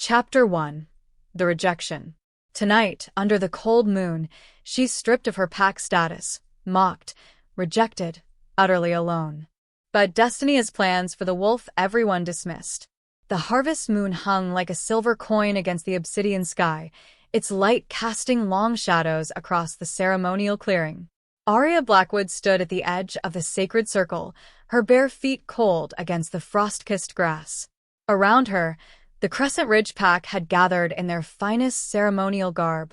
Chapter 1. The Rejection. Tonight, under the cold moon, she's stripped of her pack status, mocked, rejected, utterly alone. But destiny has plans for the wolf everyone dismissed. The harvest moon hung like a silver coin against the obsidian sky, its light casting long shadows across the ceremonial clearing. Aria Blackwood stood at the edge of the sacred circle, her bare feet cold against the frost-kissed grass. Around her, the Crescent Ridge pack had gathered in their finest ceremonial garb,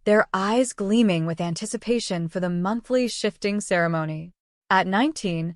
their eyes gleaming with anticipation for the monthly shifting ceremony. At 19,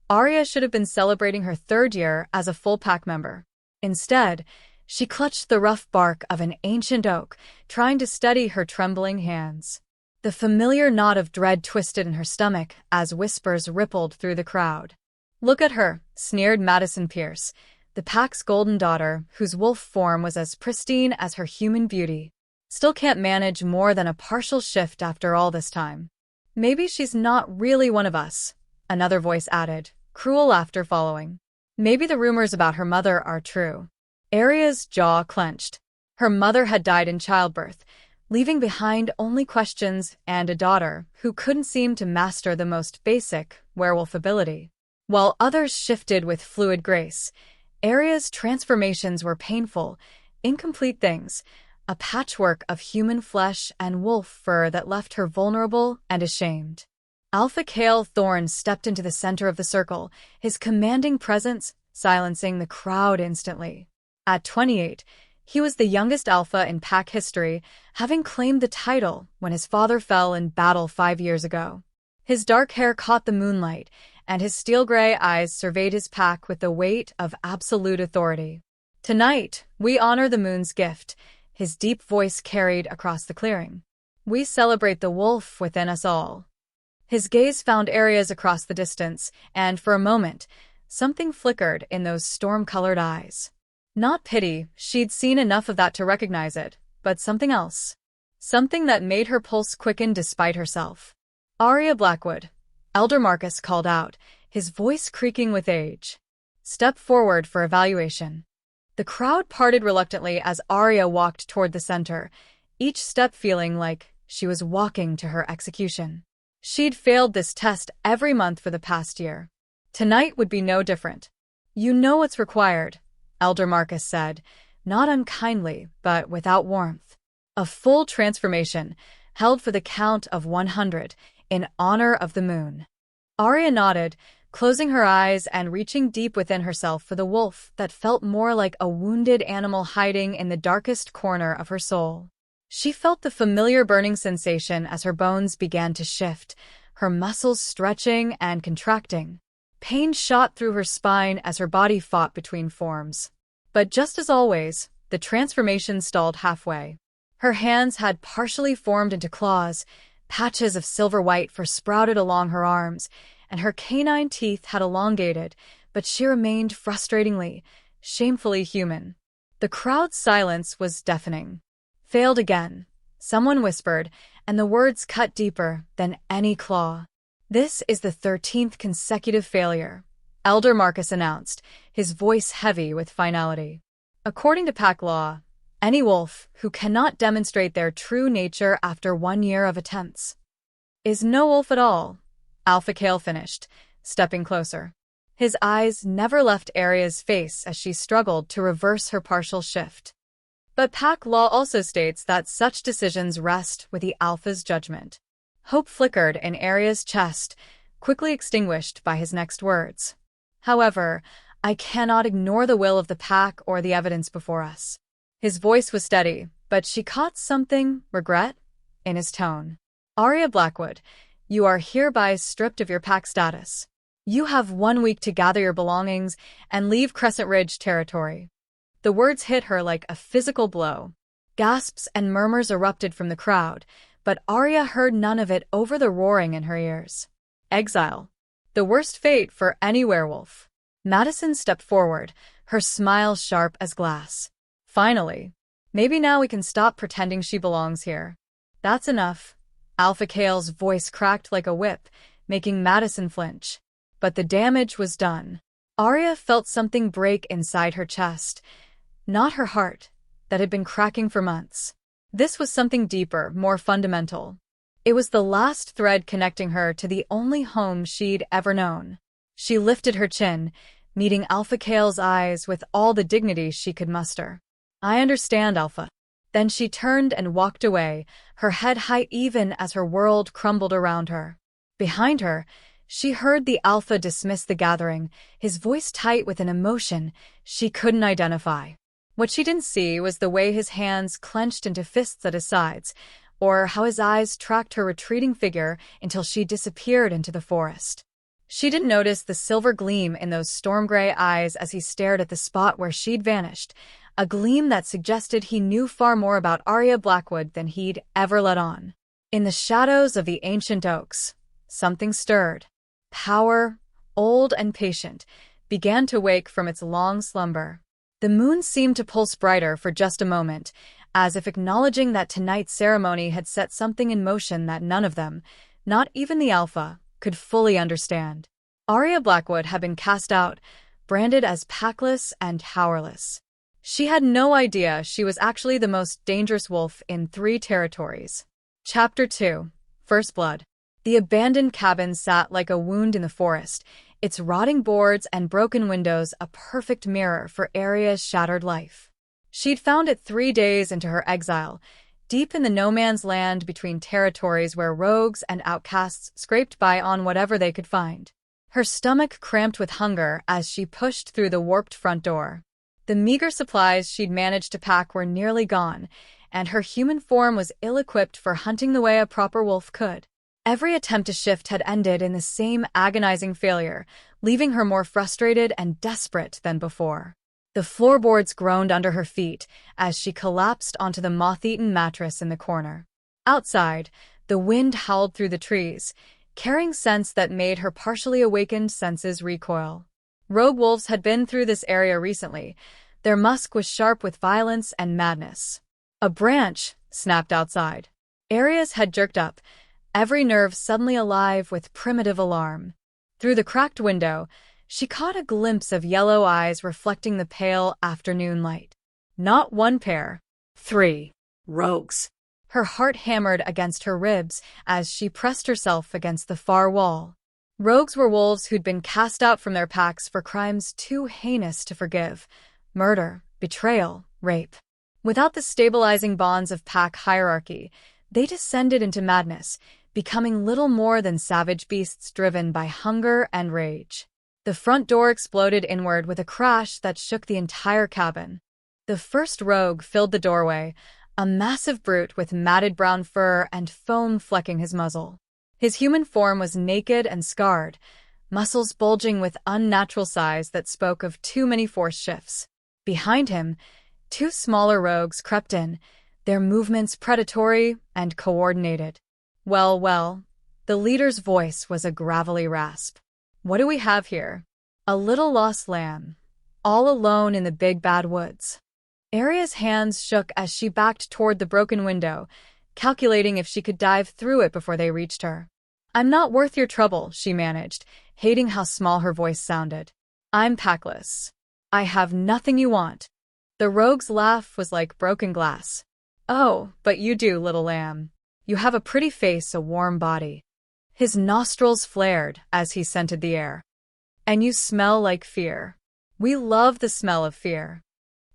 Aria should have been celebrating her third year as a full pack member. Instead, she clutched the rough bark of an ancient oak, trying to steady her trembling hands. The familiar knot of dread twisted in her stomach as whispers rippled through the crowd. "Look at her," sneered Madison Pierce, the pack's golden daughter, whose wolf form was as pristine as her human beauty. "Still can't manage more than a partial shift after all this time." "Maybe she's not really one of us," another voice added, cruel laughter following. "Maybe the rumors about her mother are true." Aria's jaw clenched. Her mother had died in childbirth, leaving behind only questions and a daughter who couldn't seem to master the most basic werewolf ability. While others shifted with fluid grace, Aria's transformations were painful, incomplete things, a patchwork of human flesh and wolf fur that left her vulnerable and ashamed. Alpha Kale Thorne stepped into the center of the circle, his commanding presence silencing the crowd instantly. At 28, he was the youngest alpha in pack history, having claimed the title when his father fell in battle 5 years ago. His dark hair caught the moonlight, and his steel-gray eyes surveyed his pack with the weight of absolute authority. "Tonight, we honor the moon's gift," his deep voice carried across the clearing. "We celebrate the wolf within us all." His gaze found areas across the distance, and for a moment, something flickered in those storm-colored eyes. Not pity, she'd seen enough of that to recognize it, but something else. Something that made her pulse quicken despite herself. "Aria Blackwood," Elder Marcus called out, his voice creaking with age. "Step forward for evaluation." The crowd parted reluctantly as Aria walked toward the center, each step feeling like she was walking to her execution. She'd failed this test every month for the past year. Tonight would be no different. "You know what's required," Elder Marcus said, not unkindly, but without warmth. "A full transformation, held for the count of 100, in honor of the moon." Aria nodded, closing her eyes and reaching deep within herself for the wolf that felt more like a wounded animal hiding in the darkest corner of her soul. She felt the familiar burning sensation as her bones began to shift, her muscles stretching and contracting. Pain shot through her spine as her body fought between forms. But just as always, the transformation stalled halfway. Her hands had partially formed into claws, patches of silver white fur sprouted along her arms, and her canine teeth had elongated, but she remained frustratingly, shamefully human. The crowd's silence was deafening. "Failed again," someone whispered, and the words cut deeper than any claw. "This is the 13th consecutive failure," Elder Marcus announced, his voice heavy with finality. "According to pack law, any wolf who cannot demonstrate their true nature after 1 year of attempts is no wolf at all," Alpha Kale finished, stepping closer. His eyes never left Aria's face as she struggled to reverse her partial shift. But pack law also states that such decisions rest with the alpha's judgment. Hope flickered in Aria's chest, quickly extinguished by his next words. "However, I cannot ignore the will of the pack or the evidence before us." His voice was steady, but she caught something, regret, in his tone. "Aria Blackwood, you are hereby stripped of your pack status. You have 1 week to gather your belongings and leave Crescent Ridge territory." The words hit her like a physical blow. Gasps and murmurs erupted from the crowd, but Aria heard none of it over the roaring in her ears. Exile. The worst fate for any werewolf. Madison stepped forward, her smile sharp as glass. "Finally. Maybe now we can stop pretending she belongs here." "That's enough." Alpha Kale's voice cracked like a whip, making Madison flinch. But the damage was done. Aria felt something break inside her chest. Not her heart. that had been cracking for months. This was something deeper, more fundamental. It was the last thread connecting her to the only home she'd ever known. She lifted her chin, meeting Alpha Kale's eyes with all the dignity she could muster. "I understand, Alpha." Then she turned and walked away, her head high even as her world crumbled around her. Behind her, she heard the Alpha dismiss the gathering, his voice tight with an emotion she couldn't identify. What she didn't see was the way his hands clenched into fists at his sides, or how his eyes tracked her retreating figure until she disappeared into the forest. She didn't notice the silver gleam in those storm-gray eyes as he stared at the spot where she'd vanished, a gleam that suggested he knew far more about Aria Blackwood than he'd ever let on. In the shadows of the ancient oaks, something stirred. Power, old and patient, began to wake from its long slumber. The moon seemed to pulse brighter for just a moment, as if acknowledging that tonight's ceremony had set something in motion that none of them, not even the Alpha, could fully understand. Aria Blackwood had been cast out, branded as packless and powerless. She had no idea she was actually the most dangerous wolf in 3 territories. Chapter 2. First Blood. The abandoned cabin sat like a wound in the forest, its rotting boards and broken windows a perfect mirror for Aria's shattered life. She'd found it 3 days into her exile, deep in the no-man's land between territories where rogues and outcasts scraped by on whatever they could find. Her stomach cramped with hunger as she pushed through the warped front door. The meager supplies she'd managed to pack were nearly gone, and her human form was ill-equipped for hunting the way a proper wolf could. Every attempt to shift had ended in the same agonizing failure, leaving her more frustrated and desperate than before. The floorboards groaned under her feet as she collapsed onto the moth-eaten mattress in the corner. Outside, the wind howled through the trees, carrying scents that made her partially awakened senses recoil. Rogue wolves had been through this area recently. Their musk was sharp with violence and madness. A branch snapped outside. Aria's head jerked up, every nerve suddenly alive with primitive alarm. Through the cracked window, she caught a glimpse of yellow eyes reflecting the pale afternoon light. Not 1 pair, 3 rogues. Her heart hammered against her ribs as she pressed herself against the far wall. Rogues were wolves who'd been cast out from their packs for crimes too heinous to forgive: murder, betrayal, rape. Without the stabilizing bonds of pack hierarchy, they descended into madness, becoming little more than savage beasts driven by hunger and rage. The front door exploded inward with a crash that shook the entire cabin. The first rogue filled the doorway, a massive brute with matted brown fur and foam flecking his muzzle. His human form was naked and scarred, muscles bulging with unnatural size that spoke of too many force shifts. Behind him, 2 smaller rogues crept in, their movements predatory and coordinated. Well, the leader's voice was a gravelly rasp. "What do we have here?" "A little lost lamb, all alone in the big bad woods." Aria's hands shook as she backed toward the broken window, calculating if she could dive through it before they reached her. "I'm not worth your trouble," she managed, hating how small her voice sounded. "I'm packless. I have nothing you want." The rogue's laugh was like broken glass. "Oh, but you do, little lamb. You have a pretty face, a warm body." His nostrils flared as he scented the air. "And you smell like fear. We love the smell of fear."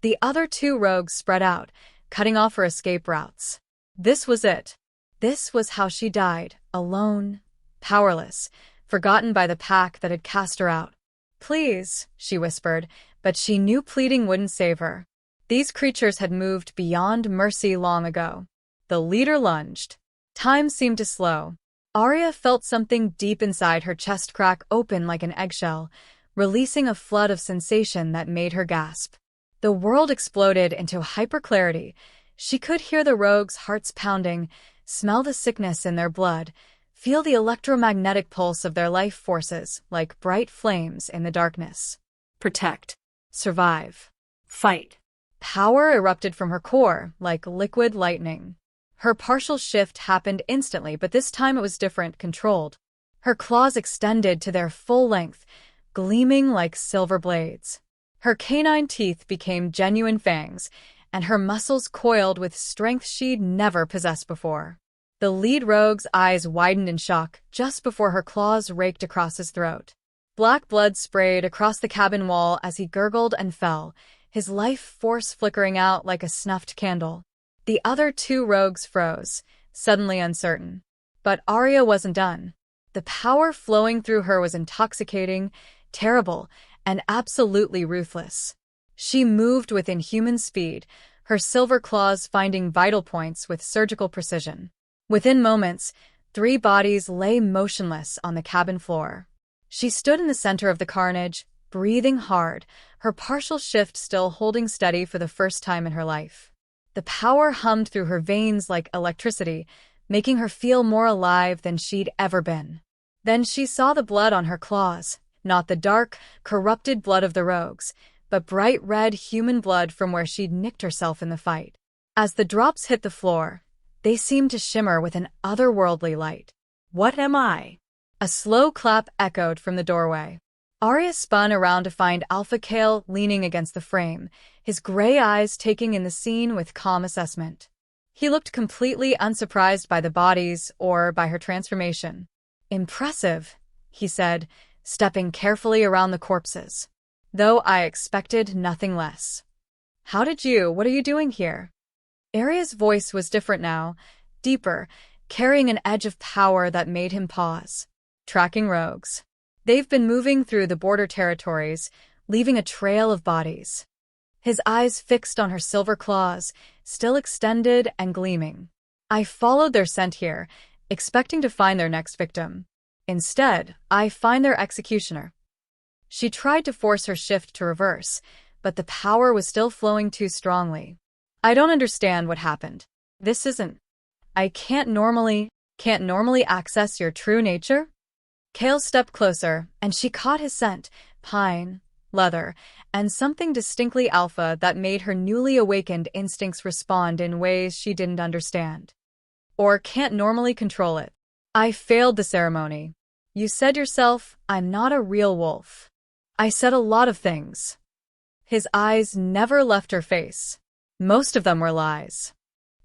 The other 2 rogues spread out, cutting off her escape routes. This was it. This was how she died, alone, powerless, forgotten by the pack that had cast her out. "Please," she whispered, but she knew pleading wouldn't save her. These creatures had moved beyond mercy long ago. The leader lunged. Time seemed to slow. Aria felt something deep inside her chest crack open like an eggshell, releasing a flood of sensation that made her gasp. The world exploded into hyperclarity. She could hear the rogues' hearts pounding, smell the sickness in their blood, feel the electromagnetic pulse of their life forces like bright flames in the darkness. Protect. Survive. Fight. Power erupted from her core like liquid lightning. Her partial shift happened instantly, but this time it was different, controlled. Her claws extended to their full length, gleaming like silver blades. Her canine teeth became genuine fangs, and her muscles coiled with strength she'd never possessed before. The lead rogue's eyes widened in shock just before her claws raked across his throat. Black blood sprayed across the cabin wall as he gurgled and fell, his life force flickering out like a snuffed candle. The other two rogues froze, suddenly uncertain. But Aria wasn't done. The power flowing through her was intoxicating, terrible, and absolutely ruthless. She moved with inhuman speed, her silver claws finding vital points with surgical precision. Within moments, 3 bodies lay motionless on the cabin floor. She stood in the center of the carnage, breathing hard, her partial shift still holding steady for the first time in her life. The power hummed through her veins like electricity, making her feel more alive than she'd ever been. Then she saw the blood on her claws, not the dark, corrupted blood of the rogues, but bright red human blood from where she'd nicked herself in the fight. As the drops hit the floor, they seemed to shimmer with an otherworldly light. "What am I?" A slow clap echoed from the doorway. Aria spun around to find Alpha Kale leaning against the frame, his gray eyes taking in the scene with calm assessment. He looked completely unsurprised by the bodies or by her transformation. "Impressive," he said, stepping carefully around the corpses. "Though I expected nothing less." What are you doing here?" Aria's voice was different now, deeper, carrying an edge of power that made him pause. "Tracking rogues. They've been moving through the border territories, leaving a trail of bodies." His eyes fixed on her silver claws, still extended and gleaming. "I followed their scent here, expecting to find their next victim. Instead, I find their executioner." She tried to force her shift to reverse, but the power was still flowing too strongly. "I don't understand what happened. This isn't... I can't normally access your true nature?" Kale stepped closer, and she caught his scent, pine, leather, and something distinctly alpha that made her newly awakened instincts respond in ways she didn't understand. "Or can't normally control it. I failed the ceremony. You said yourself, I'm not a real wolf." "I said a lot of things." His eyes never left her face. Most of them were lies.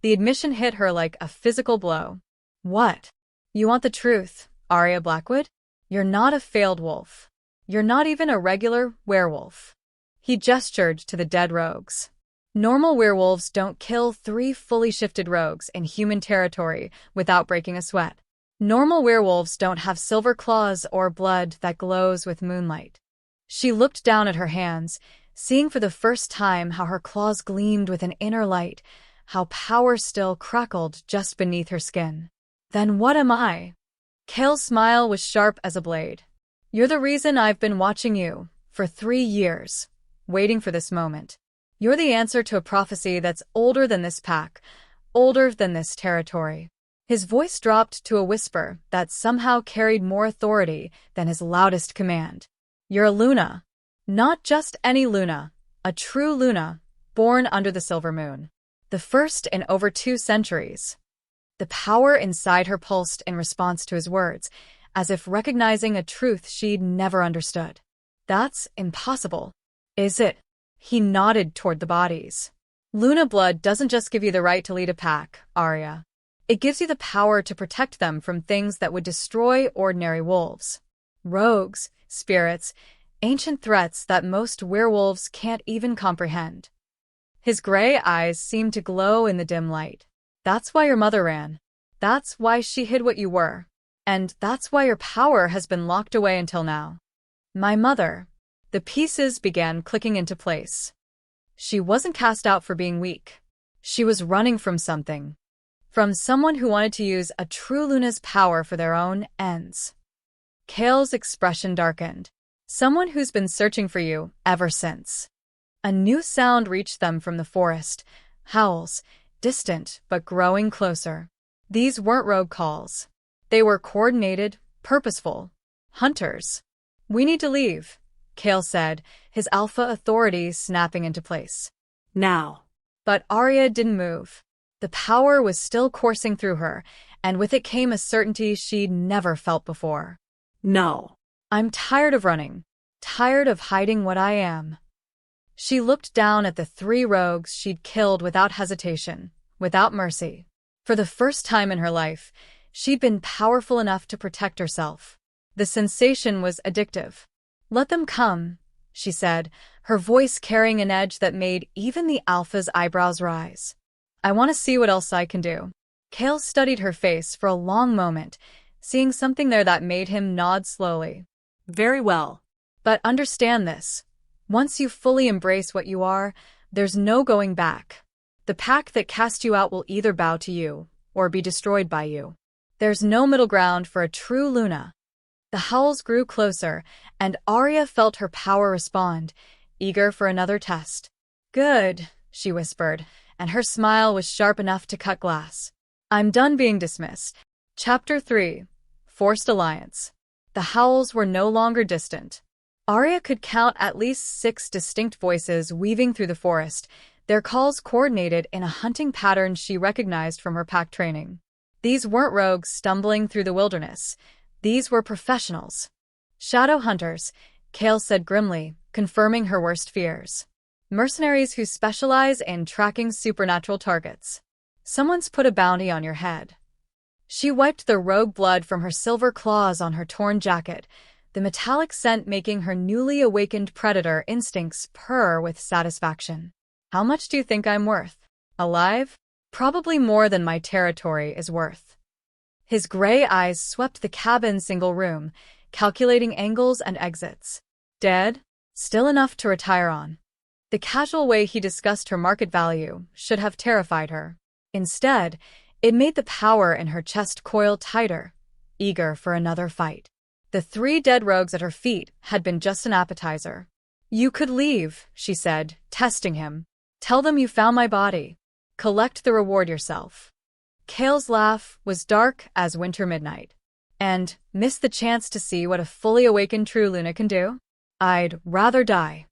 The admission hit her like a physical blow. "What? You want the truth, Aria Blackwood? You're not a failed wolf. You're not even a regular werewolf." He gestured to the dead rogues. "Normal werewolves don't kill 3 fully shifted rogues in human territory without breaking a sweat. Normal werewolves don't have silver claws or blood that glows with moonlight." She looked down at her hands, seeing for the first time how her claws gleamed with an inner light, how power still crackled just beneath her skin. "Then what am I?" Kale's smile was sharp as a blade. "You're the reason I've been watching you, for 3 years, waiting for this moment. You're the answer to a prophecy that's older than this pack, older than this territory." His voice dropped to a whisper that somehow carried more authority than his loudest command. "You're a Luna. Not just any Luna, a true Luna, born under the silver moon. The first in over 2 centuries. The power inside her pulsed in response to his words, as if recognizing a truth she'd never understood. "That's impossible." "Is it?" He nodded toward the bodies. "Luna blood doesn't just give you the right to lead a pack, Aria. It gives you the power to protect them from things that would destroy ordinary wolves. Rogues, spirits, ancient threats that most werewolves can't even comprehend." His gray eyes seemed to glow in the dim light. "That's why your mother ran. That's why she hid what you were. And that's why your power has been locked away until now." "My mother." The pieces began clicking into place. She wasn't cast out for being weak. She was running from something. From someone who wanted to use a true Luna's power for their own ends. Kale's expression darkened. "Someone who's been searching for you ever since." A new sound reached them from the forest. Howls, distant but growing closer. These weren't rogue calls. They were coordinated, purposeful. Hunters. "We need to leave," Kale said, his alpha authority snapping into place. "Now." But Aria didn't move. The power was still coursing through her, and with it came a certainty she'd never felt before. "No. I'm tired of running. Tired of hiding what I am." She looked down at the 3 rogues she'd killed without hesitation, without mercy. For the first time in her life, she'd been powerful enough to protect herself. The sensation was addictive. "Let them come," she said, her voice carrying an edge that made even the alpha's eyebrows rise. "I want to see what else I can do." Kale studied her face for a long moment, seeing something there that made him nod slowly. "Very well. But understand this. Once you fully embrace what you are, there's no going back. The pack that cast you out will either bow to you, or be destroyed by you. There's no middle ground for a true Luna." The howls grew closer, and Aria felt her power respond, eager for another test. "Good," she whispered, and her smile was sharp enough to cut glass. "I'm done being dismissed." Chapter 3. Forced Alliance. The howls were no longer distant. Aria could count at least 6 distinct voices weaving through the forest, their calls coordinated in a hunting pattern she recognized from her pack training. These weren't rogues stumbling through the wilderness. These were professionals. "Shadow hunters," Kale said grimly, confirming her worst fears. "Mercenaries who specialize in tracking supernatural targets. Someone's put a bounty on your head." She wiped the rogue blood from her silver claws on her torn jacket, the metallic scent making her newly awakened predator instincts purr with satisfaction. "How much do you think I'm worth? Alive? Probably more than my territory is worth." His gray eyes swept the cabin's single room, calculating angles and exits. "Dead? Still enough to retire on." The casual way he discussed her market value should have terrified her. Instead, it made the power in her chest coil tighter, eager for another fight. The 3 dead rogues at her feet had been just an appetizer. "You could leave," she said, testing him. "Tell them you found my body. Collect the reward yourself." Kale's laugh was dark as winter midnight. "And miss the chance to see what a fully awakened true Luna can do? I'd rather die."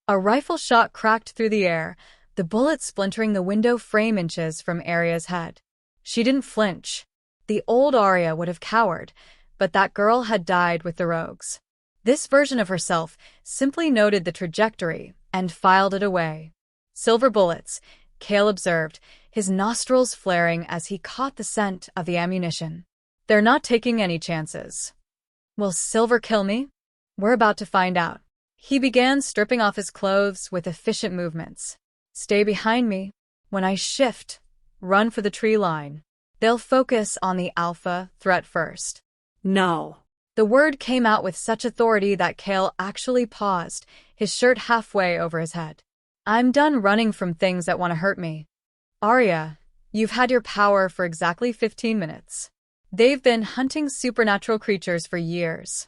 A rifle shot cracked through the air, the bullet splintering the window frame inches from Aria's head. She didn't flinch. The old Aria would have cowered, but that girl had died with the rogues. This version of herself simply noted the trajectory and filed it away. "Silver bullets," Kale observed, his nostrils flaring as he caught the scent of the ammunition. "They're not taking any chances." "Will silver kill me? We're about to find out." He began stripping off his clothes with efficient movements. "Stay behind me. When I shift, run for the tree line. They'll focus on the alpha threat first." "No." The word came out with such authority that Kale actually paused, his shirt halfway over his head. "I'm done running from things that want to hurt me. Aria, you've had your power for exactly 15 minutes. They've been hunting supernatural creatures for years."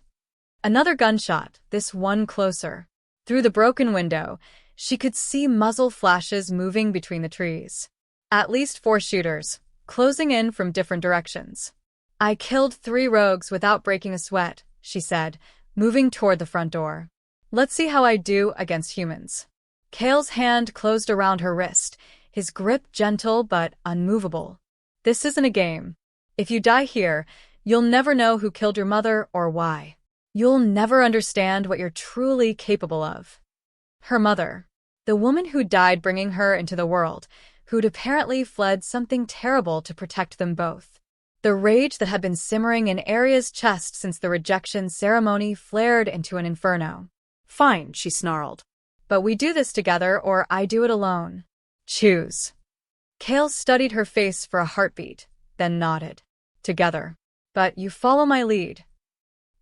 Another gunshot, this one closer. Through the broken window, she could see muzzle flashes moving between the trees. At least 4 shooters, closing in from different directions. "I killed 3 rogues without breaking a sweat," she said, moving toward the front door. "Let's see how I do against humans." Kale's hand closed around her wrist, his grip gentle but unmovable. "This isn't a game. If you die here, you'll never know who killed your mother or why. You'll never understand what you're truly capable of." Her mother. The woman who died bringing her into the world, who'd apparently fled something terrible to protect them both. The rage that had been simmering in Aria's chest since the rejection ceremony flared into an inferno. "Fine," she snarled. "But we do this together or I do it alone. Choose." Kale studied her face for a heartbeat, then nodded. "Together. But you follow my lead."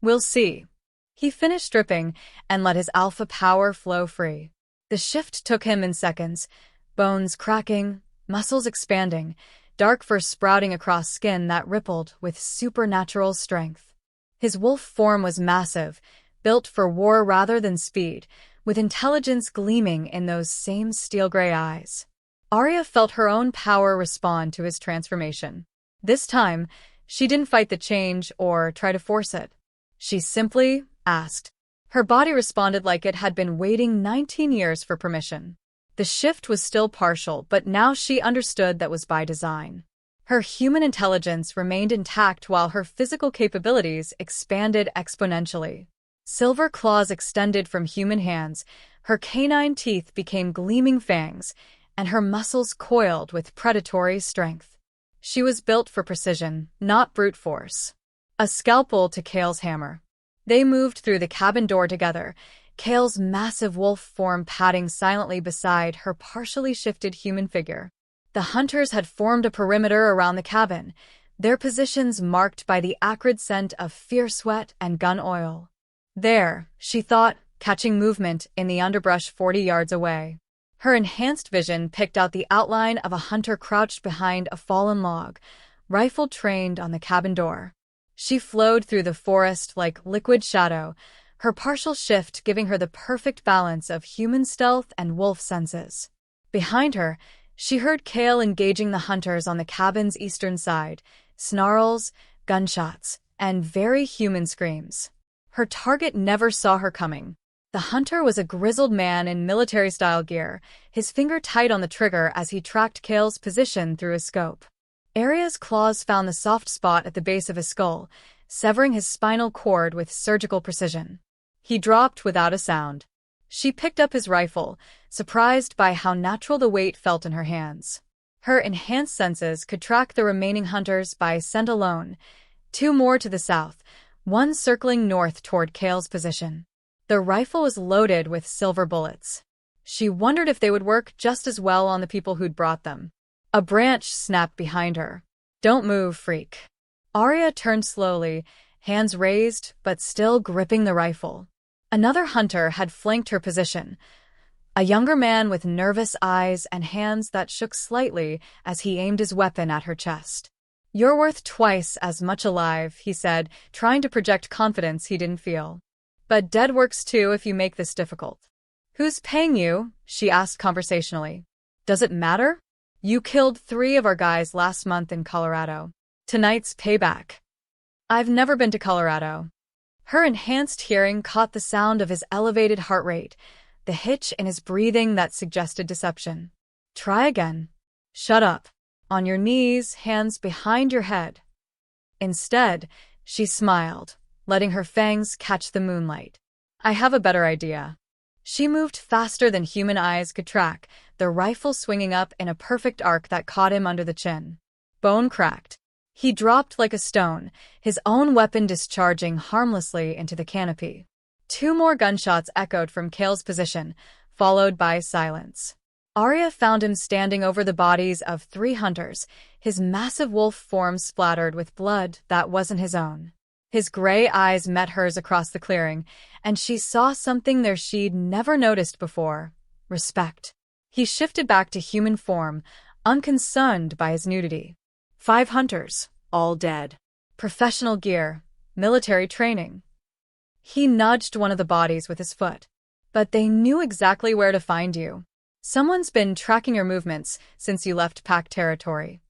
"We'll see." He finished stripping and let his alpha power flow free. The shift took him in seconds, bones cracking, muscles expanding, dark fur sprouting across skin that rippled with supernatural strength. His wolf form was massive, built for war rather than speed, with intelligence gleaming in those same steel-gray eyes. Aria felt her own power respond to his transformation. This time, she didn't fight the change or try to force it. She simply asked. Her body responded like it had been waiting 19 years for permission. The shift was still partial, but now she understood that was by design. Her human intelligence remained intact while her physical capabilities expanded exponentially. Silver claws extended from human hands, Her canine teeth became gleaming fangs, and her muscles coiled with predatory strength. She was built for precision, not brute force. A scalpel to Kale's hammer. They moved through the cabin door together, Kale's massive wolf form padding silently beside her partially shifted human figure. The hunters had formed a perimeter around the cabin, their positions marked by the acrid scent of fierce sweat and gun oil. There, she thought, catching movement in the underbrush 40 yards away. Her enhanced vision picked out the outline of a hunter crouched behind a fallen log, rifle trained on the cabin door. She flowed through the forest like liquid shadow, her partial shift giving her the perfect balance of human stealth and wolf senses. Behind her, she heard Kale engaging the hunters on the cabin's eastern side, snarls, gunshots, and very human screams. Her target never saw her coming. The hunter was a grizzled man in military-style gear, his finger tight on the trigger as he tracked Kale's position through his scope. Aria's claws found the soft spot at the base of his skull, severing his spinal cord with surgical precision. He dropped without a sound. She picked up his rifle, surprised by how natural the weight felt in her hands. Her enhanced senses could track the remaining hunters by scent alone, 2 more to the south, 1 circling north toward Kale's position. The rifle was loaded with silver bullets. She wondered if they would work just as well on the people who'd brought them. A branch snapped behind her. "Don't move, freak." Aria turned slowly, hands raised but still gripping the rifle. Another hunter had flanked her position, a younger man with nervous eyes and hands that shook slightly as he aimed his weapon at her chest. "You're worth twice as much alive," he said, trying to project confidence he didn't feel. "But dead works too if you make this difficult." "Who's paying you?" she asked conversationally. "Does it matter? You killed 3 of our guys last month in Colorado. Tonight's payback." "I've never been to Colorado." Her enhanced hearing caught the sound of his elevated heart rate, the hitch in his breathing that suggested deception. "Try again." "Shut up. On your knees, hands behind your head." Instead, she smiled, letting her fangs catch the moonlight. "I have a better idea." She moved faster than human eyes could track, the rifle swinging up in a perfect arc that caught him under the chin. Bone cracked. He dropped like a stone, his own weapon discharging harmlessly into the canopy. 2 more gunshots echoed from Kale's position, followed by silence. Aria found him standing over the bodies of 3 hunters, his massive wolf form splattered with blood that wasn't his own. His gray eyes met hers across the clearing, and she saw something there she'd never noticed before: respect. He shifted back to human form, unconcerned by his nudity. 5 hunters, all dead. Professional gear, military training. He nudged one of the bodies with his foot. "But they knew exactly where to find you. Someone's been tracking your movements since you left pack territory."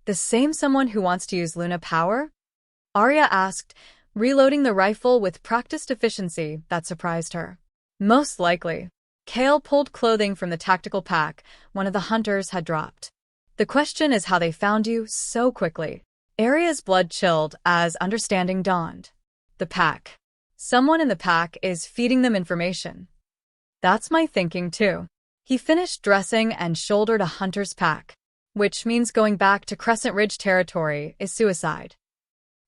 "The same someone who wants to use Luna power?" Aria asked, reloading the rifle with practiced efficiency that surprised her. "Most likely." Kale pulled clothing from the tactical pack one of the hunters had dropped. "The question is how they found you so quickly." Aria's blood chilled as understanding dawned. "The pack. Someone in the pack is feeding them information." "That's my thinking too." He finished dressing and shouldered a hunter's pack, which means going back to Crescent Ridge territory is suicide.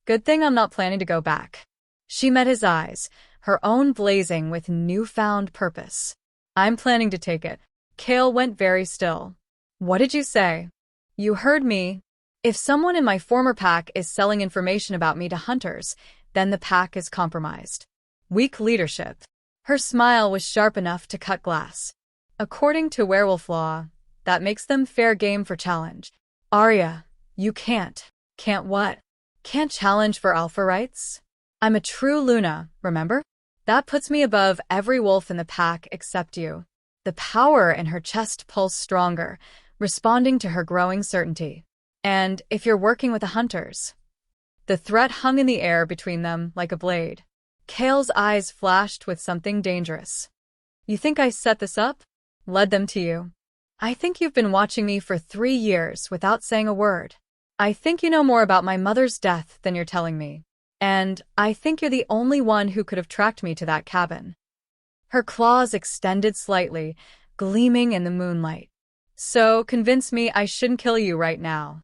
"Good thing I'm not planning to go back." She met his eyes, her own blazing with newfound purpose. "I'm planning to take it." Kale went very still. "What did you say?" "You heard me. If someone in my former pack is selling information about me to hunters, then the pack is compromised." "Weak leadership." Her smile was sharp enough to cut glass. "According to werewolf law, that makes them fair game for challenge." "Aria, you can't." "Can't what?" "Can't challenge for alpha rights. I'm a true Luna, remember? That puts me above every wolf in the pack except you." The power in her chest pulsed stronger, responding to her growing certainty. "And if you're working with the hunters?" The threat hung in the air between them like a blade. Kale's eyes flashed with something dangerous. "You think I set this up? Led them to you? I think you've been watching me for 3 years without saying a word. I think you know more about my mother's death than you're telling me. And I think you're the only one who could have tracked me to that cabin." Her claws extended slightly, gleaming in the moonlight. So, convince me I shouldn't kill you right now.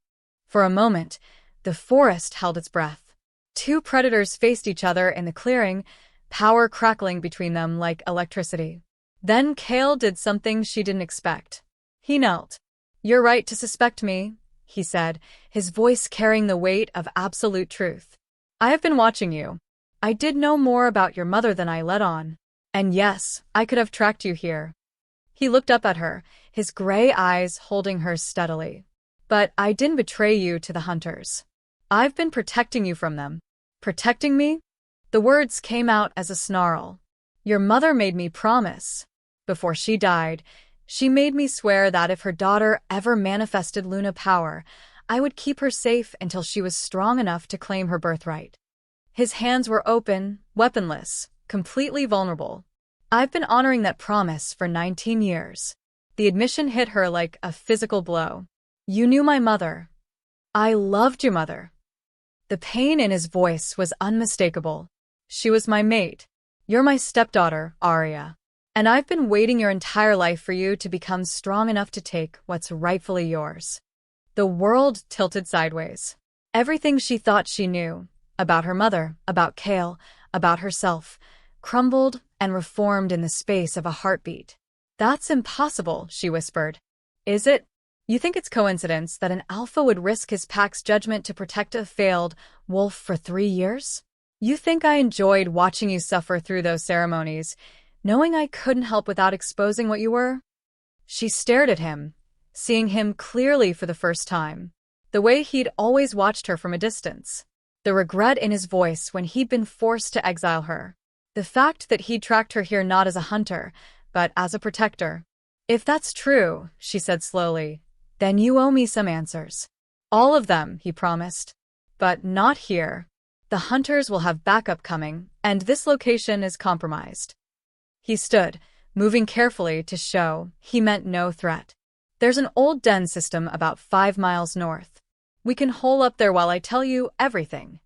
For a moment, the forest held its breath. Two predators faced each other in the clearing, power crackling between them like electricity. Then Kale did something she didn't expect. He knelt. "You're right to suspect me," he said, his voice carrying the weight of absolute truth. "I have been watching you. I did know more about your mother than I let on. And yes, I could have tracked you here." He looked up at her, his gray eyes holding hers steadily. "But I didn't betray you to the hunters. I've been protecting you from them." "Protecting me?" The words came out as a snarl. "Your mother made me promise. Before she died, she made me swear that if her daughter ever manifested Luna power, I would keep her safe until she was strong enough to claim her birthright." His hands were open, weaponless, completely vulnerable. "I've been honoring that promise for 19 years. The admission hit her like a physical blow. "You knew my mother. I loved your mother." The pain in his voice was unmistakable. "She was my mate. You're my stepdaughter, Aria. And I've been waiting your entire life for you to become strong enough to take what's rightfully yours." The world tilted sideways. Everything she thought she knew, about her mother, about Kale, about herself, crumbled and reformed in the space of a heartbeat. "That's impossible," she whispered. "Is it? You think it's coincidence that an alpha would risk his pack's judgment to protect a failed wolf for 3 years? You think I enjoyed watching you suffer through those ceremonies, knowing I couldn't help without exposing what you were?" She stared at him, seeing him clearly for the first time, the way he'd always watched her from a distance. The regret in his voice when he'd been forced to exile her. The fact that he'd tracked her here not as a hunter, but as a protector. "If that's true," she said slowly, "then you owe me some answers." "All of them," he promised. "But not here. The hunters will have backup coming, and this location is compromised." He stood, moving carefully to show he meant no threat. "There's an old den system about 5 miles north. We can hole up there while I tell you everything."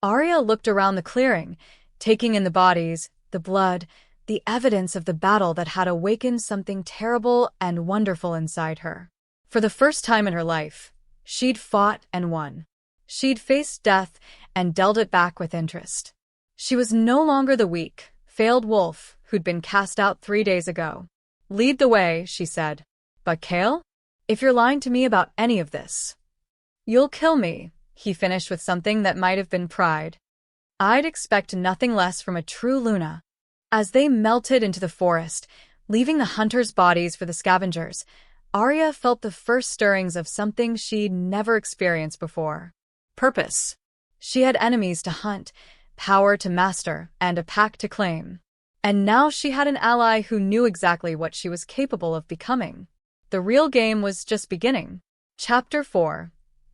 Aria looked around the clearing, taking in the bodies, the blood, the evidence of the battle that had awakened something terrible and wonderful inside her. For the first time in her life, she'd fought and won. She'd faced death and dealt it back with interest. She was no longer the weak, failed wolf who'd been cast out 3 days ago. "Lead the way," she said. "But Kale? If you're lying to me about any of this, you'll kill me," he finished with something that might have been pride. "I'd expect nothing less from a true Luna." As they melted into the forest, leaving the hunters' bodies for the scavengers, Aria felt the first stirrings of something she'd never experienced before. Purpose. She had enemies to hunt, power to master, and a pack to claim. And now she had an ally who knew exactly what she was capable of becoming. The real game was just beginning. Chapter 4.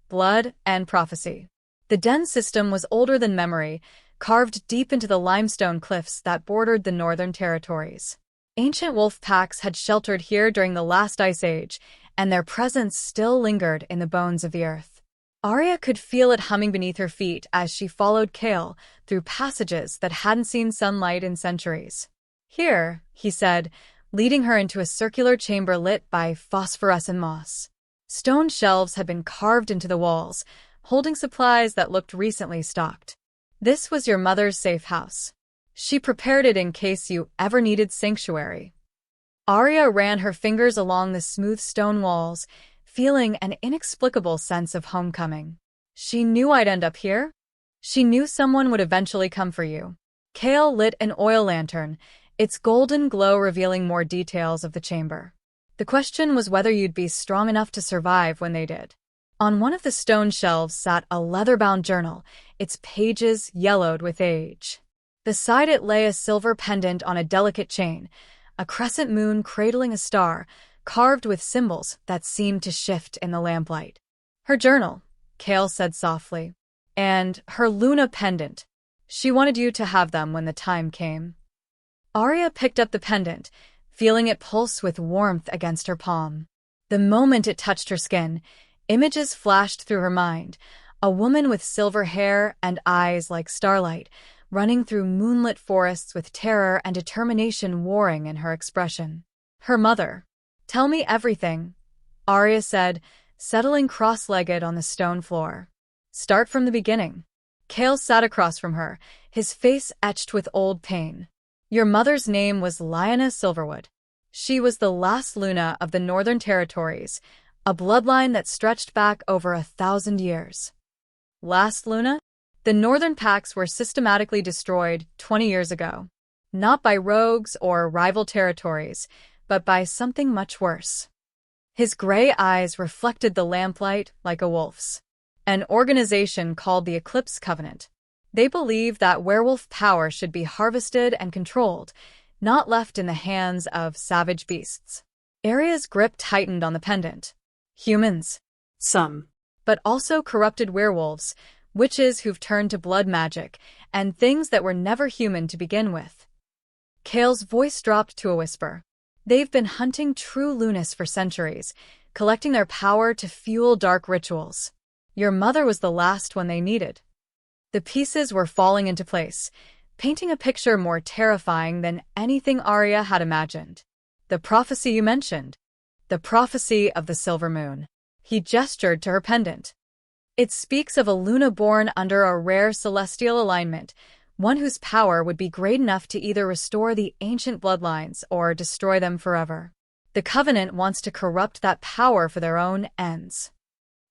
Blood and Prophecy. The den system was older than memory, carved deep into the limestone cliffs that bordered the northern territories. Ancient wolf packs had sheltered here during the last ice age, and their presence still lingered in the bones of the earth. Aria could feel it humming beneath her feet as she followed Kale through passages that hadn't seen sunlight in centuries. "Here," he said, leading her into a circular chamber lit by phosphorescent moss. Stone shelves had been carved into the walls, holding supplies that looked recently stocked. "This was your mother's safe house. She prepared it in case you ever needed sanctuary." Aria ran her fingers along the smooth stone walls, feeling an inexplicable sense of homecoming. "She knew I'd end up here? She knew someone would eventually come for you." Kale lit an oil lantern, its golden glow revealing more details of the chamber. "The question was whether you'd be strong enough to survive when they did." On one of the stone shelves sat a leather-bound journal, its pages yellowed with age. Beside it lay a silver pendant on a delicate chain, a crescent moon cradling a star, carved with symbols that seemed to shift in the lamplight. "Her journal," Kale said softly. "And her Luna pendant. She wanted you to have them when the time came." Aria picked up the pendant, feeling it pulse with warmth against her palm. The moment it touched her skin, images flashed through her mind, a woman with silver hair and eyes like starlight, running through moonlit forests with terror and determination warring in her expression. Her mother. "Tell me everything," Aria said, settling cross-legged on the stone floor. "Start from the beginning." Kale sat across from her, his face etched with old pain. "Your mother's name was Lioness Silverwood. She was the last Luna of the Northern Territories, a bloodline that stretched back over 1,000 years. Last Luna? The Northern Pacts were systematically destroyed 20 years ago. Not by rogues or rival territories, but by something much worse." His gray eyes reflected the lamplight like a wolf's. "An organization called the Eclipse Covenant. They believe that werewolf power should be harvested and controlled, not left in the hands of savage beasts." Aria's grip tightened on the pendant. "Humans. Some. But also corrupted werewolves, witches who've turned to blood magic, and things that were never human to begin with." Kale's voice dropped to a whisper. "They've been hunting true Lunas for centuries, collecting their power to fuel dark rituals. Your mother was the last one they needed." The pieces were falling into place, painting a picture more terrifying than anything Aria had imagined. "The prophecy you mentioned. The prophecy of the silver moon." He gestured to her pendant. "It speaks of a Luna born under a rare celestial alignment, one whose power would be great enough to either restore the ancient bloodlines or destroy them forever. The Covenant wants to corrupt that power for their own ends."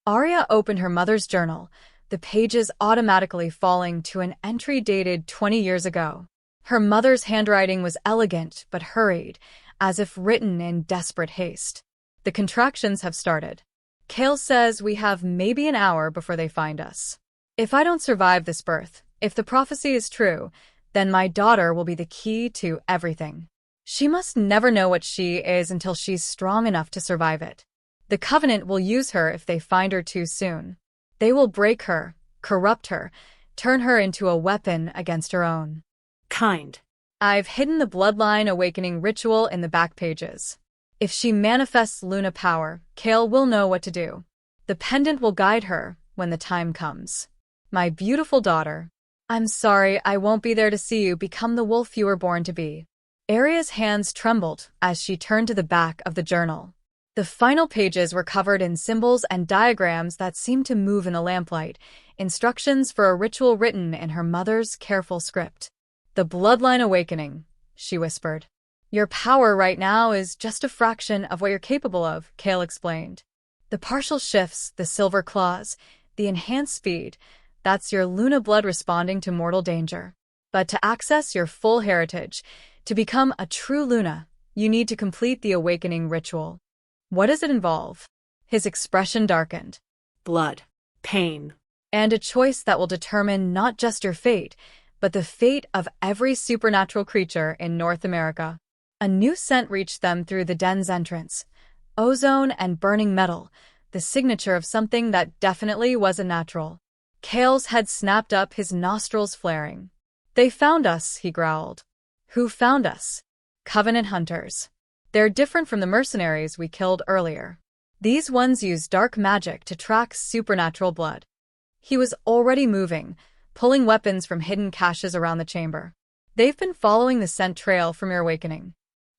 Aria opened her mother's journal, the pages automatically falling to an entry dated 20 years ago. Her mother's handwriting was elegant but hurried, as if written in desperate haste. "The contractions have started. Kale says we have maybe an hour before they find us. If I don't survive this birth, if the prophecy is true, then my daughter will be the key to everything. She must never know what she is until she's strong enough to survive it. The Covenant will use her if they find her too soon. They will break her, corrupt her, turn her into a weapon against her own." Kind. "I've hidden the Bloodline Awakening ritual in the back pages. If she manifests Luna power, Kale will know what to do. The pendant will guide her when the time comes. My beautiful daughter. I'm sorry I won't be there to see you become the wolf you were born to be." Aria's hands trembled as she turned to the back of the journal. The final pages were covered in symbols and diagrams that seemed to move in the lamplight, instructions for a ritual written in her mother's careful script. "The Bloodline Awakening," she whispered. "Your power right now is just a fraction of what you're capable of," Kale explained. "The partial shifts, the silver claws, the enhanced speed, that's your Luna blood responding to mortal danger. But to access your full heritage, to become a true Luna, you need to complete the awakening ritual." "What does it involve?" His expression darkened. "Blood. Pain. "And a choice that will determine not just your fate, but the fate of every supernatural creature in North America." A new scent reached them through the den's entrance. Ozone and burning metal, the signature of something that definitely wasn't natural. Kale's head snapped up, his nostrils flaring. "They found us," he growled. "Who found us?" "Covenant hunters. They're different from the mercenaries we killed earlier. These ones use dark magic to track supernatural blood." He was already moving, pulling weapons from hidden caches around the chamber. "They've been following the scent trail from your awakening."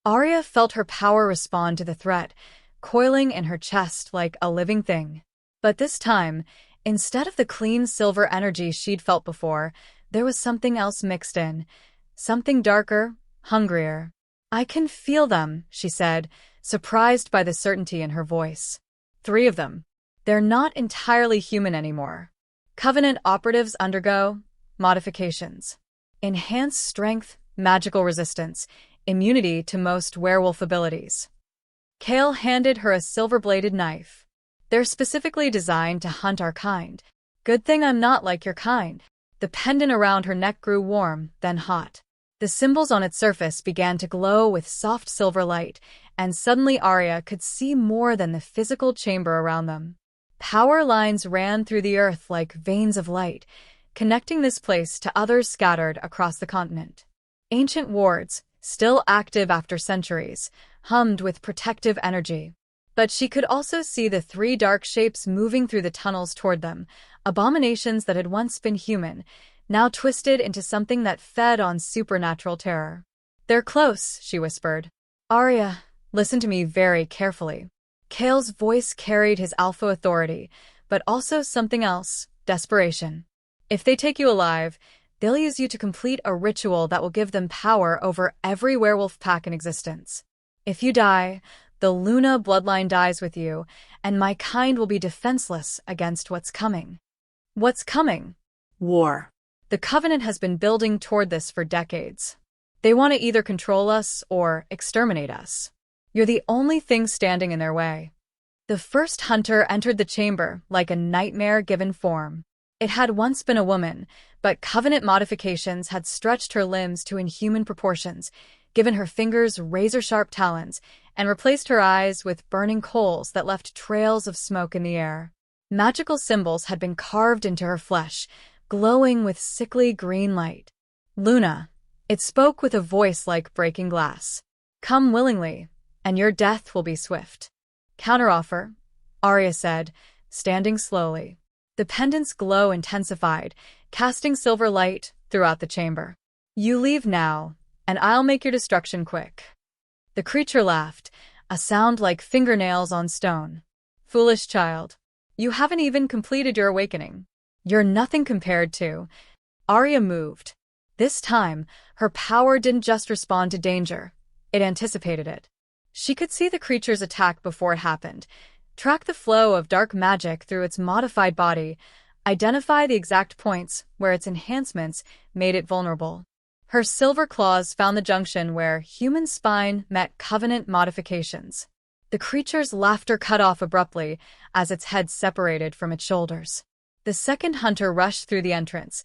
Aria felt her power respond to the threat, coiling in her chest like a living thing. But this time, instead of the clean silver energy she'd felt before, there was something else mixed in. Something darker, hungrier. "I can feel them," she said, surprised by the certainty in her voice. 3 of them. They're not entirely human anymore. Covenant operatives undergo modifications. Enhanced strength, magical resistance, immunity to most werewolf abilities. Kale handed her a silver-bladed knife. "They're specifically designed to hunt our kind. Good thing I'm not like your kind." The pendant around her neck grew warm, then hot. The symbols on its surface began to glow with soft silver light, and suddenly Aria could see more than the physical chamber around them. Power lines ran through the earth like veins of light, connecting this place to others scattered across the continent. Ancient wards, still active after centuries, hummed with protective energy. But she could also see the 3 dark shapes moving through the tunnels toward them, abominations that had once been human, now twisted into something that fed on supernatural terror. "They're close," she whispered. "Aria, listen to me very carefully." Kale's voice carried his alpha authority, but also something else, desperation. "If they take you alive, they'll use you to complete a ritual that will give them power over every werewolf pack in existence. If you die, the Luna bloodline dies with you, and my kind will be defenseless against what's coming." What's coming? War. The Covenant has been building toward this for decades. They want to either control us or exterminate us. You're the only thing standing in their way. The first hunter entered the chamber like a nightmare given form. It had once been a woman, but Covenant modifications had stretched her limbs to inhuman proportions, given her fingers razor-sharp talons, and replaced her eyes with burning coals that left trails of smoke in the air. Magical symbols had been carved into her flesh, glowing with sickly green light. "Luna," it spoke with a voice like breaking glass. "Come willingly, and your death will be swift." "Counteroffer," Aria said, standing slowly. The pendant's glow intensified, casting silver light throughout the chamber. "You leave now, and I'll make your destruction quick." The creature laughed, a sound like fingernails on stone. "Foolish child. You haven't even completed your awakening. You're nothing compared to—" Aria moved. This time, her power didn't just respond to danger, it anticipated it. She could see the creature's attack before it happened, track the flow of dark magic through its modified body, identify the exact points where its enhancements made it vulnerable. Her silver claws found the junction where human spine met Covenant modifications. The creature's laughter cut off abruptly as its head separated from its shoulders. The second hunter rushed through the entrance,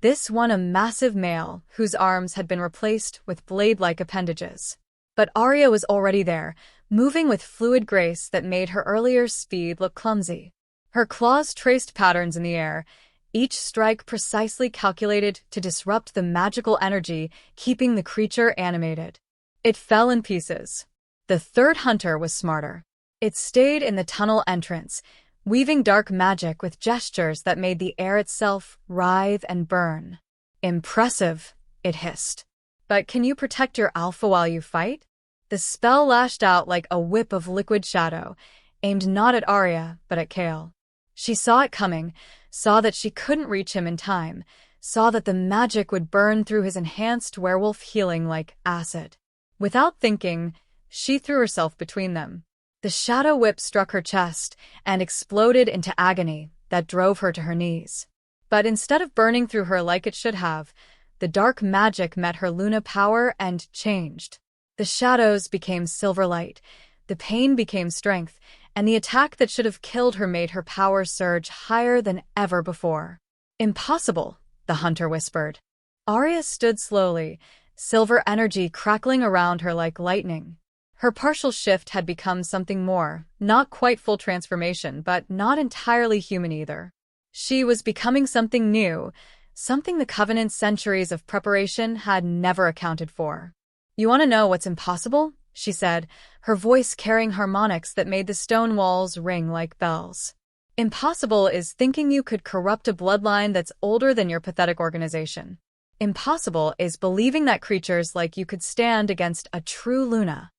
this one a massive male whose arms had been replaced with blade-like appendages. But Aria was already there, moving with fluid grace that made her earlier speed look clumsy. Her claws traced patterns in the air, each strike precisely calculated to disrupt the magical energy keeping the creature animated. It fell in pieces. The third hunter was smarter. It stayed in the tunnel entrance, weaving dark magic with gestures that made the air itself writhe and burn. "Impressive," it hissed. "But can you protect your alpha while you fight?" The spell lashed out like a whip of liquid shadow, aimed not at Aria, but at Kale. She saw it coming, saw that she couldn't reach him in time, saw that the magic would burn through his enhanced werewolf healing like acid. Without thinking, she threw herself between them. The shadow whip struck her chest and exploded into agony that drove her to her knees. But instead of burning through her like it should have, the dark magic met her Luna power and changed. The shadows became silver light, the pain became strength, and the attack that should have killed her made her power surge higher than ever before. "Impossible," the hunter whispered. Aria stood slowly, silver energy crackling around her like lightning. Her partial shift had become something more, not quite full transformation, but not entirely human either. She was becoming something new, something the Covenant's centuries of preparation had never accounted for. "You want to know what's impossible?" she said, her voice carrying harmonics that made the stone walls ring like bells. "Impossible is thinking you could corrupt a bloodline that's older than your pathetic organization. Impossible is believing that creatures like you could stand against a true Luna."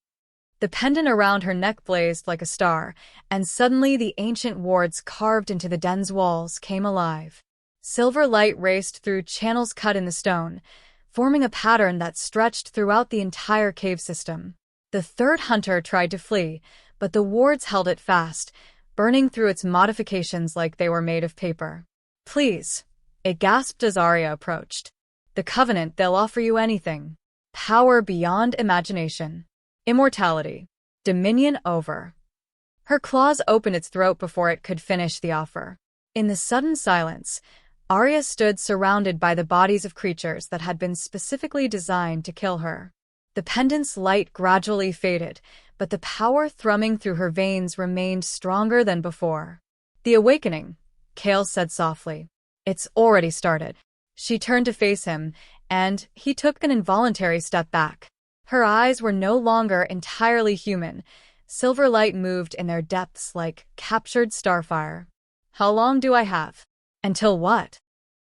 The pendant around her neck blazed like a star, and suddenly the ancient wards carved into the den's walls came alive. Silver light raced through channels cut in the stone, forming a pattern that stretched throughout the entire cave system. The third hunter tried to flee, but the wards held it fast, burning through its modifications like they were made of paper. "Please," it gasped as Aria approached. "The Covenant, they'll offer you anything. Power beyond imagination. Immortality. Dominion over." Her claws opened its throat before it could finish the offer. In the sudden silence, Aria stood surrounded by the bodies of creatures that had been specifically designed to kill her. The pendant's light gradually faded, but the power thrumming through her veins remained stronger than before. "The awakening," Kale said softly. "It's already started." She turned to face him, and he took an involuntary step back. Her eyes were no longer entirely human. Silver light moved in their depths like captured starfire. "How long do I have?" "Until what?"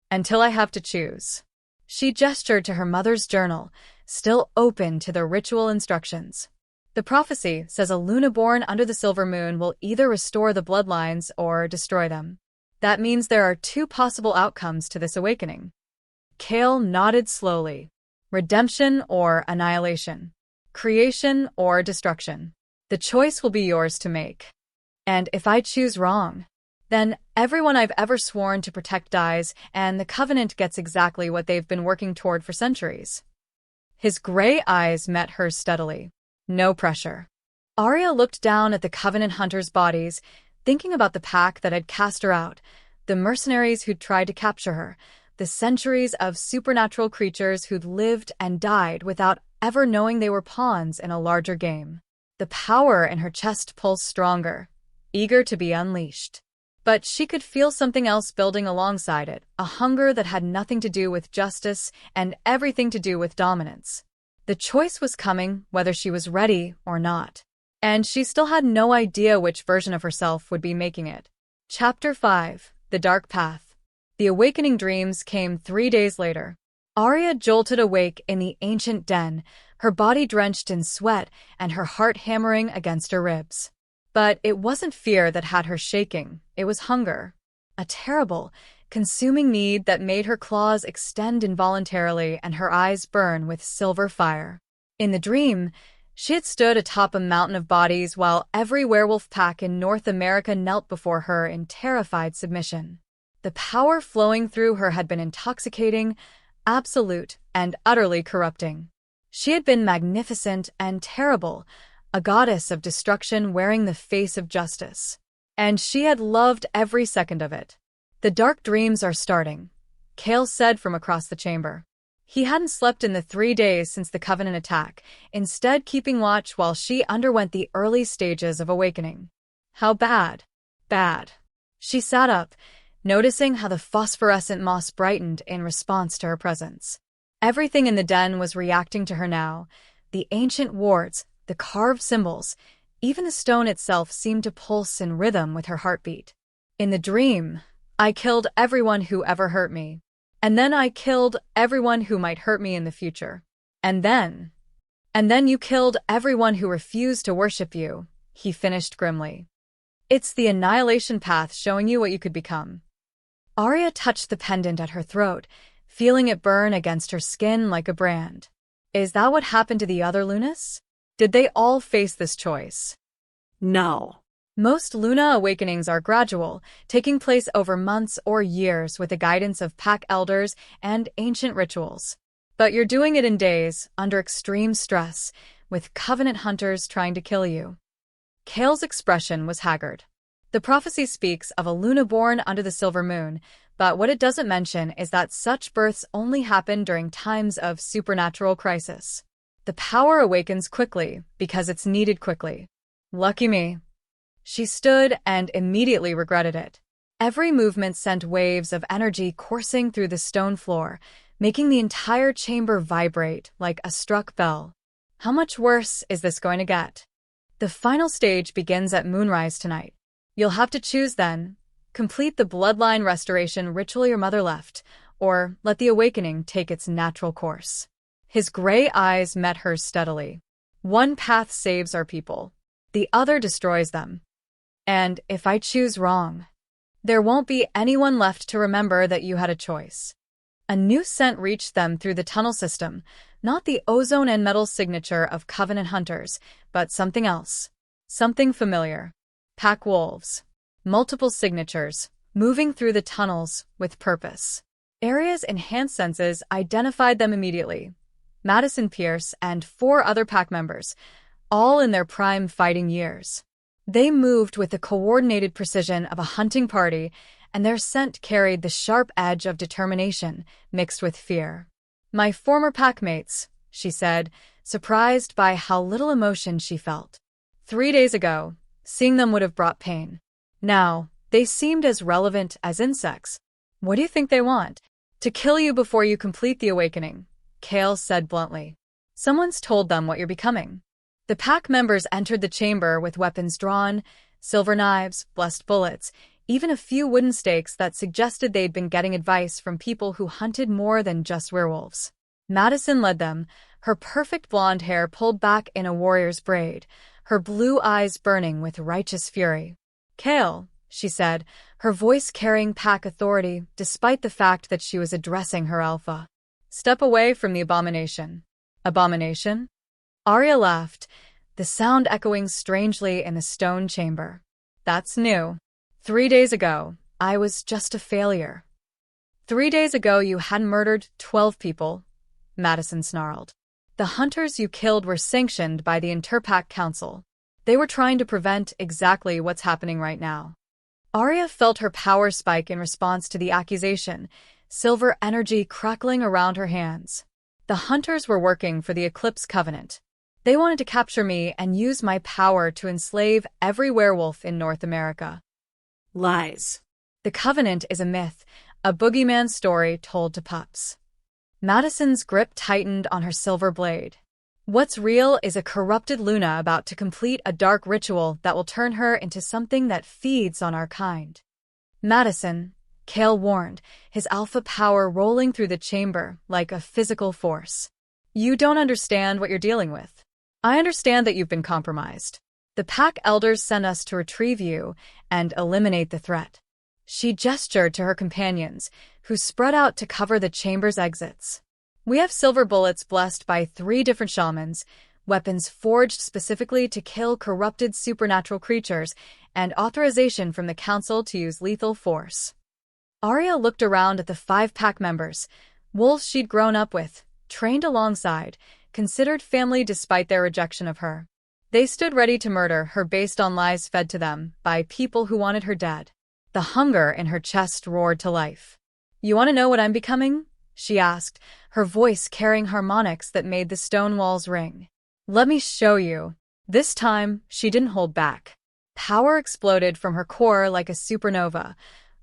until I have to choose. She gestured to her mother's journal, still open to the ritual instructions. The prophecy says a Luna born under the silver moon will either restore the bloodlines or destroy them. That means there are two possible outcomes to this awakening. Kale nodded slowly. Redemption or annihilation. Creation or destruction. The choice will be yours to make. And if I choose wrong, then everyone I've ever sworn to protect dies, and the Covenant gets exactly what they've been working toward for centuries. His gray eyes met hers steadily. No pressure. Aria looked down at the Covenant hunters' bodies, thinking about the pack that had cast her out, the mercenaries who'd tried to capture her, the centuries of supernatural creatures who'd lived and died without ever knowing they were pawns in a larger game. The power in her chest pulsed stronger, eager to be unleashed. But she could feel something else building alongside it, a hunger that had nothing to do with justice and everything to do with dominance. The choice was coming, whether she was ready or not. And she still had no idea which version of herself would be making it. Chapter 5: The Dark Path. The awakening dreams came 3 days later. Aria jolted awake in the ancient den, her body drenched in sweat and her heart hammering against her ribs. But it wasn't fear that had her shaking, it was hunger. A terrible, consuming need that made her claws extend involuntarily and her eyes burn with silver fire. In the dream, she had stood atop a mountain of bodies while every werewolf pack in North America knelt before her in terrified submission. The power flowing through her had been intoxicating, absolute, and utterly corrupting. She had been magnificent and terrible, a goddess of destruction wearing the face of justice. And she had loved every second of it. The dark dreams are starting, Kale said from across the chamber. He hadn't slept in the 3 days since the Covenant attack, instead keeping watch while she underwent the early stages of awakening. How bad? Bad. She sat up, noticing how the phosphorescent moss brightened in response to her presence. Everything in the den was reacting to her now. The ancient wards, the carved symbols, even the stone itself seemed to pulse in rhythm with her heartbeat. In the dream, I killed everyone who ever hurt me. And then I killed everyone who might hurt me in the future. And then you killed everyone who refused to worship you, he finished grimly. It's the annihilation path showing you what you could become. Aria touched the pendant at her throat, feeling it burn against her skin like a brand. Is that what happened to the other Lunas? Did they all face this choice? No. Most Luna awakenings are gradual, taking place over months or years with the guidance of pack elders and ancient rituals. But you're doing it in days, under extreme stress, with Covenant hunters trying to kill you. Kale's expression was haggard. The prophecy speaks of a Luna born under the silver moon, but what it doesn't mention is that such births only happen during times of supernatural crisis. The power awakens quickly because it's needed quickly. Lucky me. She stood and immediately regretted it. Every movement sent waves of energy coursing through the stone floor, making the entire chamber vibrate like a struck bell. How much worse is this going to get? The final stage begins at moonrise tonight. You'll have to choose then. Complete the bloodline restoration ritual your mother left, or let the awakening take its natural course. His gray eyes met hers steadily. One path saves our people. The other destroys them. And if I choose wrong, there won't be anyone left to remember that you had a choice. A new scent reached them through the tunnel system, not the ozone and metal signature of Covenant hunters, but something else. Something familiar. Pack wolves. Multiple signatures, moving through the tunnels with purpose. Aria's enhanced senses identified them immediately. Madison Pierce and 4 other pack members, all in their prime fighting years. They moved with the coordinated precision of a hunting party, and their scent carried the sharp edge of determination mixed with fear. My former packmates, she said, surprised by how little emotion she felt. 3 days ago, seeing them would have brought pain. Now, they seemed as relevant as insects. What do you think they want? To kill you before you complete the awakening, Kale said bluntly. Someone's told them what you're becoming. The pack members entered the chamber with weapons drawn, silver knives, blessed bullets, even a few wooden stakes that suggested they'd been getting advice from people who hunted more than just werewolves. Madison led them, her perfect blonde hair pulled back in a warrior's braid, her blue eyes burning with righteous fury. "Kale," she said, her voice carrying pack authority despite the fact that she was addressing her alpha. "Step away from the abomination." "Abomination?" Aria laughed, the sound echoing strangely in the stone chamber. "That's new. 3 days ago, I was just a failure." 3 days ago you hadn't murdered 12 people, Madison snarled. "The hunters you killed were sanctioned by the Interpack Council. They were trying to prevent exactly what's happening right now." Aria felt her power spike in response to the accusation, silver energy crackling around her hands. "The hunters were working for the Eclipse Covenant. They wanted to capture me and use my power to enslave every werewolf in North America." Lies. "The Covenant is a myth, a boogeyman story told to pups." Madison's grip tightened on her silver blade. "What's real is a corrupted Luna about to complete a dark ritual that will turn her into something that feeds on our kind." "Madison," Kale warned, his alpha power rolling through the chamber like a physical force. "You don't understand what you're dealing with. I understand that you've been compromised. The Pack Elders sent us to retrieve you and eliminate the threat." She gestured to her companions, who spread out to cover the chamber's exits. "We have silver bullets blessed by 3 different shamans, weapons forged specifically to kill corrupted supernatural creatures, and authorization from the Council to use lethal force." Aria looked around at the 5 pack members, wolves she'd grown up with, trained alongside, considered family despite their rejection of her. They stood ready to murder her based on lies fed to them by people who wanted her dead. The hunger in her chest roared to life. "You want to know what I'm becoming?" she asked, her voice carrying harmonics that made the stone walls ring. "Let me show you." This time, she didn't hold back. Power exploded from her core like a supernova,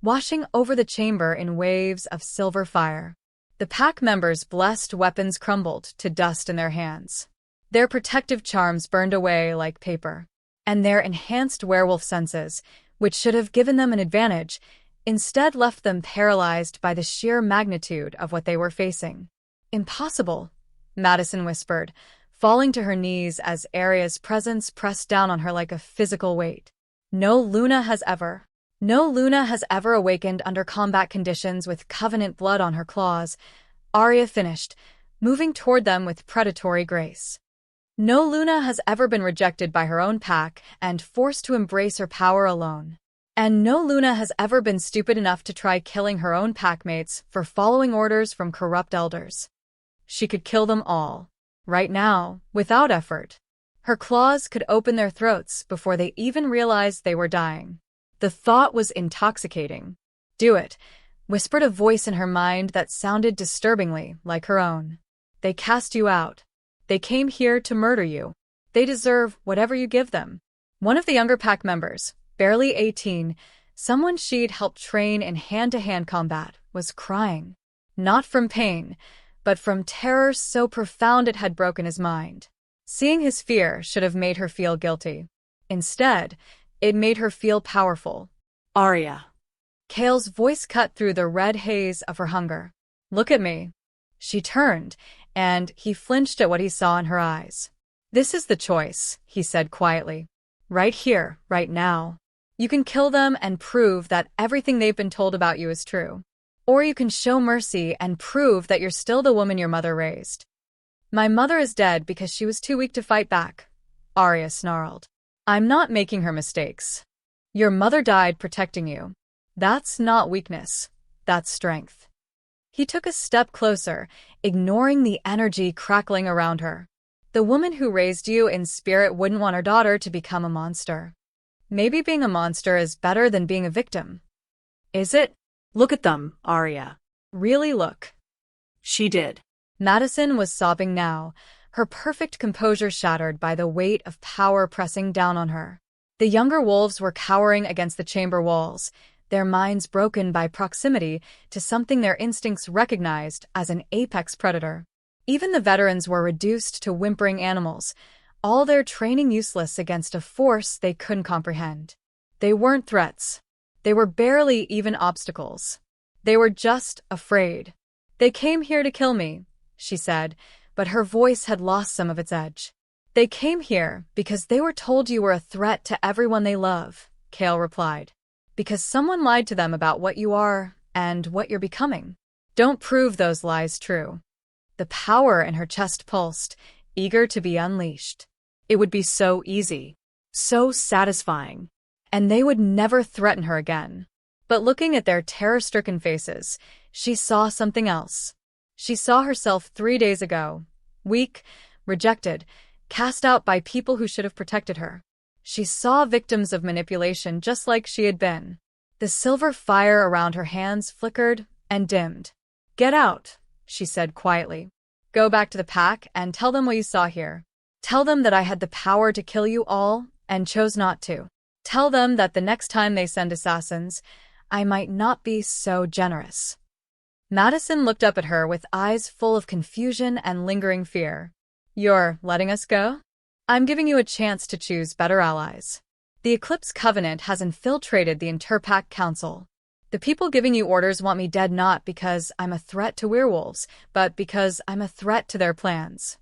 washing over the chamber in waves of silver fire. The pack members' blessed weapons crumbled to dust in their hands. Their protective charms burned away like paper. And their enhanced werewolf senses, which should have given them an advantage, instead left them paralyzed by the sheer magnitude of what they were facing. "Impossible," Madison whispered, falling to her knees as Aria's presence pressed down on her like a physical weight. No Luna has ever awakened under combat conditions with Covenant blood on her claws," Aria finished, moving toward them with predatory grace. "No Luna has ever been rejected by her own pack and forced to embrace her power alone. And no Luna has ever been stupid enough to try killing her own packmates for following orders from corrupt elders. She could kill them all, right now, without effort. Her claws could open their throats before they even realized they were dying." The thought was intoxicating. "Do it," whispered a voice in her mind that sounded disturbingly like her own. "They cast you out. They came here to murder you. They deserve whatever you give them." One of the younger pack members, barely 18, someone she'd helped train in hand-to-hand combat, was crying. Not from pain, but from terror so profound it had broken his mind. Seeing his fear should have made her feel guilty. Instead, it made her feel powerful. Aria. Kale's voice cut through the red haze of her hunger. "Look at me." She turned, and he flinched at what he saw in her eyes. "This is the choice," he said quietly. "Right here, right now. You can kill them and prove that everything they've been told about you is true. Or you can show mercy and prove that you're still the woman your mother raised." "My mother is dead because she was too weak to fight back," Aria snarled. "I'm not making her mistakes. Your mother died protecting you. That's not weakness. That's strength." He took a step closer, ignoring the energy crackling around her. "The woman who raised you in spirit wouldn't want her daughter to become a monster. Maybe being a monster is better than being a victim. Is it?" "Look at them, Aria." "Really look." She did. Madison was sobbing now, her perfect composure shattered by the weight of power pressing down on her. The younger wolves were cowering against the chamber walls, their minds broken by proximity to something their instincts recognized as an apex predator. Even the veterans were reduced to whimpering animals, all their training useless against a force they couldn't comprehend. They weren't threats. They were barely even obstacles. They were just afraid. "They came here to kill me," she said, but her voice had lost some of its edge. "They came here because they were told you were a threat to everyone they love," Kale replied. "Because someone lied to them about what you are and what you're becoming. Don't prove those lies true." The power in her chest pulsed, eager to be unleashed. It would be so easy, so satisfying, and they would never threaten her again. But looking at their terror-stricken faces, she saw something else. She saw herself 3 days ago, weak, rejected, cast out by people who should have protected her. She saw victims of manipulation just like she had been. The silver fire around her hands flickered and dimmed. "Get out," she said quietly. "Go back to the pack and tell them what you saw here. Tell them that I had the power to kill you all and chose not to. Tell them that the next time they send assassins, I might not be so generous." Madison looked up at her with eyes full of confusion and lingering fear. "You're letting us go? I'm giving you a chance to choose better allies. The Eclipse Covenant has infiltrated the Interpack Council. The people giving you orders want me dead not because I'm a threat to werewolves, but because I'm a threat to their plans."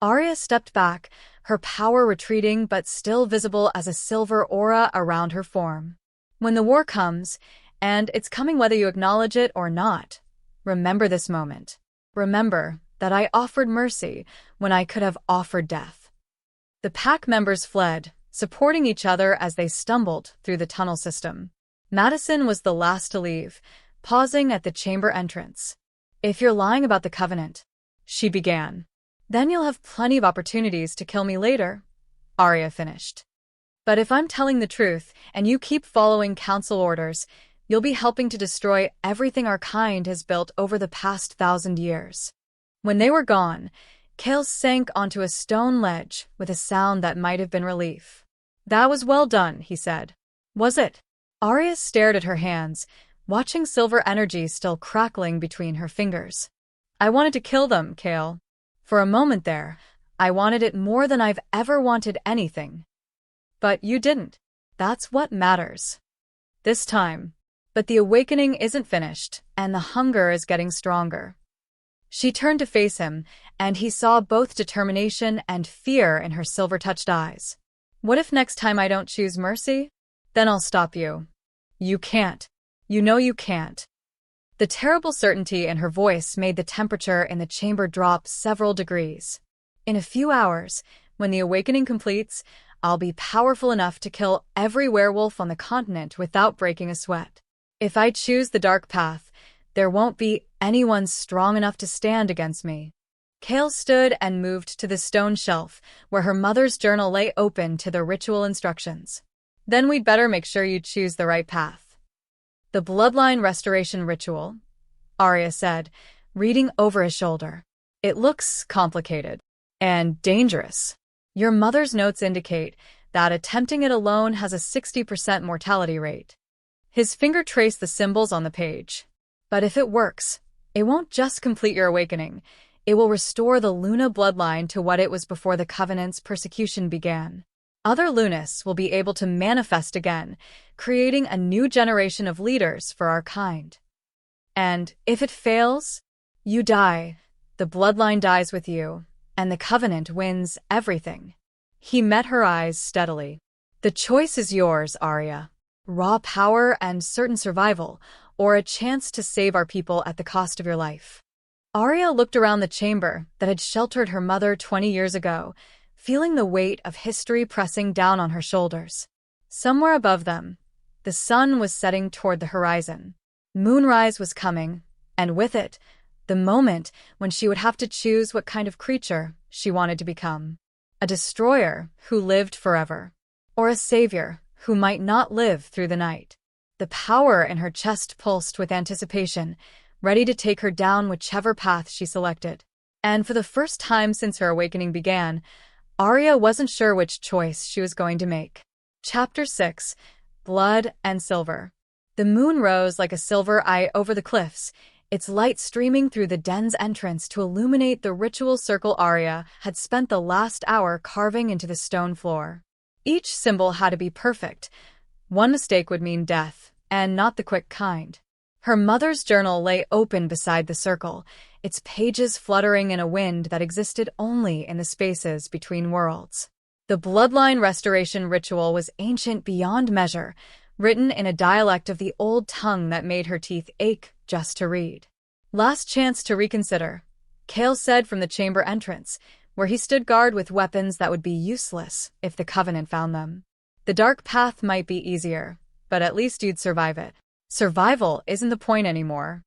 Aria stepped back, her power retreating but still visible as a silver aura around her form. "When the war comes, and it's coming whether you acknowledge it or not, remember this moment. Remember that I offered mercy when I could have offered death." The pack members fled, supporting each other as they stumbled through the tunnel system. Madison was the last to leave, pausing at the chamber entrance. "If you're lying about the Covenant," she began, "then you'll have plenty of opportunities to kill me later," Aria finished. "But if I'm telling the truth and you keep following council orders, you'll be helping to destroy everything our kind has built over the past 1,000 years." When they were gone, Kale sank onto a stone ledge with a sound that might have been relief. "That was well done," he said. "Was it?" Aria stared at her hands, watching silver energy still crackling between her fingers. "I wanted to kill them, Kale. For a moment there, I wanted it more than I've ever wanted anything. But you didn't. That's what matters. This time. But the awakening isn't finished, and the hunger is getting stronger." She turned to face him, and he saw both determination and fear in her silver-touched eyes. "What if next time I don't choose mercy? Then I'll stop you." "You can't. You know you can't." The terrible certainty in her voice made the temperature in the chamber drop several degrees. "In a few hours, when the awakening completes, I'll be powerful enough to kill every werewolf on the continent without breaking a sweat. If I choose the dark path, there won't be anyone strong enough to stand against me." Kale stood and moved to the stone shelf where her mother's journal lay open to the ritual instructions. "Then we'd better make sure you choose the right path." "The bloodline restoration ritual," Aria said, reading over his shoulder. "It looks complicated and dangerous. Your mother's notes indicate that attempting it alone has a 60% mortality rate." His finger traced the symbols on the page. "But if it works, it won't just complete your awakening. It will restore the Luna bloodline to what it was before the Covenant's persecution began. Other Lunists will be able to manifest again, creating a new generation of leaders for our kind. And if it fails, you die, the bloodline dies with you, and the Covenant wins everything." He met her eyes steadily. "The choice is yours, Aria. Raw power and certain survival, or a chance to save our people at the cost of your life." Aria looked around the chamber that had sheltered her mother 20 years ago, feeling the weight of history pressing down on her shoulders. Somewhere above them, the sun was setting toward the horizon. Moonrise was coming, and with it, the moment when she would have to choose what kind of creature she wanted to become. A destroyer who lived forever, or a savior who might not live through the night. The power in her chest pulsed with anticipation, ready to take her down whichever path she selected. And for the first time since her awakening began, Aria wasn't sure which choice she was going to make. Chapter 6: Blood and Silver. The moon rose like a silver eye over the cliffs, its light streaming through the den's entrance to illuminate the ritual circle Aria had spent the last hour carving into the stone floor. Each symbol had to be perfect. One mistake would mean death, and not the quick kind. Her mother's journal lay open beside the circle, its pages fluttering in a wind that existed only in the spaces between worlds. The bloodline restoration ritual was ancient beyond measure, written in a dialect of the old tongue that made her teeth ache just to read. "Last chance to reconsider," Kale said from the chamber entrance, where he stood guard with weapons that would be useless if the Covenant found them. "The dark path might be easier, but at least you'd survive it. Survival isn't the point anymore."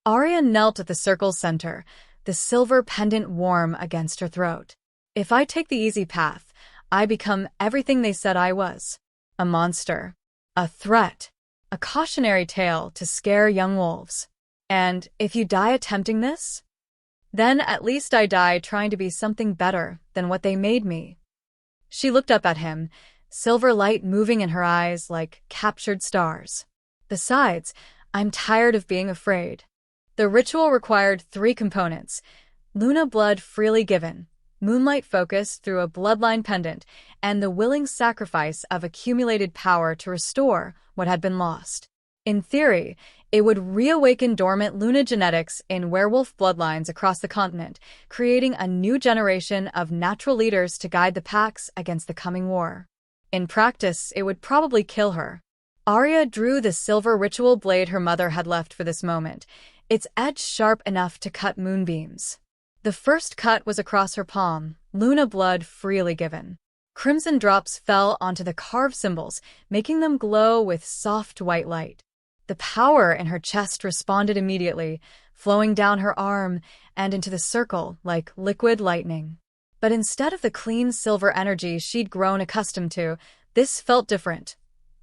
Aria knelt at the circle's center, the silver pendant warm against her throat. "If I take the easy path, I become everything they said I was. A monster. A threat. A cautionary tale to scare young wolves. And if you die attempting this, then at least I die trying to be something better than what they made me." She looked up at him, silver light moving in her eyes like captured stars. "Besides, I'm tired of being afraid." The ritual required 3 components: Luna blood freely given, moonlight focus through a bloodline pendant, and the willing sacrifice of accumulated power to restore what had been lost. In theory, it would reawaken dormant Luna genetics in werewolf bloodlines across the continent, creating a new generation of natural leaders to guide the packs against the coming war. In practice, it would probably kill her. Aria drew the silver ritual blade her mother had left for this moment, its edge sharp enough to cut moonbeams. The first cut was across her palm, Luna blood freely given. Crimson drops fell onto the carved symbols, making them glow with soft white light. The power in her chest responded immediately, flowing down her arm and into the circle like liquid lightning. But instead of the clean silver energy she'd grown accustomed to, this felt different.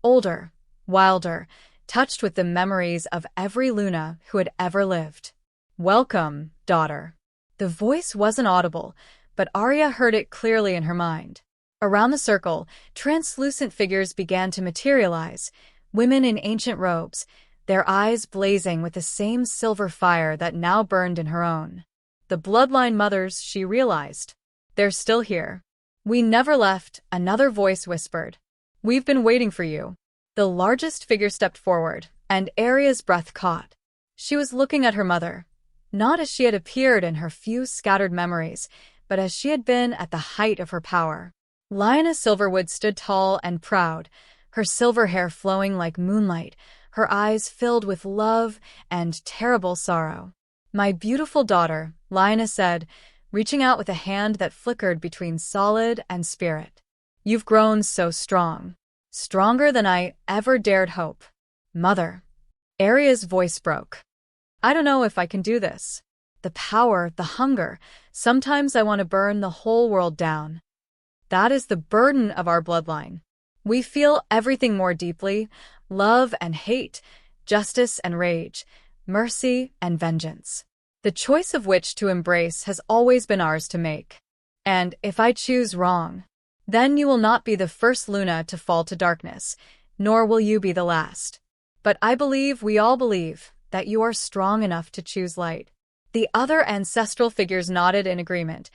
Older, wilder, touched with the memories of every Luna who had ever lived. "Welcome, daughter." The voice wasn't audible, but Aria heard it clearly in her mind. Around the circle, translucent figures began to materialize, women in ancient robes, their eyes blazing with the same silver fire that now burned in her own. The bloodline mothers, she realized. "They're still here. We never left," another voice whispered. "We've been waiting for you." The largest figure stepped forward, and Aria's breath caught. She was looking at her mother, not as she had appeared in her few scattered memories, but as she had been at the height of her power. Lioness Silverwood stood tall and proud, her silver hair flowing like moonlight, her eyes filled with love and terrible sorrow. "My beautiful daughter," Lioness said, reaching out with a hand that flickered between solid and spirit. "You've grown so strong. Stronger than I ever dared hope." "Mother." Aria's voice broke. "I don't know if I can do this. The power, the hunger, sometimes I want to burn the whole world down. That is the burden of our bloodline. We feel everything more deeply, love and hate, justice and rage, mercy and vengeance. The choice of which to embrace has always been ours to make. And if I choose wrong, then you will not be the first Luna to fall to darkness, nor will you be the last. But I believe we all believe that you are strong enough to choose light." The other ancestral figures nodded in agreement,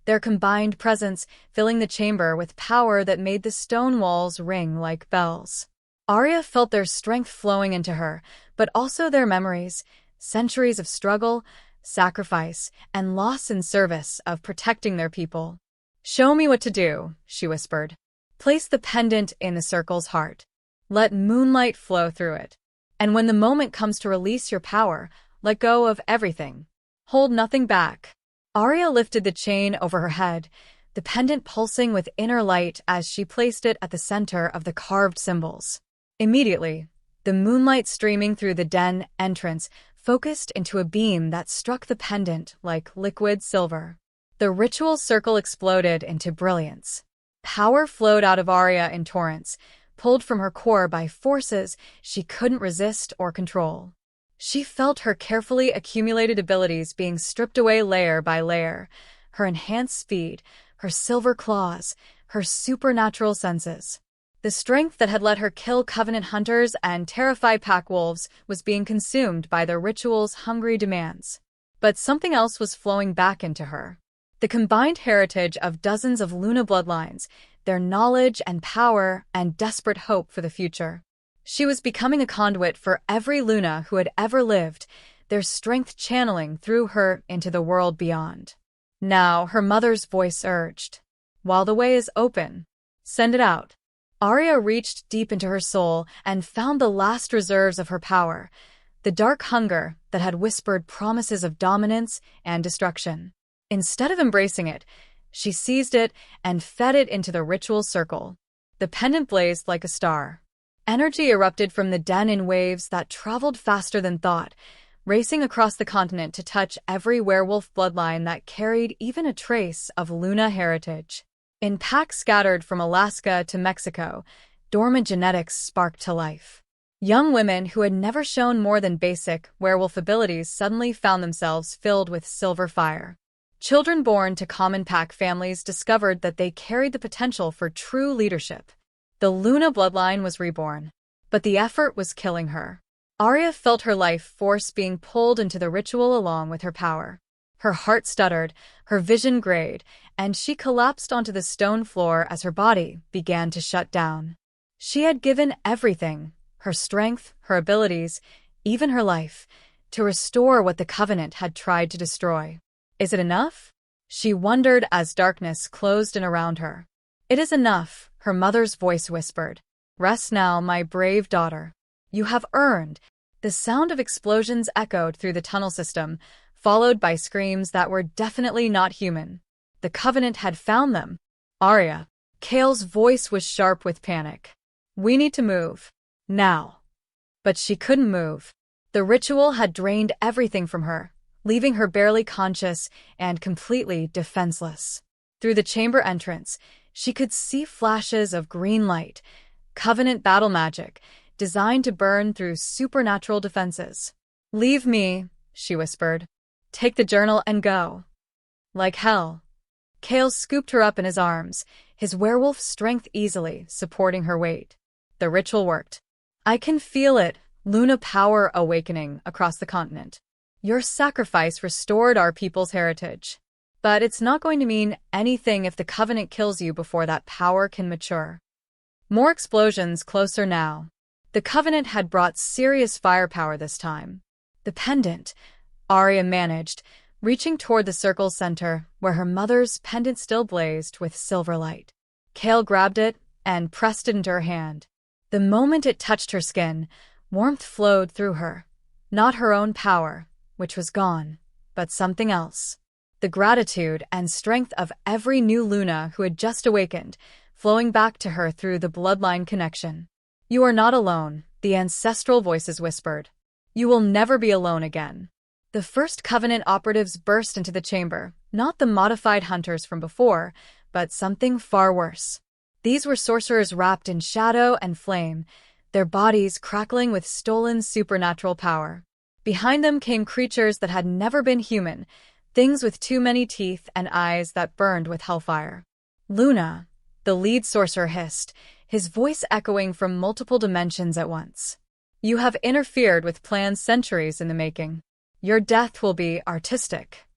their combined presence filling the chamber with power that made the stone walls ring like bells. Aria felt their strength flowing into her, but also their memories, centuries of struggle, sacrifice, and loss in service of protecting their people. "Show me what to do," she whispered. "Place the pendant in the circle's heart. Let moonlight flow through it. And when the moment comes to release your power, let go of everything. Hold nothing back." Aria lifted the chain over her head, the pendant pulsing with inner light as she placed it at the center of the carved symbols. Immediately, the moonlight streaming through the den entrance focused into a beam that struck the pendant like liquid silver. The ritual circle exploded into brilliance. Power flowed out of Aria in torrents, pulled from her core by forces she couldn't resist or control. She felt her carefully accumulated abilities being stripped away layer by layer, her enhanced speed, her silver claws, her supernatural senses. The strength that had let her kill Covenant hunters and terrify pack wolves was being consumed by the ritual's hungry demands. But something else was flowing back into her. The combined heritage of dozens of Luna bloodlines, their knowledge and power and desperate hope for the future. She was becoming a conduit for every Luna who had ever lived, their strength channeling through her into the world beyond. Now her mother's voice urged, "While the way is open, send it out." Aria reached deep into her soul and found the last reserves of her power, the dark hunger that had whispered promises of dominance and destruction. Instead of embracing it, she seized it and fed it into the ritual circle. The pendant blazed like a star. Energy erupted from the den in waves that traveled faster than thought, racing across the continent to touch every werewolf bloodline that carried even a trace of Luna heritage. In packs scattered from Alaska to Mexico, dormant genetics sparked to life. Young women who had never shown more than basic werewolf abilities suddenly found themselves filled with silver fire. Children born to common pack families discovered that they carried the potential for true leadership. The Luna bloodline was reborn, but the effort was killing her. Aria felt her life force being pulled into the ritual along with her power. Her heart stuttered, her vision grayed, and she collapsed onto the stone floor as her body began to shut down. She had given everything, her strength, her abilities, even her life, to restore what the Covenant had tried to destroy. Is it enough? She wondered as darkness closed in around her. It is enough, her mother's voice whispered. Rest now, my brave daughter. You have earned. The sound of explosions echoed through the tunnel system, followed by screams that were definitely not human. The Covenant had found them. Aria. Kale's voice was sharp with panic. We need to move. Now. But she couldn't move. The ritual had drained everything from her, leaving her barely conscious and completely defenseless. Through the chamber entrance, she could see flashes of green light, Covenant battle magic, designed to burn through supernatural defenses. Leave me, she whispered. Take the journal and go. Like hell. Kale scooped her up in his arms, his werewolf strength easily supporting her weight. The ritual worked. I can feel it, Luna power awakening across the continent. Your sacrifice restored our people's heritage. But it's not going to mean anything if the Covenant kills you before that power can mature. More explosions closer now. The Covenant had brought serious firepower this time. The pendant, Aria managed, reaching toward the circle's center, where her mother's pendant still blazed with silver light. Kale grabbed it and pressed it into her hand. The moment it touched her skin, warmth flowed through her. Not her own power, which was gone, but something else. The gratitude and strength of every new Luna who had just awakened, flowing back to her through the bloodline connection. You are not alone, the ancestral voices whispered. You will never be alone again. The first Covenant operatives burst into the chamber, not the modified hunters from before, but something far worse. These were sorcerers wrapped in shadow and flame, their bodies crackling with stolen supernatural power. Behind them came creatures that had never been human, things with too many teeth and eyes that burned with hellfire. Luna, the lead sorcerer hissed, his voice echoing from multiple dimensions at once. You have interfered with plans centuries in the making. Your death will be artistic.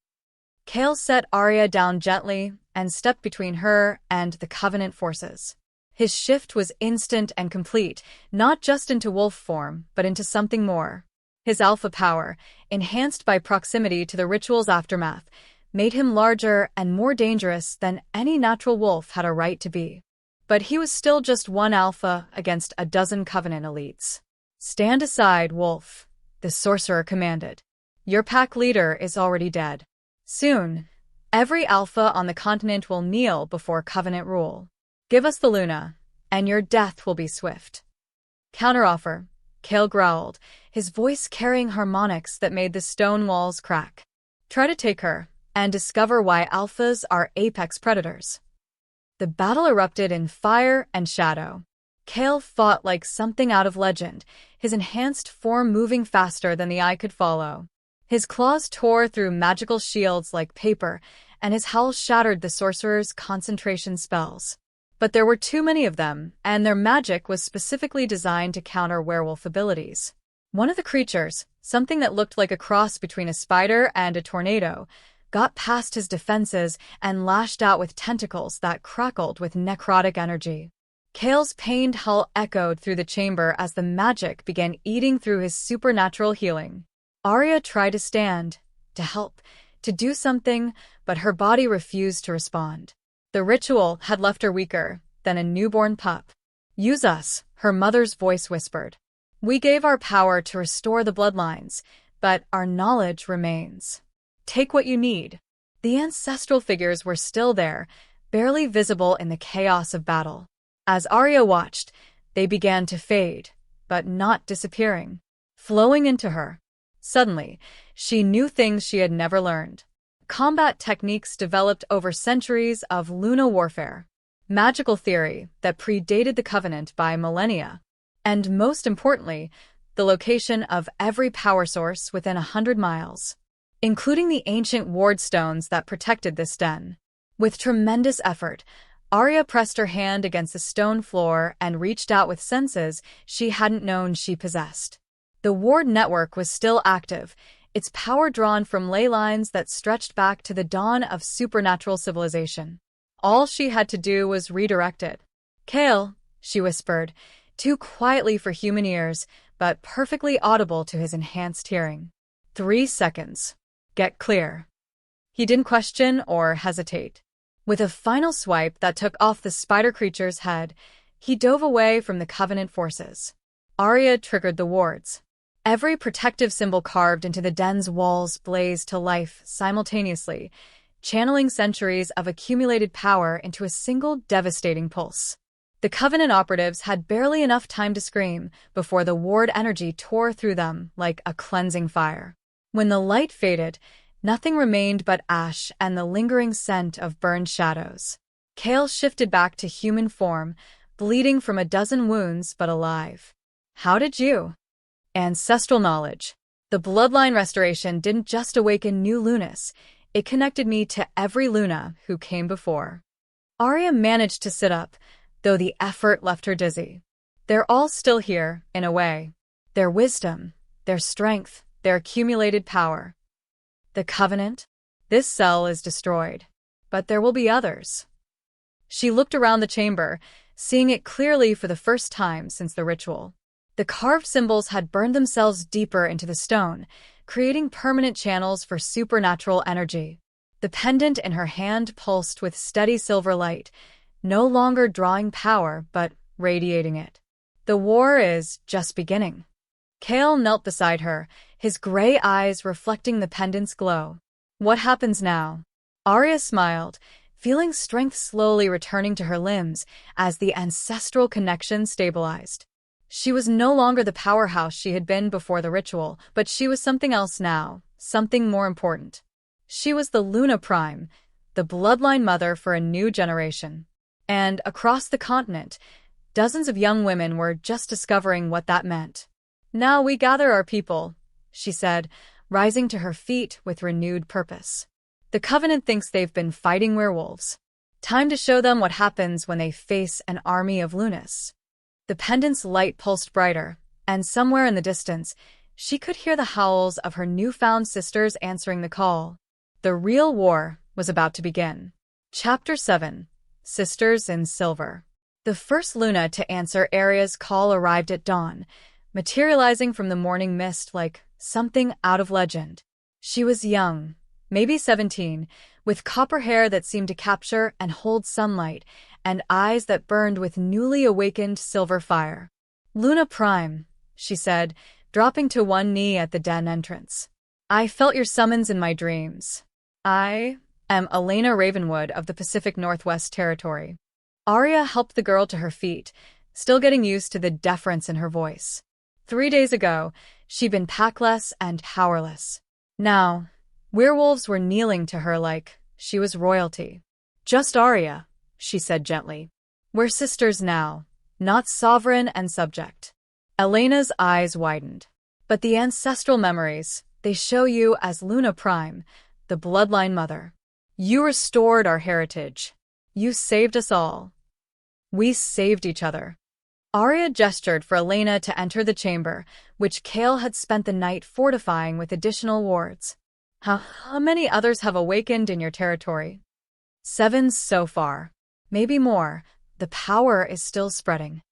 Kale set Aria down gently and stepped between her and the Covenant forces. His shift was instant and complete, not just into wolf form, but into something more. His alpha power, enhanced by proximity to the ritual's aftermath, made him larger and more dangerous than any natural wolf had a right to be. But he was still just one alpha against a dozen Covenant elites. Stand aside, wolf, the sorcerer commanded. Your pack leader is already dead. Soon, every alpha on the continent will kneel before Covenant rule. Give us the Luna, and your death will be swift. Counteroffer, Kale growled, his voice carrying harmonics that made the stone walls crack. Try to take her, and discover why alphas are apex predators. The battle erupted in fire and shadow. Kale fought like something out of legend, his enhanced form moving faster than the eye could follow. His claws tore through magical shields like paper, and his howl shattered the sorcerer's concentration spells. But there were too many of them, and their magic was specifically designed to counter werewolf abilities. One of the creatures, something that looked like a cross between a spider and a tornado, got past his defenses and lashed out with tentacles that crackled with necrotic energy. Kale's pained hull echoed through the chamber as the magic began eating through his supernatural healing. Aria tried to stand, to help, to do something, but her body refused to respond. The ritual had left her weaker than a newborn pup. "Use us," her mother's voice whispered. "We gave our power to restore the bloodlines, but our knowledge remains. Take what you need." The ancestral figures were still there, barely visible in the chaos of battle. As Aria watched, they began to fade, but not disappearing, flowing into her. Suddenly, she knew things she had never learned. Combat techniques developed over centuries of Luna warfare. Magical theory that predated the Covenant by millennia. And most importantly, the location of every power source within 100 miles, including the ancient ward stones that protected this den. With tremendous effort, Aria pressed her hand against the stone floor and reached out with senses she hadn't known she possessed. The ward network was still active, its power drawn from ley lines that stretched back to the dawn of supernatural civilization. All she had to do was redirect it. "Kale," she whispered, too quietly for human ears, but perfectly audible to his enhanced hearing. 3 seconds. Get clear. He didn't question or hesitate. With a final swipe that took off the spider creature's head, he dove away from the Covenant forces. Aria triggered the wards. Every protective symbol carved into the den's walls blazed to life simultaneously, channeling centuries of accumulated power into a single devastating pulse. The Covenant operatives had barely enough time to scream before the ward energy tore through them like a cleansing fire. When the light faded, nothing remained but ash and the lingering scent of burned shadows. Kale shifted back to human form, bleeding from a dozen wounds but alive. "How did you?" Ancestral knowledge. The bloodline restoration didn't just awaken new Lunas, it connected me to every Luna who came before. Aria managed to sit up, though the effort left her dizzy. They're all still here, in a way. Their wisdom, their strength, their accumulated power. The Covenant? This cell is destroyed, but there will be others. She looked around the chamber, seeing it clearly for the first time since the ritual. The carved symbols had burned themselves deeper into the stone, creating permanent channels for supernatural energy. The pendant in her hand pulsed with steady silver light, no longer drawing power but radiating it. The war is just beginning. Kale knelt beside her, his gray eyes reflecting the pendant's glow. "What happens now?" Aria smiled, feeling strength slowly returning to her limbs as the ancestral connection stabilized. She was no longer the powerhouse she had been before the ritual, but she was something else now, something more important. She was the Luna Prime, the bloodline mother for a new generation. And across the continent, dozens of young women were just discovering what that meant. "Now we gather our people," she said, rising to her feet with renewed purpose. "The Covenant thinks they've been fighting werewolves. Time to show them what happens when they face an army of Lunas." The pendant's light pulsed brighter, and somewhere in the distance, she could hear the howls of her newfound sisters answering the call. The real war was about to begin. Chapter 7. Sisters in Silver. The first Luna to answer Aria's call arrived at dawn, materializing from the morning mist like something out of legend. She was young, maybe 17, with copper hair that seemed to capture and hold sunlight, and eyes that burned with newly awakened silver fire. "Luna Prime," she said, dropping to one knee at the den entrance. "I felt your summons in my dreams. I am Elena Ravenwood of the Pacific Northwest Territory." Aria helped the girl to her feet, still getting used to the deference in her voice. 3 days ago, she'd been packless and powerless. Now, werewolves were kneeling to her like she was royalty. "Just Aria," she said gently. "We're sisters now, not sovereign and subject." Elena's eyes widened. "But the ancestral memories, they show you as Luna Prime, the bloodline mother. You restored our heritage. You saved us all. We saved each other." Aria gestured for Elena to enter the chamber, which Kale had spent the night fortifying with additional wards. How many others have awakened in your territory?" 7 so far. Maybe more, the power is still spreading.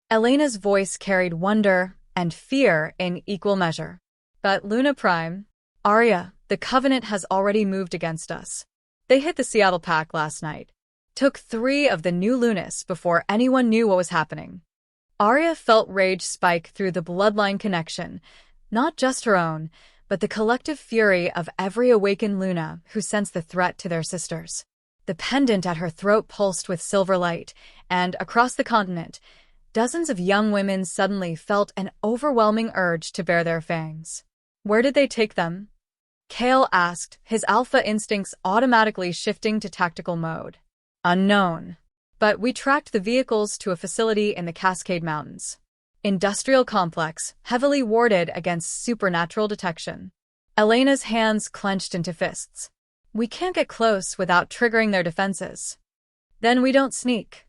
Elena's voice carried wonder and fear in equal measure. But Luna Prime, Aria, the Covenant has already moved against us. They hit the Seattle Pack last night. Took 3 of the new Lunas before anyone knew what was happening. Aria felt rage spike through the bloodline connection, not just her own, but the collective fury of every awakened Luna who sensed the threat to their sisters. The pendant at her throat pulsed with silver light, and across the continent, dozens of young women suddenly felt an overwhelming urge to bare their fangs. Where did they take them? Kale asked, his alpha instincts automatically shifting to tactical mode. Unknown. But we tracked the vehicles to a facility in the Cascade Mountains. Industrial complex, heavily warded against supernatural detection. Elena's hands clenched into fists. We can't get close without triggering their defenses. Then we don't sneak,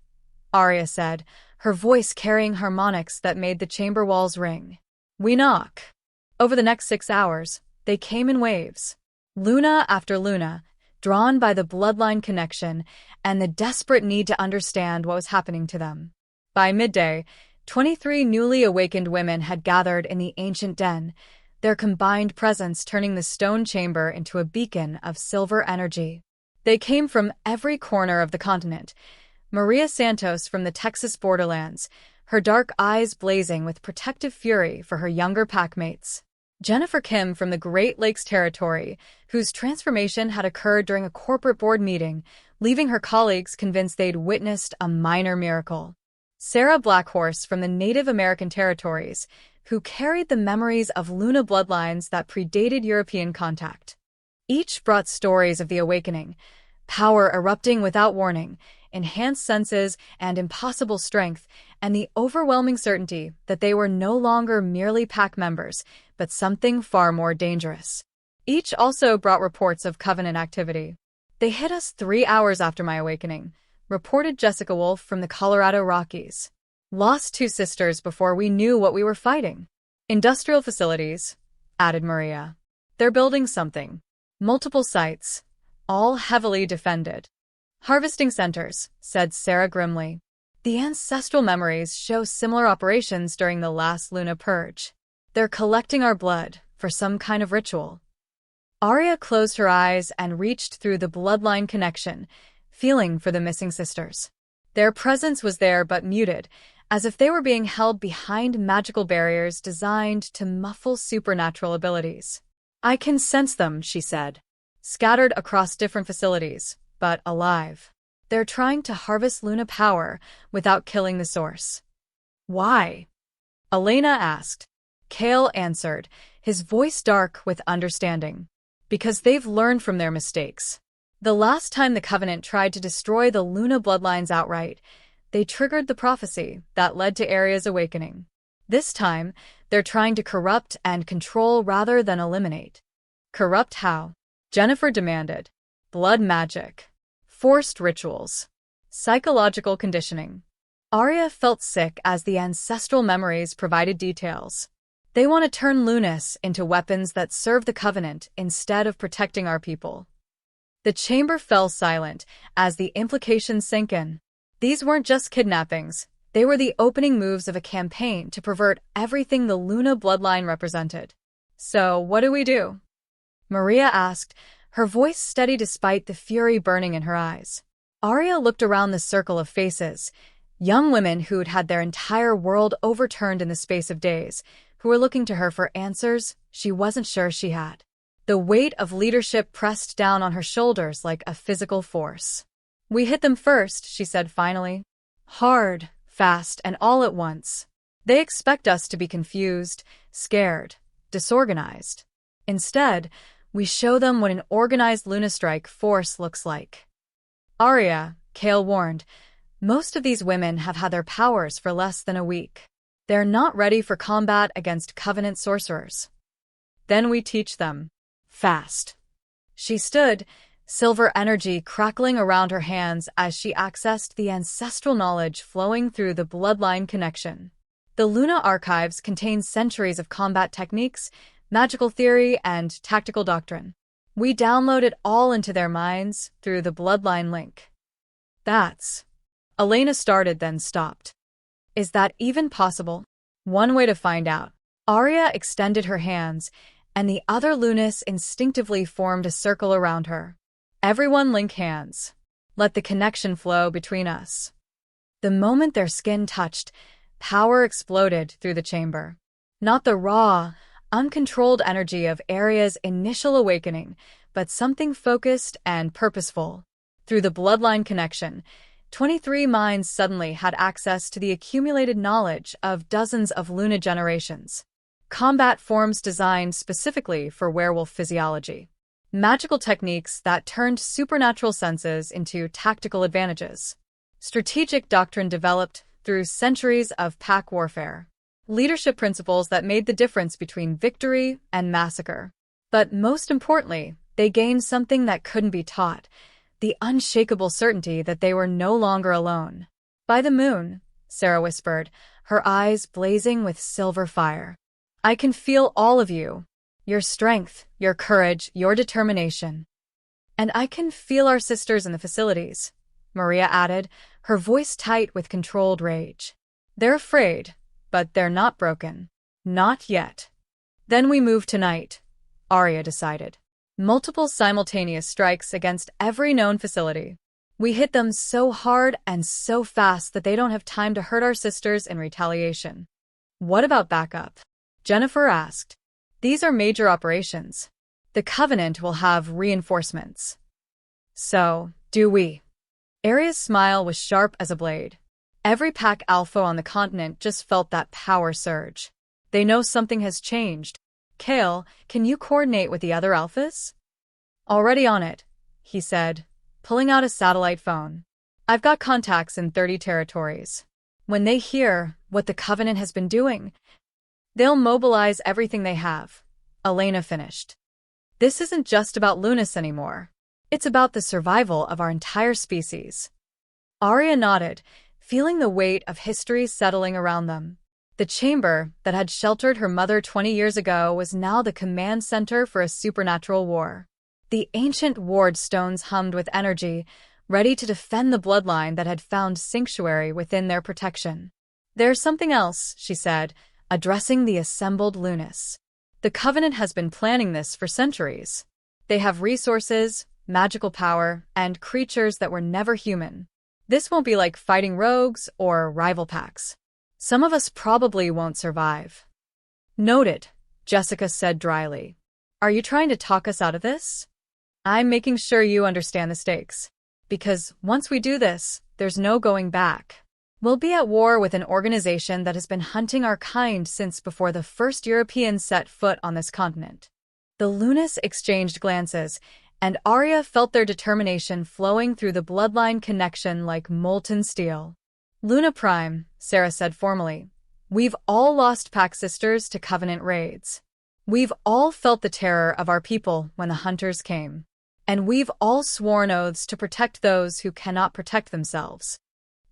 Aria said, her voice carrying harmonics that made the chamber walls ring. We knock. Over the next 6 hours, they came in waves. Luna after Luna, drawn by the bloodline connection and the desperate need to understand what was happening to them. By midday, 23 newly awakened women had gathered in the ancient den, their combined presence turning the stone chamber into a beacon of silver energy. They came from every corner of the continent. Maria Santos from the Texas borderlands, her dark eyes blazing with protective fury for her younger packmates. Jennifer Kim from the Great Lakes Territory, whose transformation had occurred during a corporate board meeting, leaving her colleagues convinced they'd witnessed a minor miracle. Sarah Blackhorse from the Native American territories, who carried the memories of Luna bloodlines that predated European contact. Each brought stories of the awakening, power erupting without warning, enhanced senses and impossible strength, and the overwhelming certainty that they were no longer merely pack members, but something far more dangerous. Each also brought reports of Covenant activity. They hit us 3 hours after my awakening, reported Jessica Wolf from the Colorado Rockies. Lost 2 sisters before we knew what we were fighting. Industrial facilities, added Maria. They're building something. Multiple sites, all heavily defended. Harvesting centers, said Sarah grimly. The ancestral memories show similar operations during the last Luna Purge. They're collecting our blood for some kind of ritual. Aria closed her eyes and reached through the bloodline connection, feeling for the missing sisters. Their presence was there but muted, as if they were being held behind magical barriers designed to muffle supernatural abilities. I can sense them, she said. Scattered across different facilities, but alive. They're trying to harvest Luna power without killing the source. Why? Elena asked. Kale answered, his voice dark with understanding. Because they've learned from their mistakes. The last time the Covenant tried to destroy the Luna bloodlines outright, they triggered the prophecy that led to Aria's awakening. This time, they're trying to corrupt and control rather than eliminate. Corrupt how? Jennifer demanded. Blood magic. Forced rituals. Psychological conditioning. Aria felt sick as the ancestral memories provided details. They want to turn Lunas into weapons that serve the Covenant instead of protecting our people. The chamber fell silent as the implications sank in. These weren't just kidnappings. They were the opening moves of a campaign to pervert everything the Luna bloodline represented. So, what do we do? Maria asked, her voice steady despite the fury burning in her eyes. Aria looked around the circle of faces, young women who'd had their entire world overturned in the space of days, who were looking to her for answers she wasn't sure she had. The weight of leadership pressed down on her shoulders like a physical force. We hit them first, she said finally. Hard, fast, and all at once. They expect us to be confused, scared, disorganized. Instead, we show them what an organized Lunastrike force looks like. Aria, Kale warned, most of these women have had their powers for less than a week. They're not ready for combat against Covenant sorcerers. Then we teach them. Fast. She stood, silver energy crackling around her hands as she accessed the ancestral knowledge flowing through the bloodline connection. The Luna archives contain centuries of combat techniques, magical theory, and tactical doctrine. We download it all into their minds through the bloodline link. That's Elena started, then stopped. Is that even possible? One way to find out. Aria extended her hands, and the other Lunas instinctively formed a circle around her. Everyone link hands. Let the connection flow between us. The moment their skin touched, power exploded through the chamber. Not the raw, uncontrolled energy of Aria's initial awakening, but something focused and purposeful. Through the bloodline connection, 23 minds suddenly had access to the accumulated knowledge of dozens of Luna generations. Combat forms designed specifically for werewolf physiology. Magical techniques that turned supernatural senses into tactical advantages. Strategic doctrine developed through centuries of pack warfare. Leadership principles that made the difference between victory and massacre. But most importantly, they gained something that couldn't be taught. The unshakable certainty that they were no longer alone. By the moon, Sarah whispered, her eyes blazing with silver fire. I can feel all of you. Your strength, your courage, your determination. And I can feel our sisters in the facilities, Maria added, her voice tight with controlled rage. They're afraid, but they're not broken. Not yet. Then we move tonight, Aria decided. Multiple simultaneous strikes against every known facility. We hit them so hard and so fast that they don't have time to hurt our sisters in retaliation. What about backup? Jennifer asked. These are major operations. The Covenant will have reinforcements. So, do we? Aria's smile was sharp as a blade. Every pack alpha on the continent just felt that power surge. They know something has changed. Kale, can you coordinate with the other alphas? Already on it, he said, pulling out a satellite phone. I've got contacts in 30 territories. When they hear what the Covenant has been doing, they'll mobilize everything they have. Elena finished. This isn't just about Lunas anymore. It's about the survival of our entire species. Aria nodded, feeling the weight of history settling around them. The chamber that had sheltered her mother 20 years ago was now the command center for a supernatural war. The ancient ward stones hummed with energy, ready to defend the bloodline that had found sanctuary within their protection. There's something else, she said, addressing the assembled Lunas. The Covenant has been planning this for centuries. They have resources, magical power, and creatures that were never human. This won't be like fighting rogues or rival packs. Some of us probably won't survive. Noted, Jessica said dryly. Are you trying to talk us out of this? I'm making sure you understand the stakes. Because once we do this, there's no going back. We'll be at war with an organization that has been hunting our kind since before the first Europeans set foot on this continent. The Lunas exchanged glances, and Aria felt their determination flowing through the bloodline connection like molten steel. Luna Prime, Sarah said formally. We've all lost pack sisters to Covenant raids. We've all felt the terror of our people when the hunters came. And we've all sworn oaths to protect those who cannot protect themselves.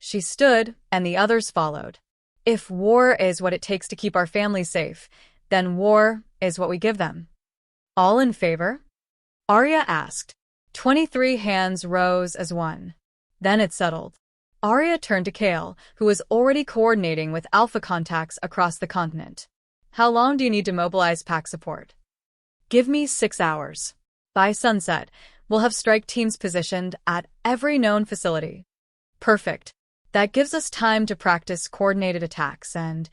She stood, and the others followed. If war is what it takes to keep our families safe, then war is what we give them. All in favor? Aria asked. 23 hands rose as one. Then it settled. Aria turned to Kale, who was already coordinating with alpha contacts across the continent. How long do you need to mobilize pack support? Give me 6 hours. By sunset, we'll have strike teams positioned at every known facility. Perfect. That gives us time to practice coordinated attacks and...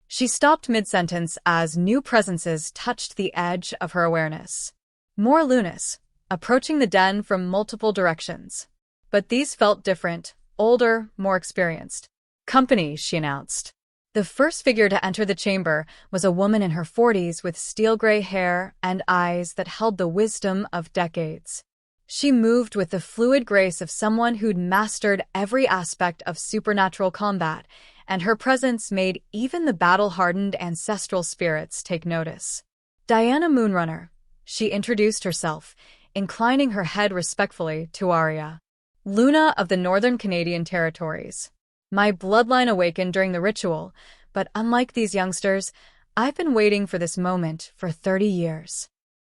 She stopped mid-sentence as new presences touched the edge of her awareness. More Lunas, approaching the den from multiple directions. But these felt different, older, more experienced. Company, she announced. The first figure to enter the chamber was a woman in her 40s with steel-gray hair and eyes that held the wisdom of decades. She moved with the fluid grace of someone who'd mastered every aspect of supernatural combat, and her presence made even the battle-hardened ancestral spirits take notice. Diana Moonrunner, she introduced herself, inclining her head respectfully to Aria. Luna of the Northern Canadian Territories. My bloodline awakened during the ritual, but unlike these youngsters, I've been waiting for this moment for 30 years.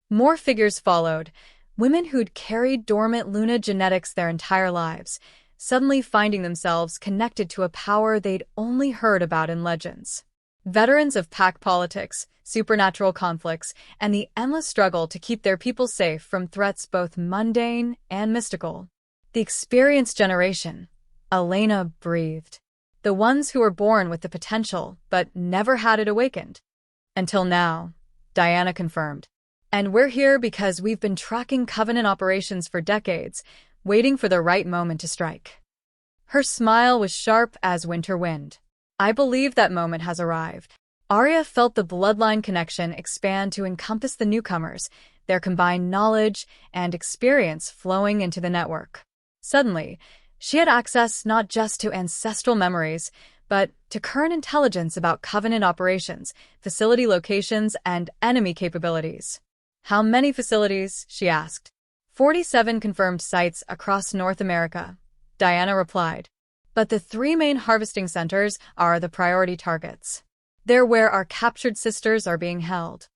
More figures followed, women who'd carried dormant Luna genetics their entire lives, suddenly finding themselves connected to a power they'd only heard about in legends. Veterans of pack politics, supernatural conflicts, and the endless struggle to keep their people safe from threats both mundane and mystical. The experienced generation, Elena breathed. The ones who were born with the potential but never had it awakened. Until now, Diana confirmed. And we're here because we've been tracking Covenant operations for decades, waiting for the right moment to strike. Her smile was sharp as winter wind. I believe that moment has arrived. Aria felt the bloodline connection expand to encompass the newcomers, their combined knowledge and experience flowing into the network. Suddenly, she had access not just to ancestral memories, but to current intelligence about Covenant operations, facility locations, and enemy capabilities. How many facilities? She asked. 47 confirmed sites across North America, Diana replied. But the 3 main harvesting centers are the priority targets. They're where our captured sisters are being held.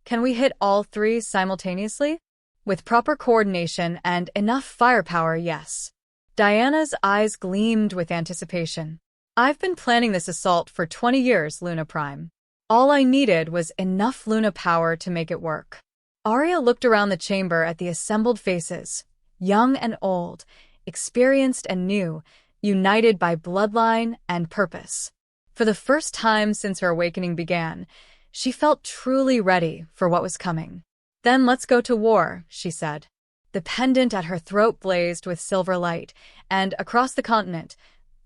Can we hit all 3 simultaneously? With proper coordination and enough firepower, yes. Diana's eyes gleamed with anticipation. I've been planning this assault for 20 years, Luna Prime. All I needed was enough Luna power to make it work. Aria looked around the chamber at the assembled faces, young and old, experienced and new, united by bloodline and purpose. For the first time since her awakening began, she felt truly ready for what was coming. Then let's go to war, she said. The pendant at her throat blazed with silver light, and across the continent,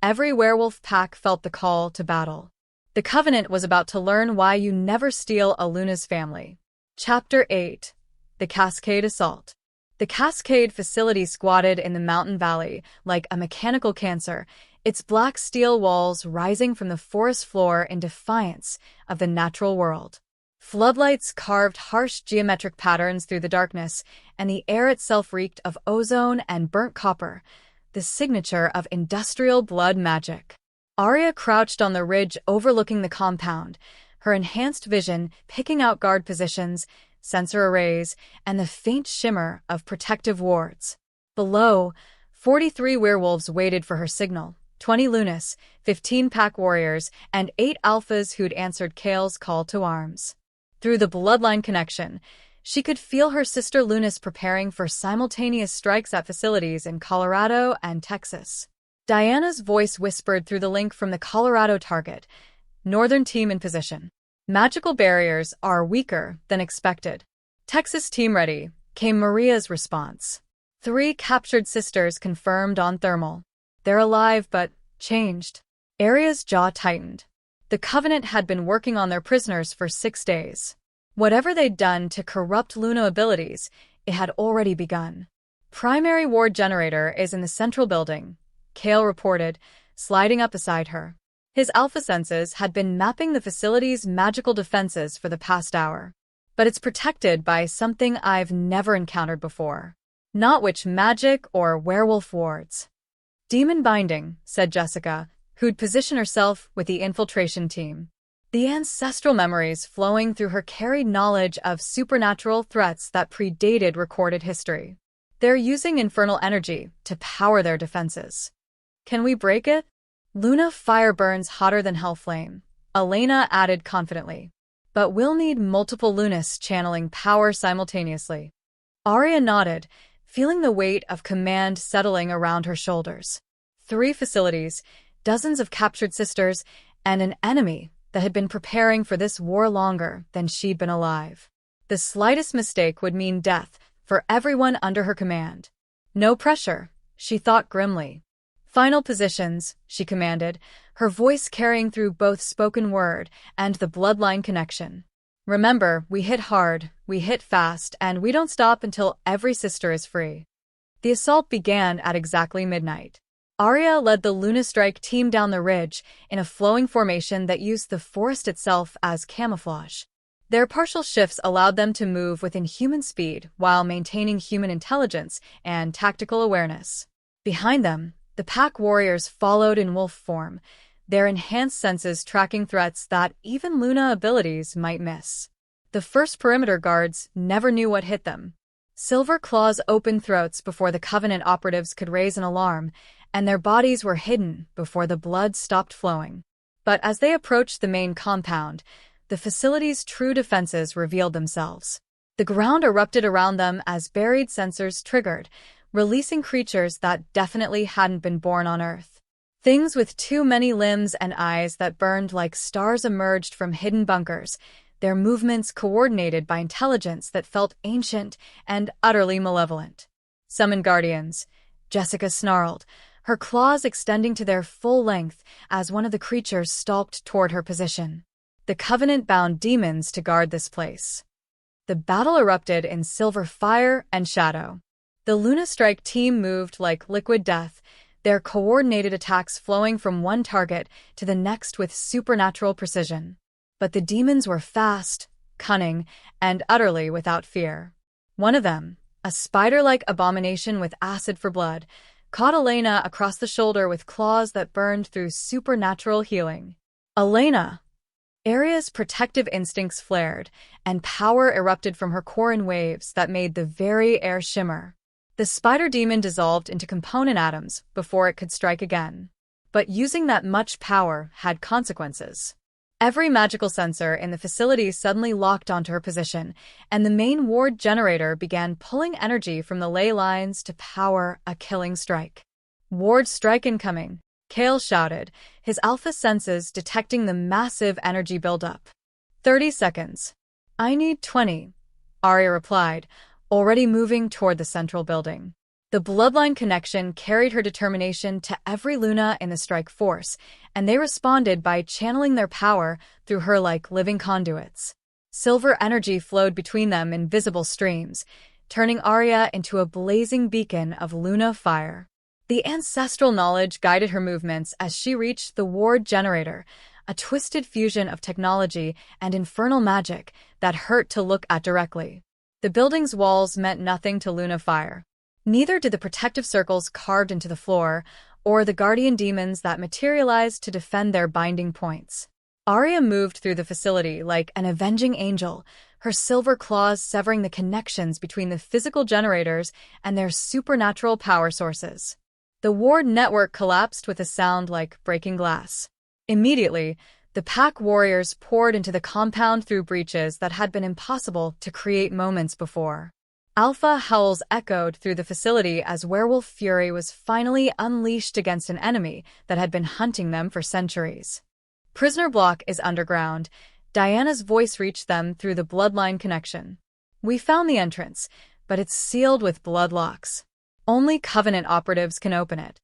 every werewolf pack felt the call to battle. The Covenant was about to learn why you never steal a Luna's family. Chapter 8. The Cascade Assault. The Cascade facility squatted in the mountain valley like a mechanical cancer, its black steel walls rising from the forest floor in defiance of the natural world. Floodlights carved harsh geometric patterns through the darkness, and the air itself reeked of ozone and burnt copper, the signature of industrial blood magic. Aria crouched on the ridge overlooking the compound, her enhanced vision picking out guard positions, sensor arrays, and the faint shimmer of protective wards. Below, 43 werewolves waited for her signal, 20 Lunas, 15 pack warriors, and 8 alphas who'd answered Kale's call to arms. Through the bloodline connection, she could feel her sister Lunas preparing for simultaneous strikes at facilities in Colorado and Texas. Diana's voice whispered through the link from the Colorado target, Northern team in position. Magical barriers are weaker than expected. Texas team ready, came Maria's response. 3 captured sisters confirmed on thermal. They're alive but changed. Aria's jaw tightened. The Covenant had been working on their prisoners for 6 days. Whatever they'd done to corrupt Luna abilities, it had already begun. Primary ward generator is in the central building, Kale reported, sliding up beside her. His alpha senses had been mapping the facility's magical defenses for the past hour. But it's protected by something I've never encountered before. Not witch magic or werewolf wards. Demon binding, said Jessica, who'd positioned herself with the infiltration team. The ancestral memories flowing through her carried knowledge of supernatural threats that predated recorded history. They're using infernal energy to power their defenses. Can we break it? Luna fire burns hotter than hellflame, Elena added confidently. But we'll need multiple Lunas channeling power simultaneously. Aria nodded, feeling the weight of command settling around her shoulders. 3 facilities, dozens of captured sisters, and an enemy that had been preparing for this war longer than she'd been alive. The slightest mistake would mean death for everyone under her command. No pressure, she thought grimly. Final positions, she commanded, her voice carrying through both spoken word and the bloodline connection. Remember, we hit hard, we hit fast, and we don't stop until every sister is free. The assault began at exactly midnight. Aria led the Luna Strike team down the ridge in a flowing formation that used the forest itself as camouflage. Their partial shifts allowed them to move within human speed while maintaining human intelligence and tactical awareness. Behind them, the pack warriors followed in wolf form, their enhanced senses tracking threats that even Luna abilities might miss. The first perimeter guards never knew what hit them. Silver Claw's open throats before the Covenant operatives could raise an alarm, and their bodies were hidden before the blood stopped flowing. But as they approached the main compound, the facility's true defenses revealed themselves. The ground erupted around them as buried sensors triggered, releasing creatures that definitely hadn't been born on Earth. Things with too many limbs and eyes that burned like stars emerged from hidden bunkers, their movements coordinated by intelligence that felt ancient and utterly malevolent. "Summon guardians," Jessica snarled, her claws extending to their full length as one of the creatures stalked toward her position. The Covenant-bound demons to guard this place. The battle erupted in silver fire and shadow. The Luna Strike team moved like liquid death, their coordinated attacks flowing from one target to the next with supernatural precision. But the demons were fast, cunning, and utterly without fear. One of them, a spider-like abomination with acid for blood, caught Elena across the shoulder with claws that burned through supernatural healing. "Elena!" Aria's protective instincts flared, and power erupted from her core in waves that made the very air shimmer. The spider demon dissolved into component atoms before it could strike again. But using that much power had consequences. Every magical sensor in the facility suddenly locked onto her position, and the main ward generator began pulling energy from the ley lines to power a killing strike. "Ward strike incoming," Kale shouted, his alpha senses detecting the massive energy buildup. 30 seconds. "I need 20, Aria replied, already moving toward the central building. The bloodline connection carried her determination to every Luna in the strike force, and they responded by channeling their power through her like living conduits. Silver energy flowed between them in visible streams, turning Aria into a blazing beacon of Luna fire. The ancestral knowledge guided her movements as she reached the ward generator, a twisted fusion of technology and infernal magic that hurt to look at directly. The building's walls meant nothing to Luna fire. Neither did the protective circles carved into the floor, or the guardian demons that materialized to defend their binding points. Aria moved through the facility like an avenging angel, her silver claws severing the connections between the physical generators and their supernatural power sources. The ward network collapsed with a sound like breaking glass. Immediately, the pack warriors poured into the compound through breaches that had been impossible to create moments before. Alpha howls echoed through the facility as werewolf fury was finally unleashed against an enemy that had been hunting them for centuries. "Prisoner block is underground," Diana's voice reached them through the bloodline connection. "We found the entrance, but it's sealed with blood locks. Only Covenant operatives can open it."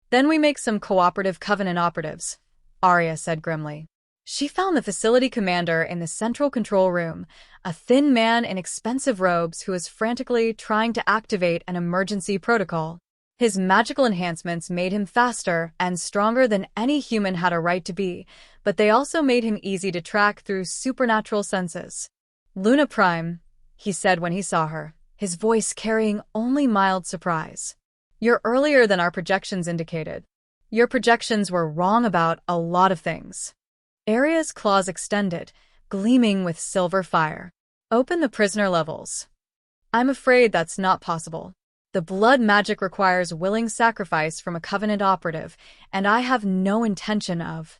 "Then we make some cooperative Covenant operatives," Aria said grimly. She found the facility commander in the central control room, a thin man in expensive robes who was frantically trying to activate an emergency protocol. His magical enhancements made him faster and stronger than any human had a right to be, but they also made him easy to track through supernatural senses. "Luna Prime," he said when he saw her, his voice carrying only mild surprise. "You're earlier than our projections indicated. Your projections were wrong about a lot of things." Aria's claws extended, gleaming with silver fire. "Open the prisoner levels." "I'm afraid that's not possible. The blood magic requires willing sacrifice from a Covenant operative, and I have no intention of."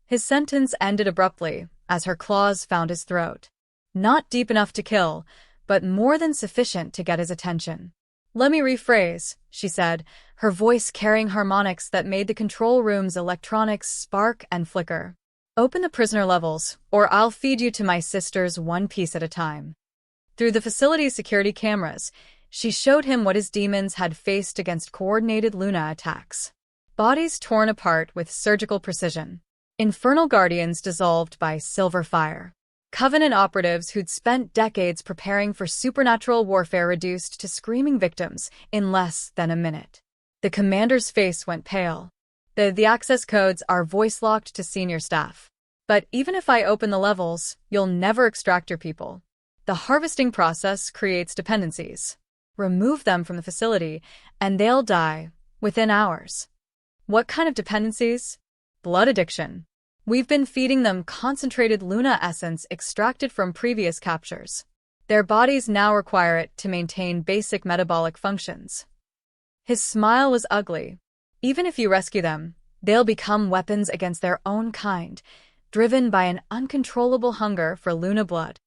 His sentence ended abruptly as her claws found his throat. Not deep enough to kill, but more than sufficient to get his attention. "Let me rephrase," she said, her voice carrying harmonics that made the control room's electronics spark and flicker. "Open the prisoner levels, or I'll feed you to my sisters one piece at a time." Through the facility's security cameras, she showed him what his demons had faced against coordinated Luna attacks. Bodies torn apart with surgical precision. Infernal guardians dissolved by silver fire. Covenant operatives who'd spent decades preparing for supernatural warfare reduced to screaming victims in less than a minute. The commander's face went pale. The access codes are voice-locked to senior staff. "But even if I open the levels, you'll never extract your people. The harvesting process creates dependencies. Remove them from the facility, and they'll die within hours." "What kind of dependencies?" "Blood addiction. We've been feeding them concentrated Luna essence extracted from previous captures. Their bodies now require it to maintain basic metabolic functions." His smile was ugly. Even if you rescue them, they'll become weapons against their own kind, driven by an uncontrollable hunger for Luna blood.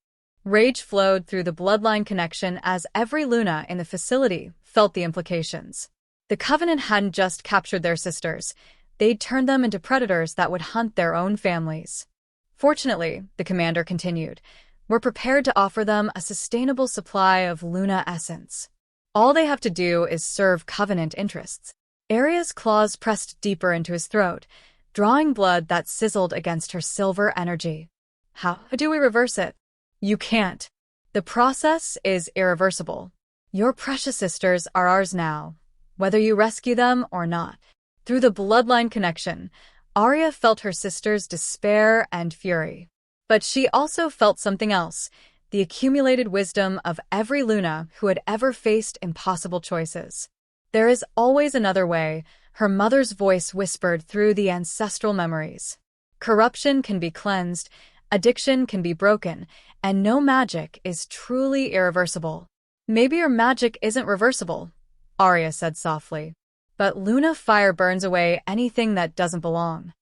Rage flowed through the bloodline connection as every Luna in the facility felt the implications. The Covenant hadn't just captured their sisters, they'd turned them into predators that would hunt their own families. Fortunately, the commander continued, we're prepared to offer them a sustainable supply of Luna essence. All they have to do is serve Covenant interests. Aria's claws pressed deeper into his throat, drawing blood that sizzled against her silver energy. How do we reverse it? You can't. The process is irreversible. Your precious sisters are ours now, whether you rescue them or not. Through the bloodline connection, Aria felt her sister's despair and fury. But she also felt something else, the accumulated wisdom of every Luna who had ever faced impossible choices. There is always another way, her mother's voice whispered through the ancestral memories. Corruption can be cleansed, addiction can be broken, and no magic is truly irreversible. Maybe your magic isn't reversible, Aria said softly. But Luna fire burns away anything that doesn't belong.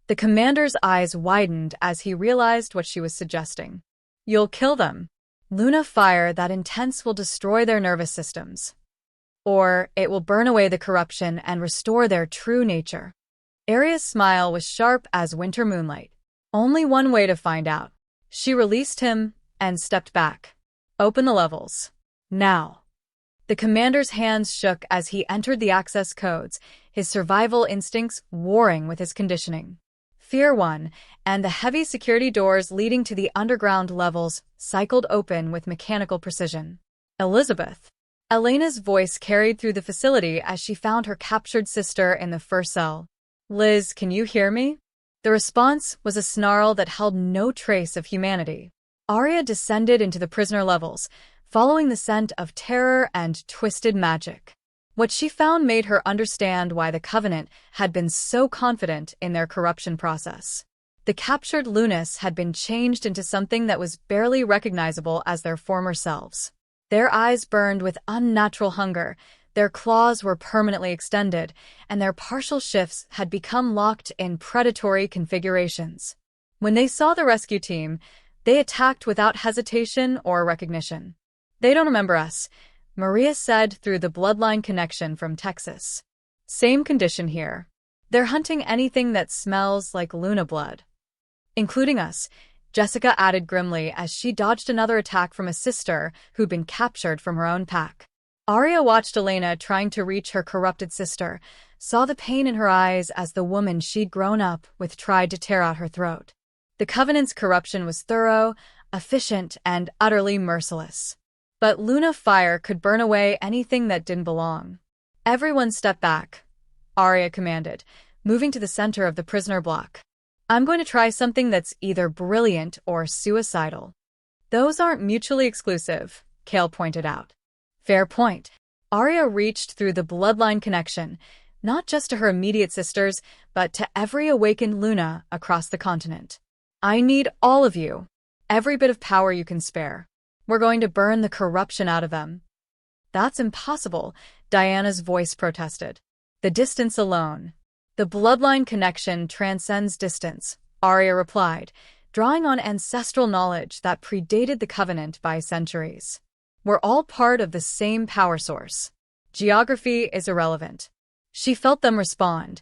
The commander's eyes widened as he realized what she was suggesting. You'll kill them. Luna fire that intense will destroy their nervous systems. Or it will burn away the corruption and restore their true nature. Aria's smile was sharp as winter moonlight. Only one way to find out. She released him and stepped back. Open the levels. Now. The commander's hands shook as he entered the access codes, his survival instincts warring with his conditioning. Fear won, and the heavy security doors leading to the underground levels cycled open with mechanical precision. Elizabeth. Elena's voice carried through the facility as she found her captured sister in the first cell. Liz, can you hear me? The response was a snarl that held no trace of humanity. Aria descended into the prisoner levels, following the scent of terror and twisted magic. What she found made her understand why the Covenant had been so confident in their corruption process. The captured Lunas had been changed into something that was barely recognizable as their former selves. Their eyes burned with unnatural hunger, their claws were permanently extended, and their partial shifts had become locked in predatory configurations. When they saw the rescue team, they attacked without hesitation or recognition. They don't remember us, Maria said through the bloodline connection from Texas. Same condition here. They're hunting anything that smells like Luna blood. Including us, Jessica added grimly as she dodged another attack from a sister who'd been captured from her own pack. Aria watched Elena trying to reach her corrupted sister, saw the pain in her eyes as the woman she'd grown up with tried to tear out her throat. The Covenant's corruption was thorough, efficient, and utterly merciless. But Luna fire could burn away anything that didn't belong. Everyone step back, Aria commanded, moving to the center of the prisoner block. I'm going to try something that's either brilliant or suicidal. Those aren't mutually exclusive, Kale pointed out. Fair point. Aria reached through the bloodline connection, not just to her immediate sisters, but to every awakened Luna across the continent. I need all of you. Every bit of power you can spare. We're going to burn the corruption out of them. That's impossible, Diana's voice protested. The distance alone. The bloodline connection transcends distance, Aria replied, drawing on ancestral knowledge that predated the Covenant by centuries. We're all part of the same power source. Geography is irrelevant. She felt them respond.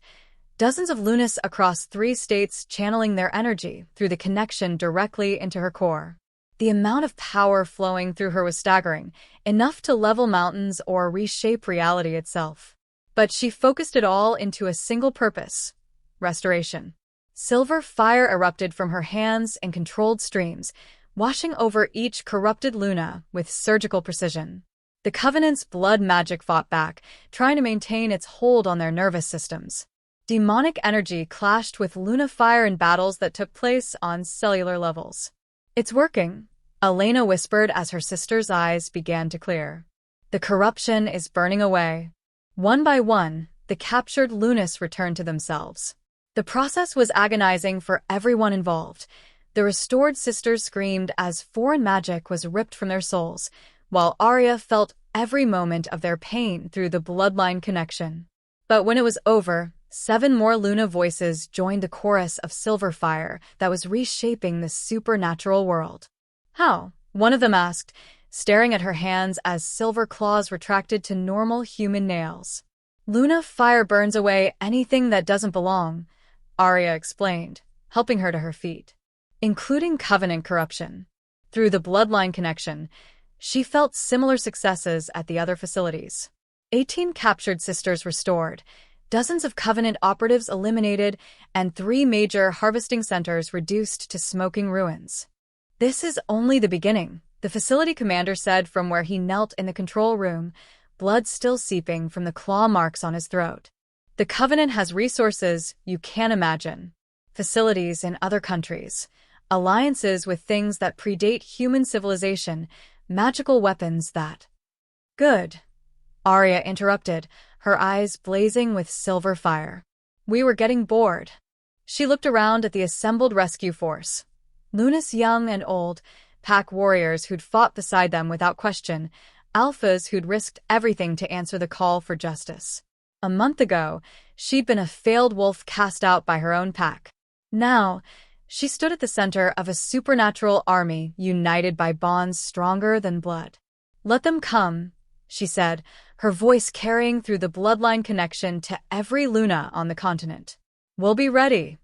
Dozens of Lunas across 3 states channeling their energy through the connection directly into her core. The amount of power flowing through her was staggering, enough to level mountains or reshape reality itself. But she focused it all into a single purpose: restoration. Silver fire erupted from her hands in controlled streams, washing over each corrupted Luna with surgical precision. The Covenant's blood magic fought back, trying to maintain its hold on their nervous systems. Demonic energy clashed with Luna fire in battles that took place on cellular levels. It's working, Elena whispered as her sister's eyes began to clear. The corruption is burning away. One by one, the captured Lunas returned to themselves. The process was agonizing for everyone involved. The restored sisters screamed as foreign magic was ripped from their souls, while Aria felt every moment of their pain through the bloodline connection. But when it was over, 7 more Luna voices joined the chorus of silver fire that was reshaping the supernatural world. How? One of them asked, staring at her hands as silver claws retracted to normal human nails. Luna fire burns away anything that doesn't belong, Aria explained, helping her to her feet, including covenant corruption. Through the bloodline connection, she felt similar successes at the other facilities. 18 captured sisters restored, dozens of Covenant operatives eliminated, and 3 major harvesting centers reduced to smoking ruins. This is only the beginning, the facility commander said from where he knelt in the control room, blood still seeping from the claw marks on his throat. The Covenant has resources you can't imagine. Facilities in other countries, alliances with things that predate human civilization, magical weapons that... Good. Aria interrupted, her eyes blazing with silver fire. We were getting bored. She looked around at the assembled rescue force. Luna's young and old, pack warriors who'd fought beside them without question, alphas who'd risked everything to answer the call for justice. A month ago, she'd been a failed wolf cast out by her own pack. Now, she stood at the center of a supernatural army united by bonds stronger than blood. Let them come, she said, her voice carrying through the bloodline connection to every Luna on the continent. We'll be ready.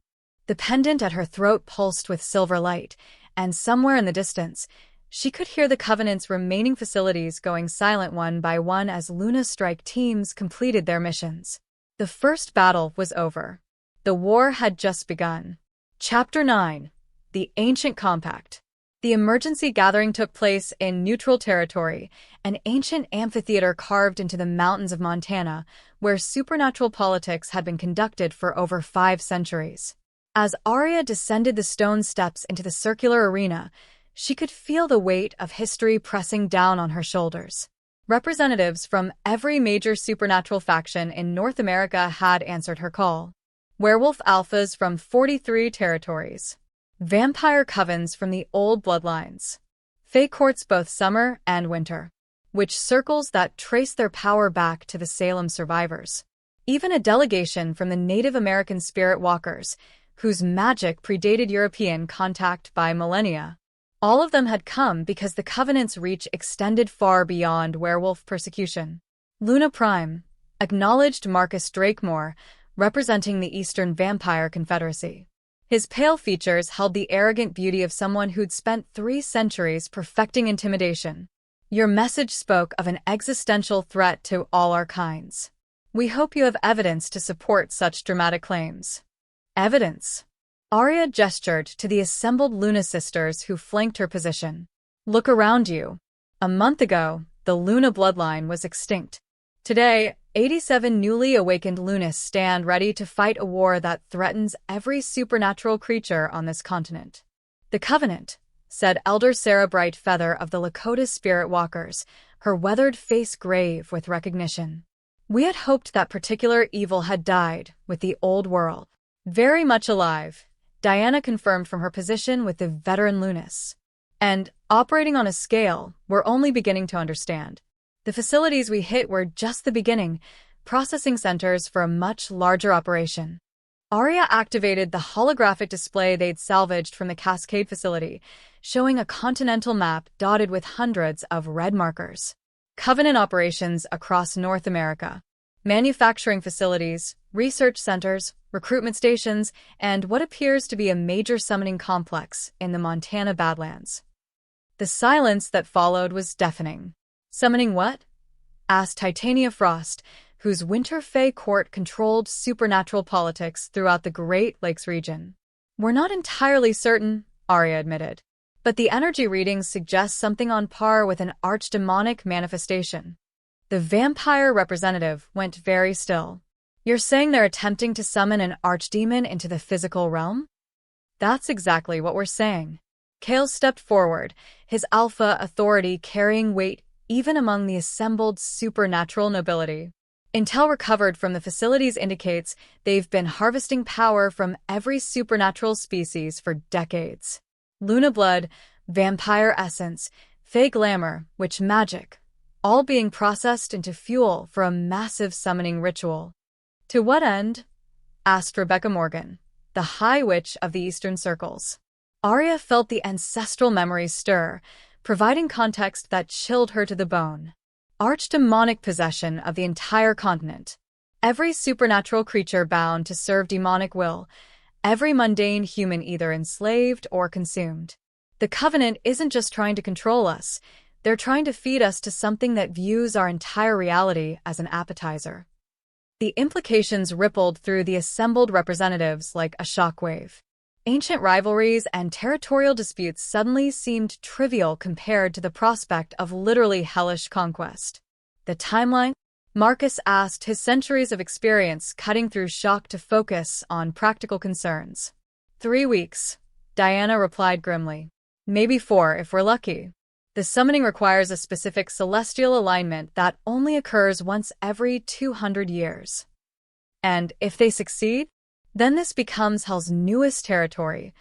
The pendant at her throat pulsed with silver light, and somewhere in the distance, she could hear the Covenant's remaining facilities going silent one by one as Luna strike teams completed their missions. The first battle was over. The war had just begun. Chapter 9. The Ancient Compact. The emergency gathering took place in neutral territory, an ancient amphitheater carved into the mountains of Montana, where supernatural politics had been conducted for over 5 centuries. As Aria descended the stone steps into the circular arena, she could feel the weight of history pressing down on her shoulders. Representatives from every major supernatural faction in North America had answered her call. Werewolf alphas from 43 territories. Vampire covens from the old bloodlines. Fae courts both summer and winter. Witch circles that trace their power back to the Salem survivors. Even a delegation from the Native American spirit walkers, whose magic predated European contact by millennia. All of them had come because the Covenant's reach extended far beyond werewolf persecution. Luna Prime acknowledged Marcus Drakemore, representing the Eastern Vampire Confederacy. His pale features held the arrogant beauty of someone who'd spent 3 centuries perfecting intimidation. Your message spoke of an existential threat to all our kinds. We hope you have evidence to support such dramatic claims. Evidence. Aria gestured to the assembled Luna sisters who flanked her position. Look around you. A month ago, the Luna bloodline was extinct. Today, 87 newly awakened Lunas stand ready to fight a war that threatens every supernatural creature on this continent. The Covenant, said Elder Sarah Brightfeather of the Lakota Spirit Walkers, her weathered face grave with recognition. We had hoped that particular evil had died with the old world. Very much alive, Diana confirmed from her position with the veteran Lunas. And, operating on a scale we're only beginning to understand. The facilities we hit were just the beginning, processing centers for a much larger operation. Aria activated the holographic display they'd salvaged from the Cascade facility, showing a continental map dotted with hundreds of red markers. Covenant operations across North America. Manufacturing facilities, research centers, recruitment stations, and what appears to be a major summoning complex in the Montana Badlands. The silence that followed was deafening. Summoning what? Asked Titania Frost, whose Winter Fae court controlled supernatural politics throughout the Great Lakes region. We're not entirely certain, Aria admitted, but the energy readings suggest something on par with an archdemonic manifestation. The vampire representative went very still. You're saying they're attempting to summon an archdemon into the physical realm? That's exactly what we're saying. Kale stepped forward, his alpha authority carrying weight even among the assembled supernatural nobility. Intel recovered from the facilities indicates they've been harvesting power from every supernatural species for decades. Luna blood, vampire essence, Fae glamour, witch magic, all being processed into fuel for a massive summoning ritual. To what end? Asked Rebecca Morgan, the High Witch of the Eastern Circles. Aria felt the ancestral memories stir, providing context that chilled her to the bone. Archdemonic possession of the entire continent. Every supernatural creature bound to serve demonic will, every mundane human either enslaved or consumed. The Covenant isn't just trying to control us, they're trying to feed us to something that views our entire reality as an appetizer. The implications rippled through the assembled representatives like a shockwave. Ancient rivalries and territorial disputes suddenly seemed trivial compared to the prospect of literally hellish conquest. The timeline? Marcus asked, his centuries of experience cutting through shock to focus on practical concerns. 3 weeks, Diana replied grimly. Maybe 4 if we're lucky. The summoning requires a specific celestial alignment that only occurs once every 200 years. And if they succeed, then this becomes Hell's newest territory,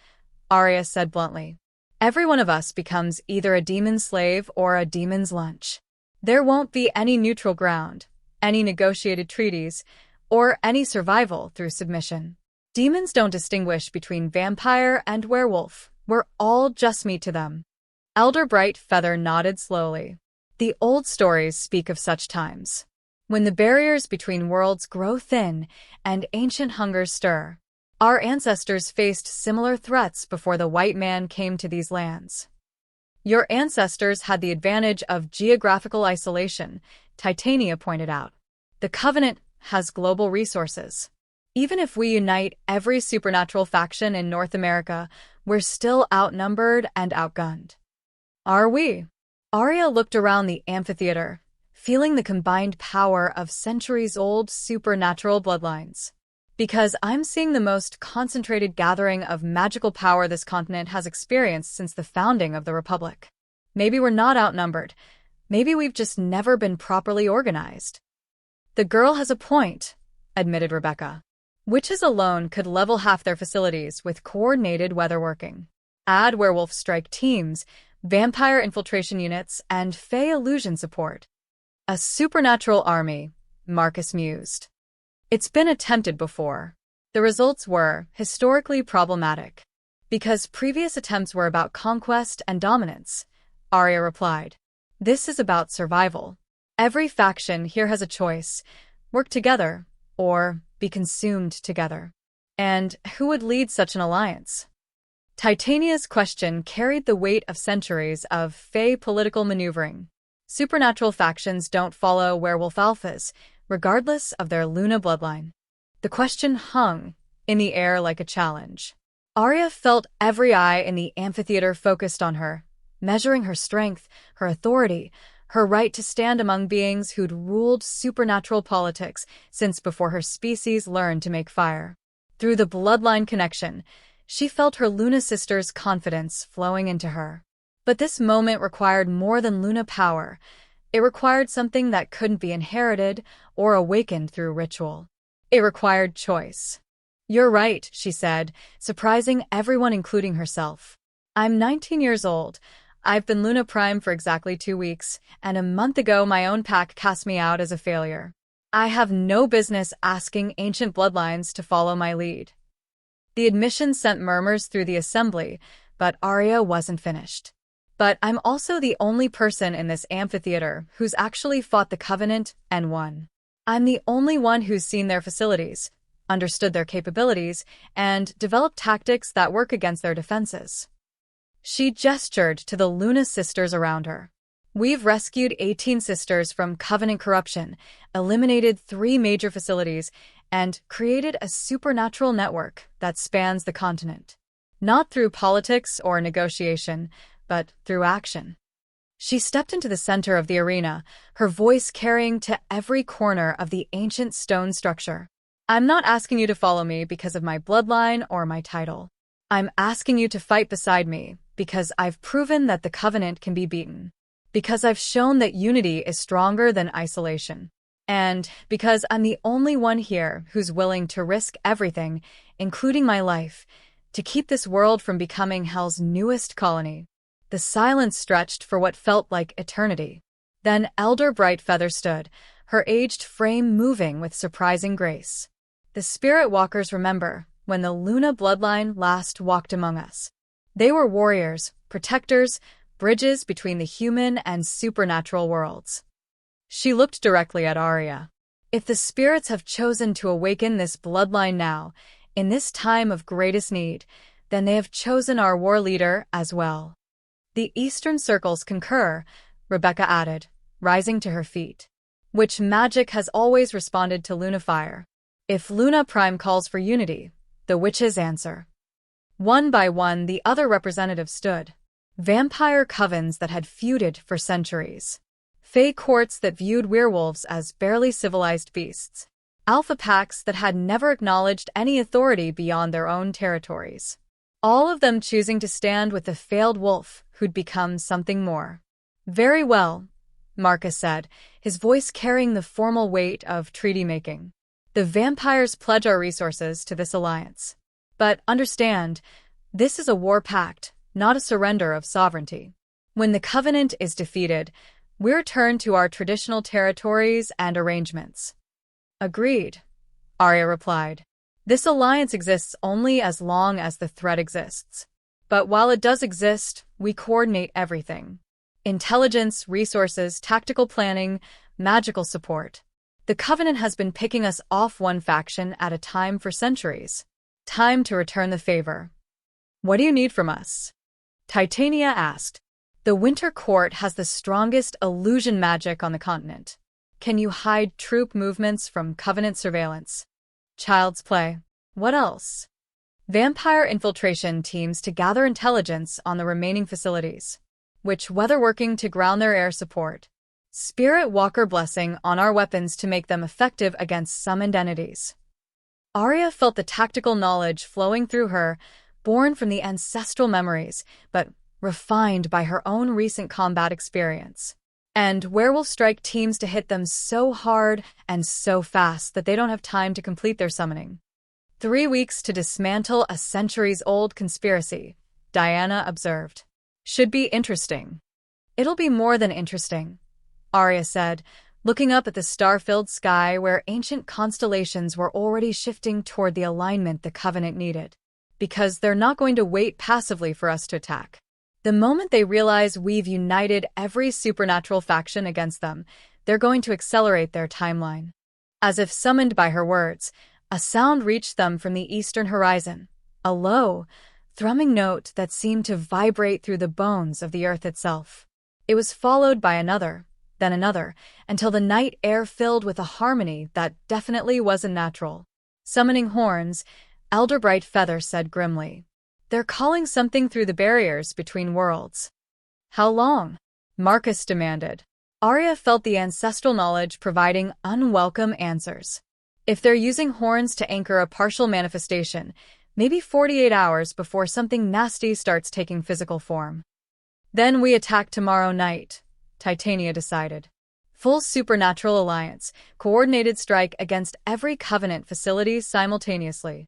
Aria said bluntly. Every one of us becomes either a demon's slave or a demon's lunch. There won't be any neutral ground, any negotiated treaties, or any survival through submission. Demons don't distinguish between vampire and werewolf. We're all just meat to them. Elder Brightfeather nodded slowly. The old stories speak of such times, when the barriers between worlds grow thin and ancient hungers stir. Our ancestors faced similar threats before the white man came to these lands. Your ancestors had the advantage of geographical isolation, Titania pointed out. The Covenant has global resources. Even if we unite every supernatural faction in North America, we're still outnumbered and outgunned. Are we? Aria looked around the amphitheater, feeling the combined power of centuries-old supernatural bloodlines. Because I'm seeing the most concentrated gathering of magical power this continent has experienced since the founding of the Republic. Maybe we're not outnumbered. Maybe we've just never been properly organized. The girl has a point, admitted Rebecca. Witches alone could level half their facilities with coordinated weatherworking. Add werewolf strike teams, vampire infiltration units, and fey illusion support. A supernatural army, Marcus mused. It's been attempted before. The results were historically problematic. Because previous attempts were about conquest and dominance, Aria replied. This is about survival. Every faction here has a choice: work together, or be consumed together. And who would lead such an alliance? Titania's question carried the weight of centuries of fey political maneuvering. Supernatural factions don't follow werewolf alphas, regardless of their Luna bloodline. The question hung in the air like a challenge. Aria felt every eye in the amphitheater focused on her, measuring her strength, her authority, her right to stand among beings who'd ruled supernatural politics since before her species learned to make fire. Through the bloodline connection, she felt her Luna sister's confidence flowing into her. But this moment required more than Luna power. It required something that couldn't be inherited or awakened through ritual. It required choice. You're right, she said, surprising everyone including herself. I'm 19 years old. I've been Luna Prime for exactly 2 weeks, and a month ago my own pack cast me out as a failure. I have no business asking ancient bloodlines to follow my lead. The admission sent murmurs through the assembly, but Aria wasn't finished. But I'm also the only person in this amphitheater who's actually fought the Covenant and won. I'm the only one who's seen their facilities, understood their capabilities, and developed tactics that work against their defenses. She gestured to the Luna sisters around her. We've rescued 18 sisters from Covenant corruption, eliminated 3 major facilities, and created a supernatural network that spans the continent. Not through politics or negotiation, but through action. She stepped into the center of the arena, her voice carrying to every corner of the ancient stone structure. I'm not asking you to follow me because of my bloodline or my title. I'm asking you to fight beside me because I've proven that the Covenant can be beaten. Because I've shown that unity is stronger than isolation. And because I'm the only one here who's willing to risk everything, including my life, to keep this world from becoming Hell's newest colony. The silence stretched for what felt like eternity. Then Elder Brightfeather stood, her aged frame moving with surprising grace. The spirit walkers remember when the Luna bloodline last walked among us. They were warriors, protectors, bridges between the human and supernatural worlds. She looked directly at Aria. If the spirits have chosen to awaken this bloodline now, in this time of greatest need, then they have chosen our war leader as well. The Eastern Circles concur, Rebecca added, rising to her feet. Which magic has always responded to Lunafire? If Luna Prime calls for unity, the witches answer. One by one, the other representatives stood. Vampire covens that had feuded for centuries. Fae courts that viewed werewolves as barely civilized beasts. Alpha packs that had never acknowledged any authority beyond their own territories. All of them choosing to stand with the failed wolf who'd become something more. Very well, Marcus said, his voice carrying the formal weight of treaty-making. The vampires pledge our resources to this alliance. But understand, this is a war pact, not a surrender of sovereignty. When the Covenant is defeated, we return to our traditional territories and arrangements. Agreed, Aria replied. This alliance exists only as long as the threat exists. But while it does exist, we coordinate everything. Intelligence, resources, tactical planning, magical support. The Covenant has been picking us off one faction at a time for centuries. Time to return the favor. What do you need from us? Titania asked. The Winter Court has the strongest illusion magic on the continent. Can you hide troop movements from Covenant surveillance? Child's play. What else? Vampire infiltration teams to gather intelligence on the remaining facilities, which weatherworking to ground their air support. Spirit Walker blessing on our weapons to make them effective against summoned entities. Aria felt the tactical knowledge flowing through her, born from the ancestral memories, but refined by her own recent combat experience. And werewolf strike teams to hit them so hard and so fast that they don't have time to complete their summoning. 3 weeks to dismantle a centuries-old conspiracy, Diana observed. Should be interesting. It'll be more than interesting, Aria said, looking up at the star-filled sky where ancient constellations were already shifting toward the alignment the Covenant needed. Because they're not going to wait passively for us to attack. The moment they realize we've united every supernatural faction against them, they're going to accelerate their timeline. As if summoned by her words, a sound reached them from the eastern horizon, a low, thrumming note that seemed to vibrate through the bones of the earth itself. It was followed by another, then another, until the night air filled with a harmony that definitely wasn't natural. Summoning horns, Elder Bright Feather said grimly. They're calling something through the barriers between worlds. How long? Marcus demanded. Aria felt the ancestral knowledge providing unwelcome answers. If they're using horns to anchor a partial manifestation, maybe 48 hours before something nasty starts taking physical form. Then we attack tomorrow night, Titania decided. Full supernatural alliance, coordinated strike against every Covenant facility simultaneously.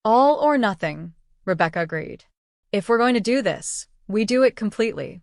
All or nothing, Rebecca agreed. If we're going to do this, we do it completely.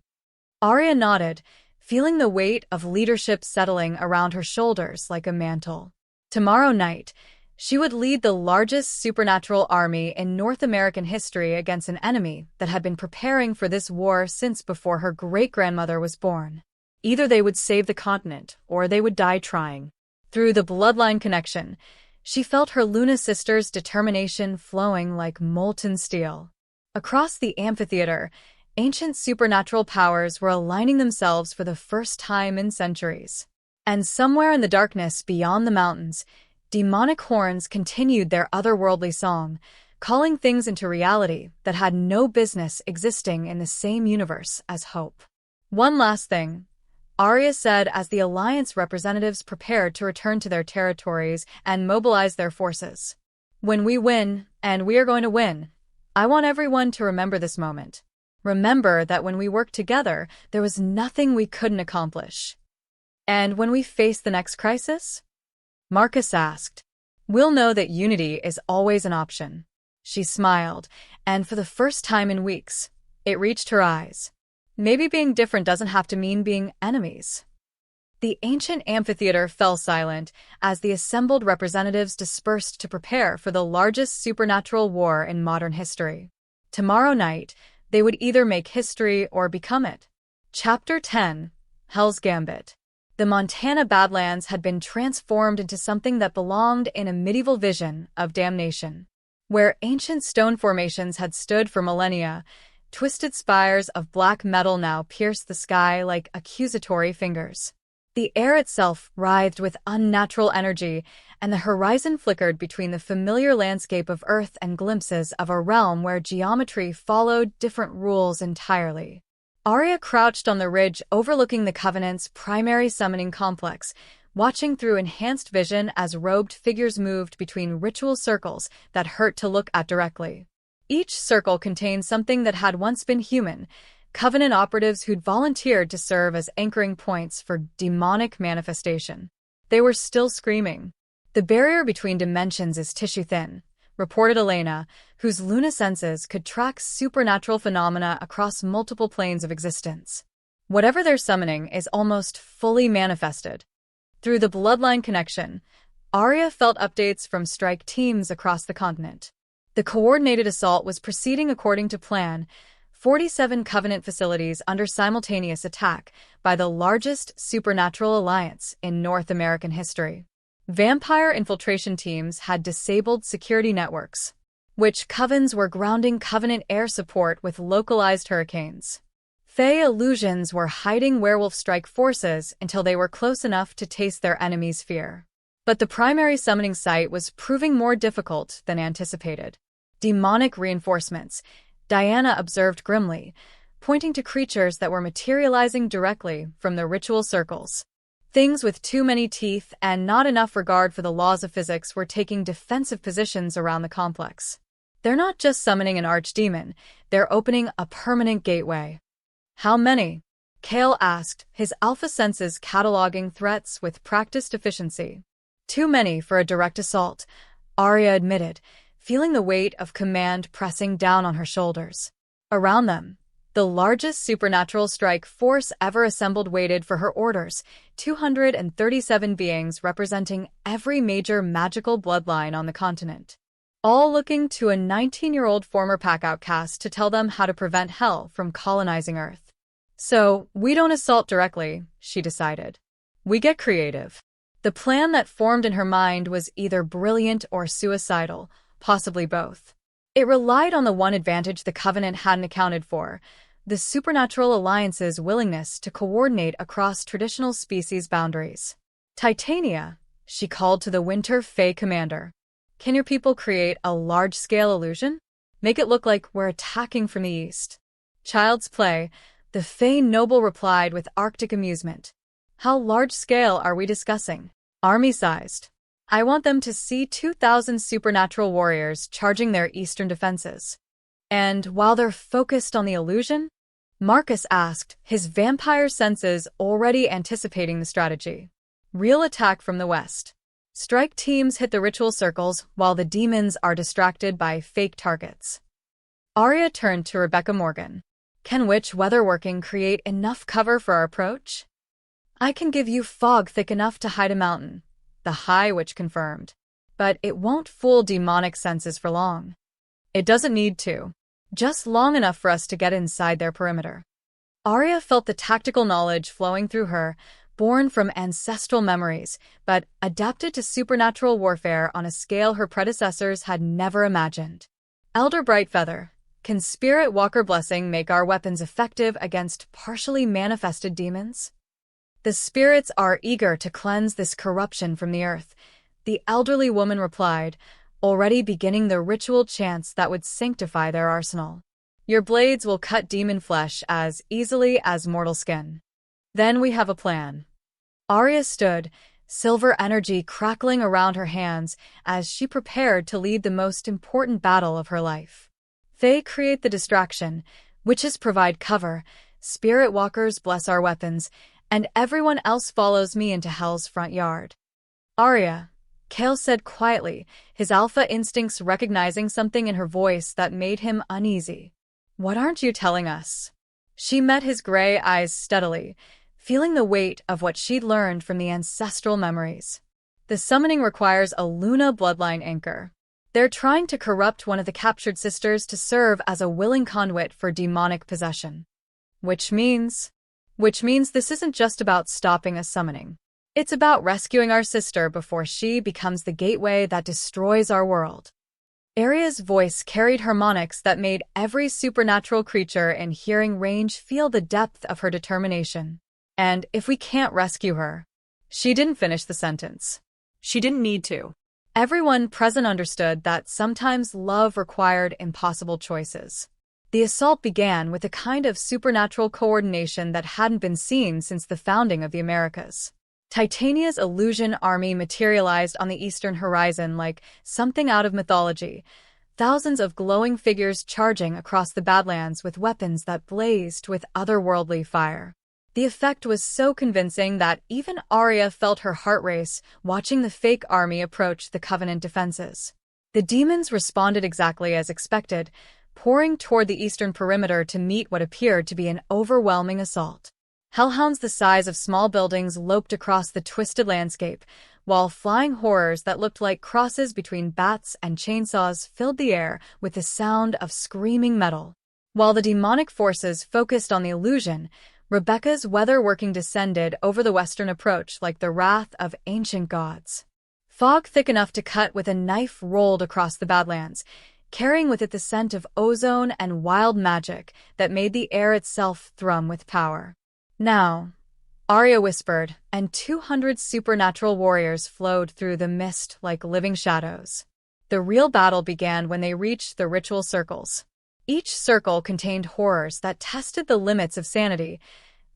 Aria nodded, feeling the weight of leadership settling around her shoulders like a mantle. Tomorrow night, she would lead the largest supernatural army in North American history against an enemy that had been preparing for this war since before her great-grandmother was born. Either they would save the continent, or they would die trying. Through the bloodline connection, she felt her Luna sister's determination flowing like molten steel. Across the amphitheater, ancient supernatural powers were aligning themselves for the first time in centuries. And somewhere in the darkness beyond the mountains, demonic horns continued their otherworldly song, calling things into reality that had no business existing in the same universe as hope. One last thing, Aria said as the Alliance representatives prepared to return to their territories and mobilize their forces. When we win, and we are going to win, I want everyone to remember this moment. Remember that when we worked together, there was nothing we couldn't accomplish. And when we face the next crisis? Marcus asked. We'll know that unity is always an option. She smiled, and for the first time in weeks, it reached her eyes. Maybe being different doesn't have to mean being enemies. The ancient amphitheater fell silent as the assembled representatives dispersed to prepare for the largest supernatural war in modern history. Tomorrow night, they would either make history or become it. Chapter 10: Hell's Gambit. The Montana Badlands had been transformed into something that belonged in a medieval vision of damnation. Where ancient stone formations had stood for millennia, twisted spires of black metal now pierced the sky like accusatory fingers. The air itself writhed with unnatural energy, and the horizon flickered between the familiar landscape of Earth and glimpses of a realm where geometry followed different rules entirely. Aria crouched on the ridge overlooking the Covenant's primary summoning complex, watching through enhanced vision as robed figures moved between ritual circles that hurt to look at directly. Each circle contained something that had once been human, Covenant operatives who'd volunteered to serve as anchoring points for demonic manifestation. They were still screaming. "The barrier between dimensions is tissue-thin," reported Elena, whose lunasenses could track supernatural phenomena across multiple planes of existence. Whatever they're summoning is almost fully manifested. Through the bloodline connection, Aria felt updates from strike teams across the continent. The coordinated assault was proceeding according to plan, 47 Covenant facilities under simultaneous attack by the largest supernatural alliance in North American history. Vampire infiltration teams had disabled security networks, which covens were grounding Covenant air support with localized hurricanes. Fey illusions were hiding werewolf strike forces until they were close enough to taste their enemy's fear. But the primary summoning site was proving more difficult than anticipated. Demonic reinforcements, Diana observed grimly, pointing to creatures that were materializing directly from the ritual circles. Things with too many teeth and not enough regard for the laws of physics were taking defensive positions around the complex. They're not just summoning an archdemon, they're opening a permanent gateway. "How many?" Kale asked, his alpha senses cataloging threats with practiced efficiency. "Too many for a direct assault," Aria admitted, feeling the weight of command pressing down on her shoulders. Around them, the largest supernatural strike force ever assembled waited for her orders, 237 beings representing every major magical bloodline on the continent. All looking to a 19-year-old former pack outcast to tell them how to prevent hell from colonizing Earth. "So, we don't assault directly," she decided. "We get creative." The plan that formed in her mind was either brilliant or suicidal, possibly both. It relied on the one advantage the Covenant hadn't accounted for, the supernatural alliance's willingness to coordinate across traditional species boundaries. "Titania," she called to the Winter Fae commander. "Can your people create a large-scale illusion? Make it look like we're attacking from the east." "Child's play," the Fae noble replied with Arctic amusement. "How large-scale are we discussing?" "Army-sized. I want them to see 2,000 supernatural warriors charging their eastern defenses." "And while they're focused on the illusion?" Marcus asked, his vampire senses already anticipating the strategy. "Real attack from the west. Strike teams hit the ritual circles while the demons are distracted by fake targets." Aria turned to Rebecca Morgan. "Can witch weatherworking create enough cover for our approach?" "I can give you fog thick enough to hide a mountain," the High Witch confirmed. "But it won't fool demonic senses for long." "It doesn't need to. Just long enough for us to get inside their perimeter." Aria felt the tactical knowledge flowing through her, born from ancestral memories, but adapted to supernatural warfare on a scale her predecessors had never imagined. "Elder Brightfeather, can Spirit Walker Blessing make our weapons effective against partially manifested demons?" "The spirits are eager to cleanse this corruption from the earth," the elderly woman replied, already beginning the ritual chants that would sanctify their arsenal. "Your blades will cut demon flesh as easily as mortal skin." "Then we have a plan." Aria stood, silver energy crackling around her hands as she prepared to lead the most important battle of her life. "Fae create the distraction, witches provide cover, spirit walkers bless our weapons, and everyone else follows me into Hell's front yard." "Aria," Kale said quietly, his alpha instincts recognizing something in her voice that made him uneasy. "What aren't you telling us?" She met his gray eyes steadily, feeling the weight of what she'd learned from the ancestral memories. The summoning requires a Luna bloodline anchor. They're trying to corrupt one of the captured sisters to serve as a willing conduit for demonic possession. Which means this isn't just about stopping a summoning. It's about rescuing our sister before she becomes the gateway that destroys our world. Aria's voice carried harmonics that made every supernatural creature in hearing range feel the depth of her determination. And if we can't rescue her... She didn't finish the sentence. She didn't need to. Everyone present understood that sometimes love required impossible choices. The assault began with a kind of supernatural coordination that hadn't been seen since the founding of the Americas. Titania's illusion army materialized on the eastern horizon like something out of mythology, thousands of glowing figures charging across the Badlands with weapons that blazed with otherworldly fire. The effect was so convincing that even Aria felt her heart race watching the fake army approach the Covenant defenses. The demons responded exactly as expected, pouring toward the eastern perimeter to meet what appeared to be an overwhelming assault. Hellhounds the size of small buildings loped across the twisted landscape, while flying horrors that looked like crosses between bats and chainsaws filled the air with the sound of screaming metal. While the demonic forces focused on the illusion, Rebecca's weather-working descended over the western approach like the wrath of ancient gods. Fog thick enough to cut with a knife rolled across the Badlands, carrying with it the scent of ozone and wild magic that made the air itself thrum with power. Now, Aria whispered, and 200 supernatural warriors flowed through the mist like living shadows. The real battle began when they reached the ritual circles. Each circle contained horrors that tested the limits of sanity,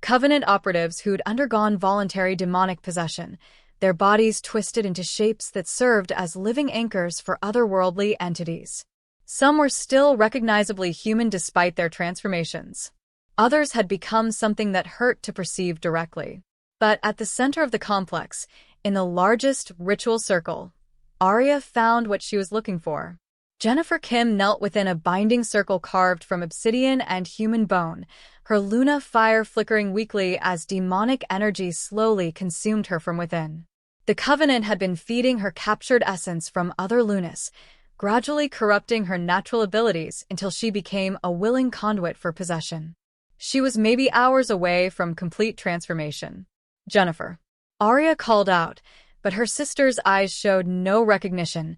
Covenant operatives who'd undergone voluntary demonic possession, their bodies twisted into shapes that served as living anchors for otherworldly entities. Some were still recognizably human despite their transformations. Others had become something that hurt to perceive directly. But at the center of the complex, in the largest ritual circle, Aria found what she was looking for. Jennifer Kim knelt within a binding circle carved from obsidian and human bone, her Luna fire flickering weakly as demonic energy slowly consumed her from within. The Covenant had been feeding her captured essence from other Lunas, gradually corrupting her natural abilities until she became a willing conduit for possession. She was maybe hours away from complete transformation. "Jennifer." Aria called out, but her sister's eyes showed no recognition,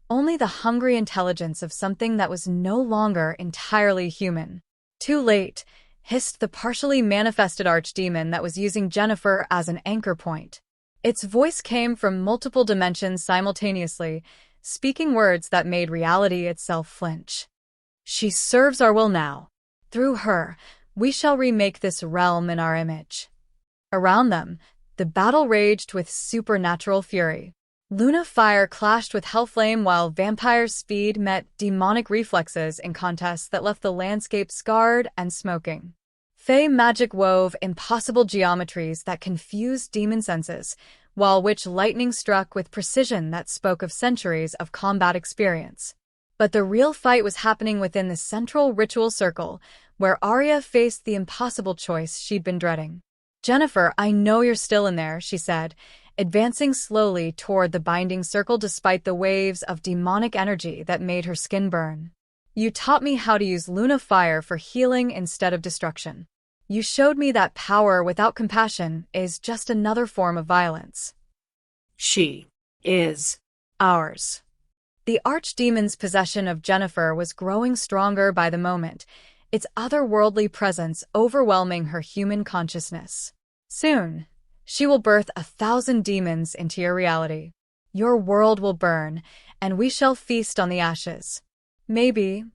only the hungry intelligence of something that was no longer entirely human. "Too late," hissed the partially manifested archdemon that was using Jennifer as an anchor point. Its voice came from multiple dimensions simultaneously, speaking words that made reality itself flinch. "She serves our will now. Through her, we shall remake this realm in our image." Around them, the battle raged with supernatural fury. Luna fire clashed with hellflame while vampire speed met demonic reflexes in contests that left the landscape scarred and smoking. Fey magic wove impossible geometries that confused demon senses, while witch lightning struck with precision that spoke of centuries of combat experience. But the real fight was happening within the central ritual circle, where Aria faced the impossible choice she'd been dreading. "Jennifer, I know you're still in there," she said, advancing slowly toward the binding circle despite the waves of demonic energy that made her skin burn. "You taught me how to use Luna fire for healing instead of destruction. You showed me that power without compassion is just another form of violence." She is ours. The archdemon's possession of Jennifer was growing stronger by the moment, its otherworldly presence overwhelming her human consciousness. "Soon, she will birth 1,000 demons into your reality. Your world will burn, and we shall feast on the ashes." "Maybe,"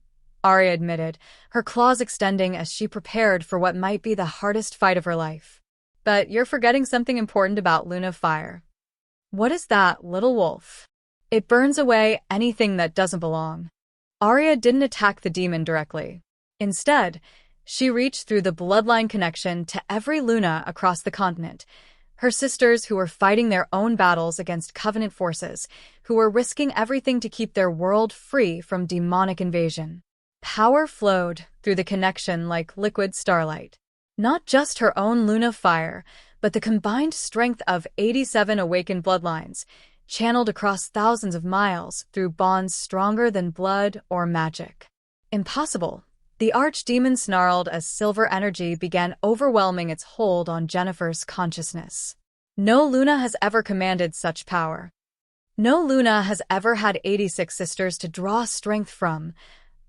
Aria admitted, her claws extending as she prepared for what might be the hardest fight of her life. "But you're forgetting something important about Luna fire." "What is that, little wolf?" "It burns away anything that doesn't belong." Aria didn't attack the demon directly. Instead, she reached through the bloodline connection to every Luna across the continent, her sisters who were fighting their own battles against Covenant forces, who were risking everything to keep their world free from demonic invasion. Power flowed through the connection like liquid starlight. Not just her own Luna fire, but the combined strength of 87 awakened bloodlines, channeled across thousands of miles through bonds stronger than blood or magic. Impossible. The archdemon snarled as silver energy began overwhelming its hold on Jennifer's consciousness. No Luna has ever commanded such power. No Luna has ever had 86 sisters to draw strength from,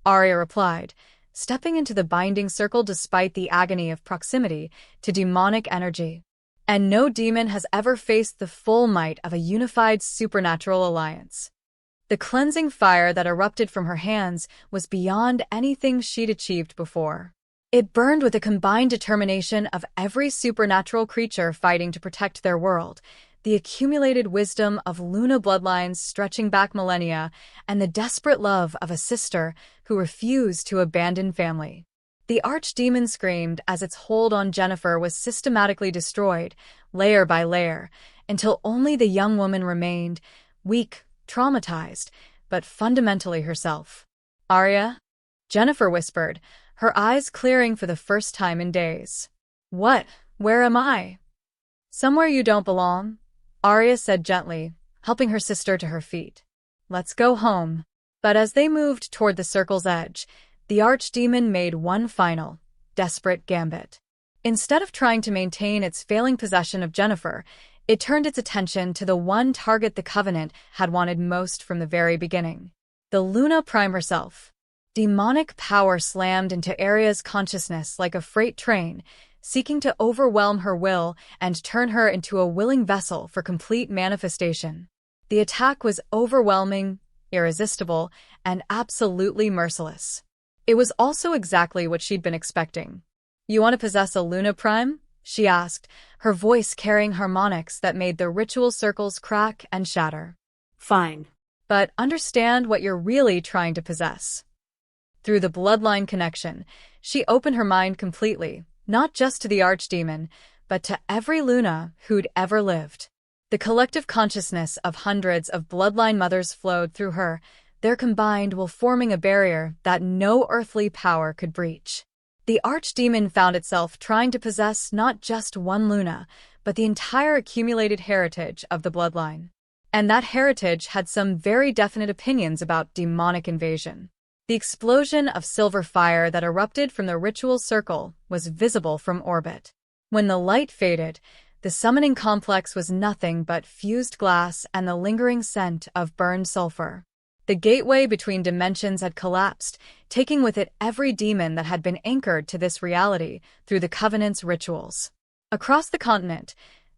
Aria replied, stepping into the binding circle despite the agony of proximity to demonic energy. And no demon has ever faced the full might of a unified supernatural alliance. The cleansing fire that erupted from her hands was beyond anything she'd achieved before. It burned with the combined determination of every supernatural creature fighting to protect their world, the accumulated wisdom of Luna bloodlines stretching back millennia, and the desperate love of a sister who refused to abandon family. The archdemon screamed as its hold on Jennifer was systematically destroyed, layer by layer, until only the young woman remained, weak, traumatized, but fundamentally herself. "Aria?" Jennifer whispered, her eyes clearing for the first time in days. "What? Where am I?" "Somewhere you don't belong," Aria said gently, helping her sister to her feet. "Let's go home." But as they moved toward the circle's edge, the archdemon made one final, desperate gambit. Instead of trying to maintain its failing possession of Jennifer, it turned its attention to the one target the Covenant had wanted most from the very beginning: the Luna Prime herself. Demonic power slammed into Aria's consciousness like a freight train, seeking to overwhelm her will and turn her into a willing vessel for complete manifestation. The attack was overwhelming, irresistible, and absolutely merciless. It was also exactly what she'd been expecting. "You want to possess a Luna Prime?" she asked, her voice carrying harmonics that made the ritual circles crack and shatter. "Fine. But understand what you're really trying to possess." Through the bloodline connection, she opened her mind completely, not just to the archdemon, but to every Luna who'd ever lived. The collective consciousness of hundreds of bloodline mothers flowed through her, their combined will forming a barrier that no earthly power could breach. The archdemon found itself trying to possess not just one Luna, but the entire accumulated heritage of the bloodline. And that heritage had some very definite opinions about demonic invasion. The explosion of silver fire that erupted from the ritual circle was visible from orbit. When the light faded, the summoning complex was nothing but fused glass and the lingering scent of burned sulfur. The gateway between dimensions had collapsed, taking with it every demon that had been anchored to this reality through the Covenant's rituals. Across the continent,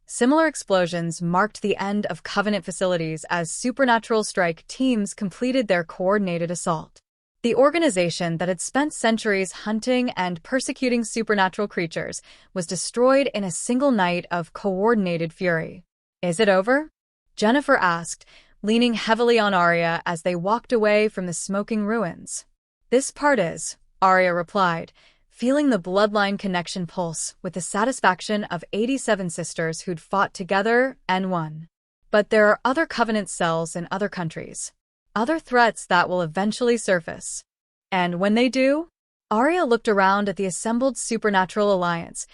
similar explosions marked the end of Covenant facilities as supernatural strike teams completed their coordinated assault. The organization that had spent centuries hunting and persecuting supernatural creatures was destroyed in a single night of coordinated fury. "Is it over?" Jennifer asked, leaning heavily on Aria as they walked away from the smoking ruins. "This part is," Aria replied, feeling the bloodline connection pulse with the satisfaction of 87 sisters who'd fought together and won. "But there are other Covenant cells in other countries. Other threats that will eventually surface. And when they do?" Aria looked around at the assembled supernatural alliance,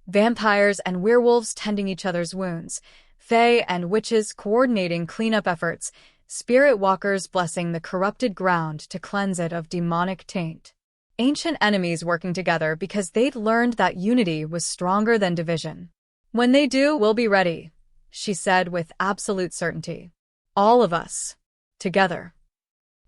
vampires and werewolves tending each other's wounds, fae and witches coordinating cleanup efforts, spirit walkers blessing the corrupted ground to cleanse it of demonic taint. Ancient enemies working together because they'd learned that unity was stronger than division. "When they do, we'll be ready," she said with absolute certainty. "All of us. Together."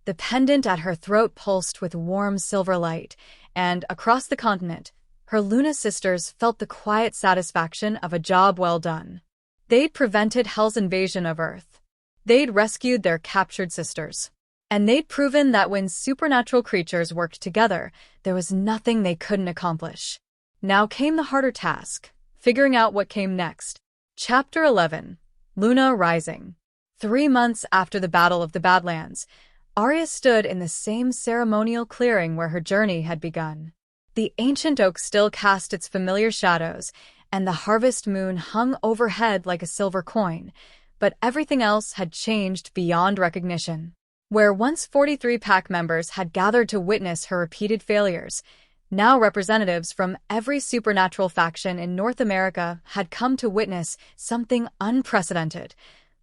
The pendant at her throat pulsed with warm silver light, and across the continent, her Luna sisters felt the quiet satisfaction of a job well done. They'd prevented Hell's invasion of Earth. They'd rescued their captured sisters. And they'd proven that when supernatural creatures worked together, there was nothing they couldn't accomplish. Now came the harder task, figuring out what came next. Chapter 11. Luna Rising. 3 months after the Battle of the Badlands, Aria stood in the same ceremonial clearing where her journey had begun. The ancient oak still cast its familiar shadows, and the harvest moon hung overhead like a silver coin, but everything else had changed beyond recognition. Where once 43 pack members had gathered to witness her repeated failures, Now representatives from every supernatural faction in North America had come to witness something unprecedented: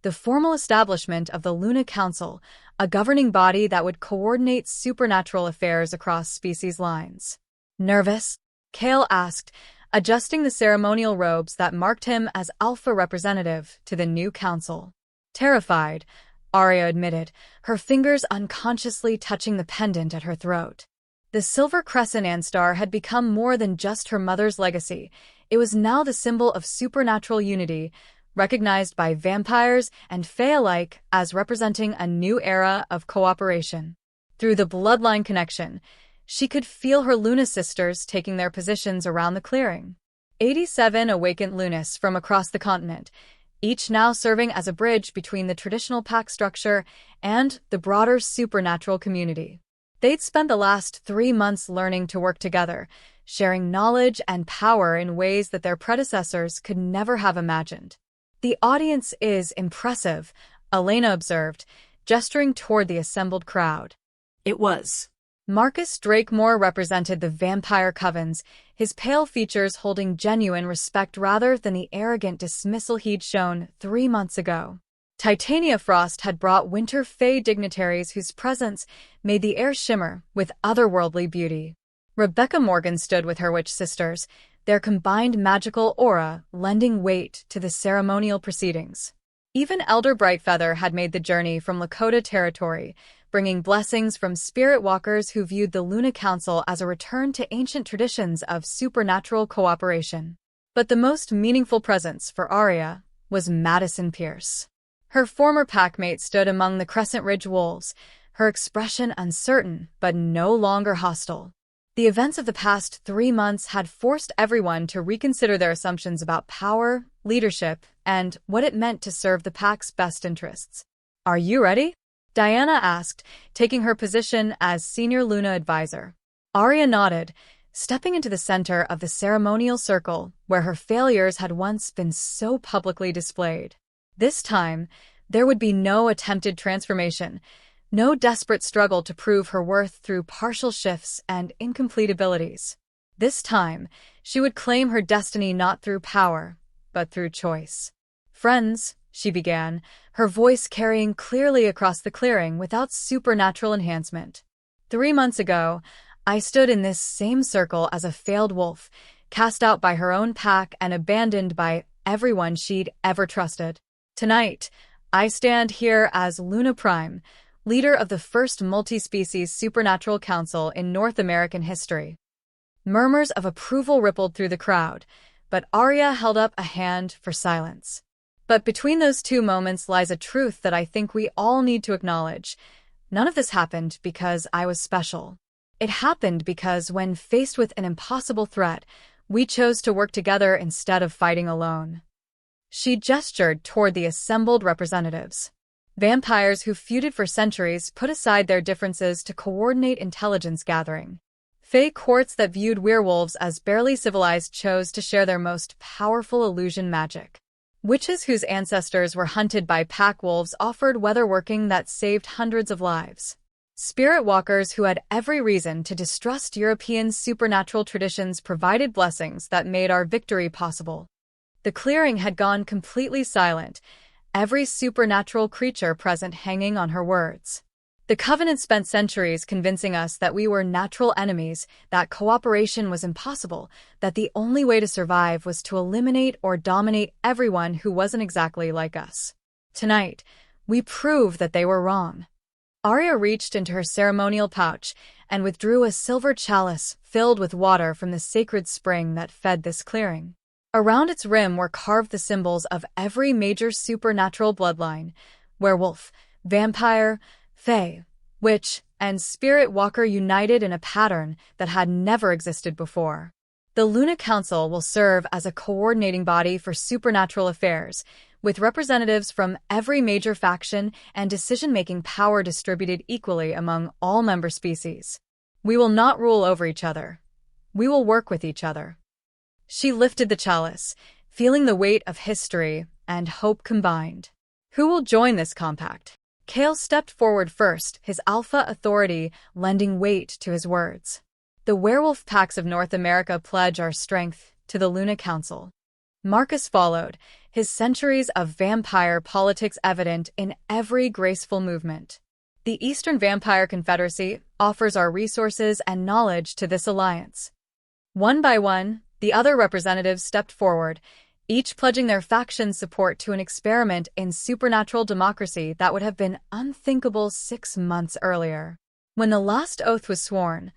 the formal establishment of the Luna Council, a governing body that would coordinate supernatural affairs across species lines. Nervous? Kale asked, adjusting the ceremonial robes that marked him as alpha representative to the new council. Terrified, Aria admitted, her fingers unconsciously touching the pendant at her throat. The silver crescent anstar had become more than just her mother's legacy. It was now the symbol of supernatural unity, recognized by vampires and fae alike as representing a new era of cooperation. Through the bloodline connection, she could feel her Luna sisters taking their positions around the clearing. 87 awakened Lunas from across the continent, each now serving as a bridge between the traditional pack structure and the broader supernatural community. They'd spent the last 3 months learning to work together, sharing knowledge and power in ways that their predecessors could never have imagined. The audience is impressive, Elena observed, gesturing toward the assembled crowd. It was. Marcus Drakemore represented the vampire covens, his pale features holding genuine respect rather than the arrogant dismissal he'd shown 3 months ago. Titania Frost had brought winter fae dignitaries whose presence made the air shimmer with otherworldly beauty. Rebecca Morgan stood with her witch sisters, their combined magical aura lending weight to the ceremonial proceedings. Even Elder Brightfeather had made the journey from Lakota territory, bringing blessings from spirit walkers who viewed the Luna Council as a return to ancient traditions of supernatural cooperation. But the most meaningful presence for Aria was Madison Pierce. Her former packmate stood among the Crescent Ridge wolves, her expression uncertain but no longer hostile. The events of the past 3 months had forced everyone to reconsider their assumptions about power, leadership, and what it meant to serve the pack's best interests. "Are you ready?" Diana asked, taking her position as senior Luna advisor. Aria nodded, stepping into the center of the ceremonial circle where her failures had once been so publicly displayed. This time, there would be no attempted transformation, no desperate struggle to prove her worth through partial shifts and incomplete abilities. This time, she would claim her destiny not through power, but through choice. "Friends," she began, her voice carrying clearly across the clearing without supernatural enhancement. 3 months ago, I stood in this same circle as a failed wolf, cast out by her own pack and abandoned by everyone she'd ever trusted. Tonight, I stand here as Luna Prime, leader of the first multi-species supernatural council in North American history. Murmurs of approval rippled through the crowd, but Aria held up a hand for silence. But between those two moments lies a truth that I think we all need to acknowledge. None of this happened because I was special. It happened because when faced with an impossible threat, we chose to work together instead of fighting alone. She gestured toward the assembled representatives. Vampires who feuded for centuries put aside their differences to coordinate intelligence gathering. Fae courts that viewed werewolves as barely civilized chose to share their most powerful illusion magic. Witches whose ancestors were hunted by pack wolves offered weatherworking that saved hundreds of lives. Spirit walkers who had every reason to distrust European supernatural traditions provided blessings that made our victory possible. The clearing had gone completely silent, every supernatural creature present hanging on her words. The Covenant spent centuries convincing us that we were natural enemies, that cooperation was impossible, that the only way to survive was to eliminate or dominate everyone who wasn't exactly like us. Tonight, we prove that they were wrong. Aria reached into her ceremonial pouch and withdrew a silver chalice filled with water from the sacred spring that fed this clearing. Around its rim were carved the symbols of every major supernatural bloodline: werewolf, vampire, fae, witch, and spirit walker united in a pattern that had never existed before. The Luna Council will serve as a coordinating body for supernatural affairs, with representatives from every major faction and decision-making power distributed equally among all member species. We will not rule over each other. We will work with each other. She lifted the chalice, feeling the weight of history and hope combined. Who will join this compact? Kale stepped forward first, his alpha authority lending weight to his words. The werewolf packs of North America pledge our strength to the Luna Council. Marcus followed, his centuries of vampire politics evident in every graceful movement. The Eastern Vampire Confederacy offers our resources and knowledge to this alliance. One by one, the other representatives stepped forward, each pledging their faction's support to an experiment in supernatural democracy that would have been unthinkable 6 months earlier. When the last oath was sworn,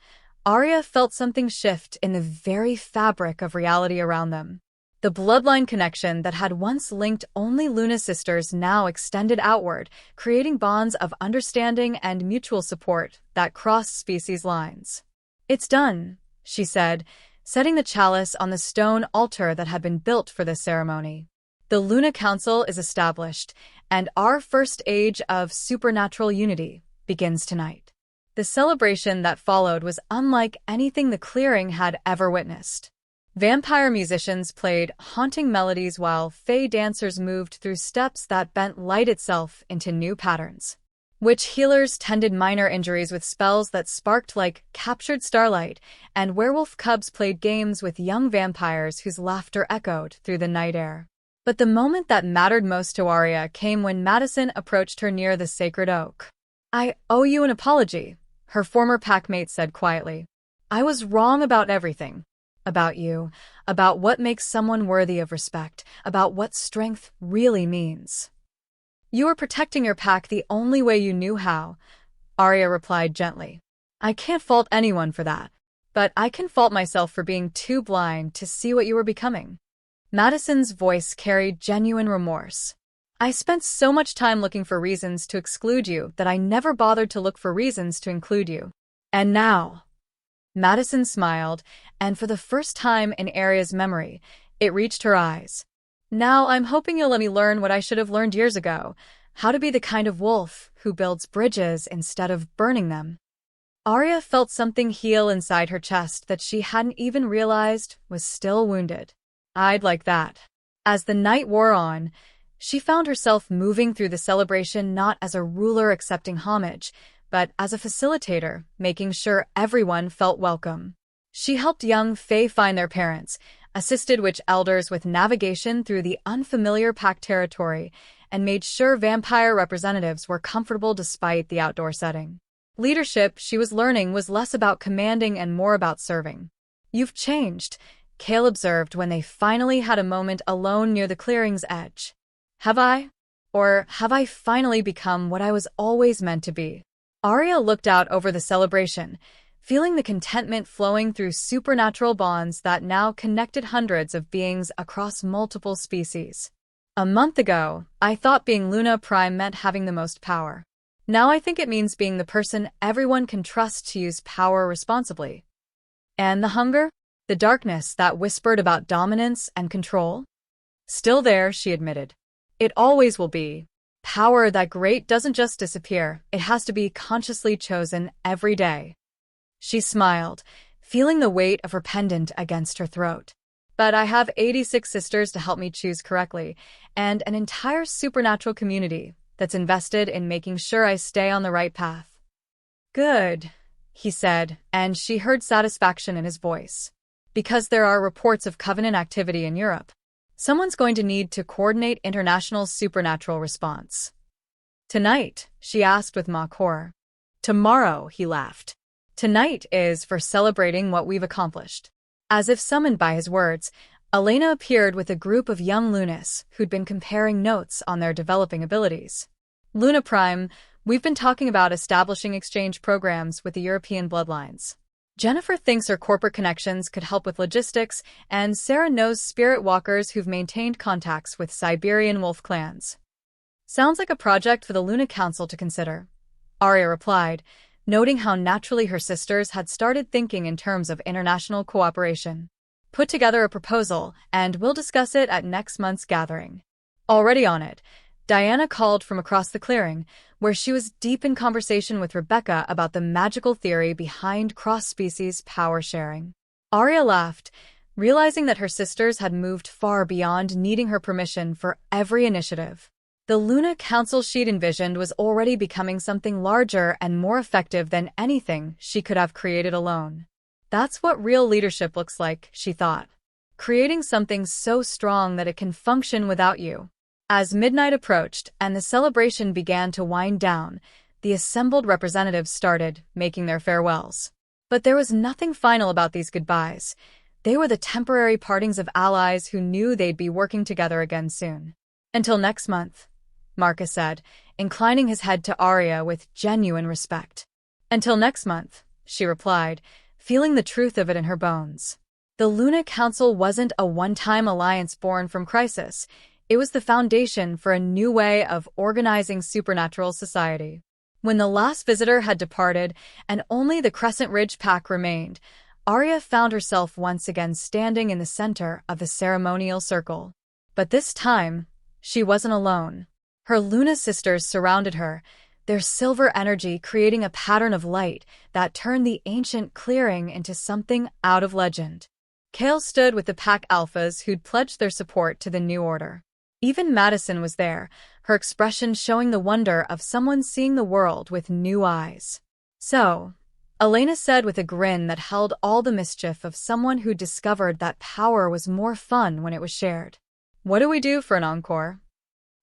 Aria felt something shift in the very fabric of reality around them. The bloodline connection that had once linked only Luna sisters now extended outward, creating bonds of understanding and mutual support that crossed species lines. "It's done," she said, setting the chalice on the stone altar that had been built for this ceremony. "The Luna Council is established, and our first age of supernatural unity begins tonight." The celebration that followed was unlike anything the clearing had ever witnessed. Vampire musicians played haunting melodies while fae dancers moved through steps that bent light itself into new patterns. Witch healers tended minor injuries with spells that sparked like captured starlight, and werewolf cubs played games with young vampires whose laughter echoed through the night air. But the moment that mattered most to Aria came when Madison approached her near the sacred oak. "I owe you an apology," her former packmate said quietly. "I was wrong about everything. About you, about what makes someone worthy of respect, about what strength really means." "You were protecting your pack the only way you knew how," Aria replied gently. "I can't fault anyone for that, but I can fault myself for being too blind to see what you were becoming." Madison's voice carried genuine remorse. "I spent so much time looking for reasons to exclude you that I never bothered to look for reasons to include you. And now—" Madison smiled, and for the first time in Aria's memory, it reached her eyes. "Now I'm hoping you'll let me learn what I should have learned years ago, how to be the kind of wolf who builds bridges instead of burning them." Aria felt something heal inside her chest that she hadn't even realized was still wounded. "I'd like that." As the night wore on, she found herself moving through the celebration not as a ruler accepting homage, but as a facilitator, making sure everyone felt welcome. She helped young fae find their parents, assisted witch elders with navigation through the unfamiliar pack territory, and made sure vampire representatives were comfortable despite the outdoor setting. Leadership, she was learning, was less about commanding and more about serving. "You've changed," Kale observed when they finally had a moment alone near the clearing's edge. "Have I? Or have I finally become what I was always meant to be?" Aria looked out over the celebration, feeling the contentment flowing through supernatural bonds that now connected hundreds of beings across multiple species. "A month ago, I thought being Luna Prime meant having the most power. Now I think it means being the person everyone can trust to use power responsibly." "And the hunger? The darkness that whispered about dominance and control?" "Still there," she admitted. "It always will be. Power that great doesn't just disappear, it has to be consciously chosen every day." She smiled, feeling the weight of her pendant against her throat. "But I have 86 sisters to help me choose correctly, and an entire supernatural community that's invested in making sure I stay on the right path." "Good," he said, and she heard satisfaction in his voice. "Because there are reports of Covenant activity in Europe. Someone's going to need to coordinate international supernatural response." "Tonight?" she asked with mock horror. "Tomorrow," he laughed. "Tonight is for celebrating what we've accomplished." As if summoned by his words, Elena appeared with a group of young Lunas who'd been comparing notes on their developing abilities. "Luna Prime, we've been talking about establishing exchange programs with the European bloodlines. Jennifer thinks her corporate connections could help with logistics, and Sarah knows spirit walkers who've maintained contacts with Siberian wolf clans." "Sounds like a project for the Luna Council to consider," Aria replied, noting how naturally her sisters had started thinking in terms of international cooperation. "Put together a proposal, and we'll discuss it at next month's gathering." Already on it, Diana called from across the clearing, where she was deep in conversation with Rebecca about the magical theory behind cross-species power sharing. Aria laughed, realizing that her sisters had moved far beyond needing her permission for every initiative. The Luna Council she'd envisioned was already becoming something larger and more effective than anything she could have created alone. That's what real leadership looks like, she thought. Creating something so strong that it can function without you. As midnight approached and the celebration began to wind down, the assembled representatives started making their farewells. But there was nothing final about these goodbyes. They were the temporary partings of allies who knew they'd be working together again soon. Until next month, Marcus said, inclining his head to Aria with genuine respect. Until next month, she replied, feeling the truth of it in her bones. The Luna Council wasn't a one-time alliance born from crisis. It was the foundation for a new way of organizing supernatural society. When the last visitor had departed and only the Crescent Ridge pack remained, Aria found herself once again standing in the center of the ceremonial circle. But this time, she wasn't alone. Her Luna sisters surrounded her, their silver energy creating a pattern of light that turned the ancient clearing into something out of legend. Kale stood with the pack alphas who'd pledged their support to the new order. Even Madison was there, her expression showing the wonder of someone seeing the world with new eyes. So, Elena said with a grin that held all the mischief of someone who discovered that power was more fun when it was shared. What do we do for an encore?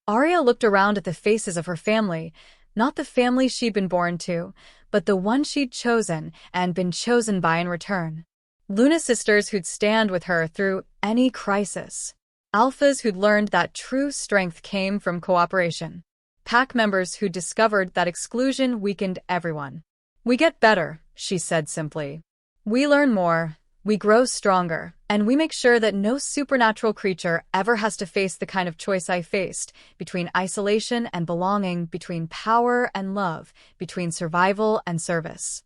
Aria looked around at the faces of her family, not the family she'd been born to, but the one she'd chosen and been chosen by in return. Luna sisters who'd stand with her through any crisis. Alphas who'd learned that true strength came from cooperation. Pack members who'd discovered that exclusion weakened everyone. We get better, she said simply. We learn more, we grow stronger, and we make sure that no supernatural creature ever has to face the kind of choice I faced, between isolation and belonging, between power and love, between survival and service.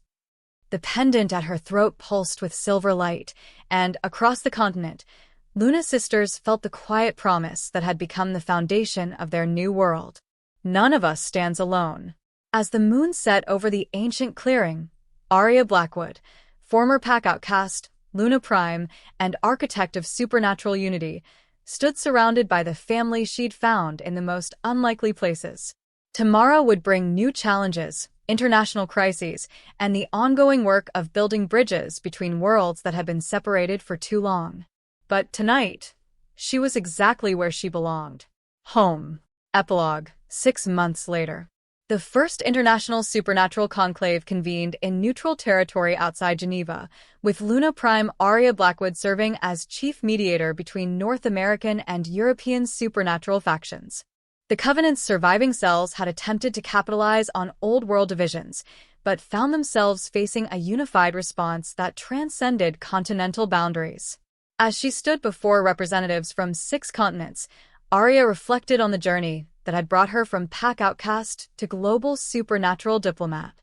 The pendant at her throat pulsed with silver light, and, across the continent, Luna sisters felt the quiet promise that had become the foundation of their new world. None of us stands alone. As the moon set over the ancient clearing, Aria Blackwood, former pack outcast, Luna Prime, and architect of supernatural unity, stood surrounded by the family she'd found in the most unlikely places. Tomorrow would bring new challenges, international crises, and the ongoing work of building bridges between worlds that had been separated for too long. But tonight, she was exactly where she belonged. Home. Epilogue. 6 months later. The first International Supernatural Conclave convened in neutral territory outside Geneva, with Luna Prime Aria Blackwood serving as chief mediator between North American and European supernatural factions. The Covenant's surviving cells had attempted to capitalize on old world divisions, but found themselves facing a unified response that transcended continental boundaries. As she stood before representatives from 6 continents, Aria reflected on the journey that had brought her from pack outcast to global supernatural diplomat.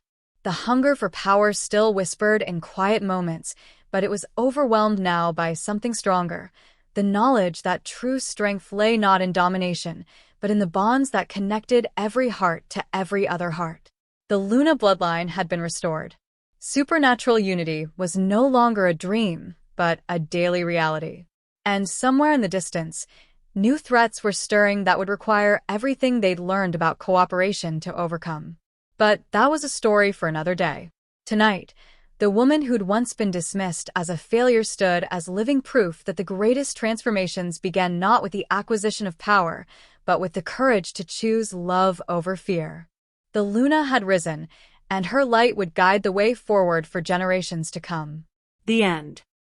The hunger for power still whispered in quiet moments, but it was overwhelmed now by something stronger, the knowledge that true strength lay not in domination, but in the bonds that connected every heart to every other heart. The Luna bloodline had been restored. Supernatural unity was no longer a dream, but a daily reality. And somewhere in the distance, new threats were stirring that would require everything they'd learned about cooperation to overcome. But that was a story for another day. Tonight, the woman who'd once been dismissed as a failure stood as living proof that the greatest transformations began not with the acquisition of power, but with the courage to choose love over fear. The Luna had risen, and her light would guide the way forward for generations to come. The end.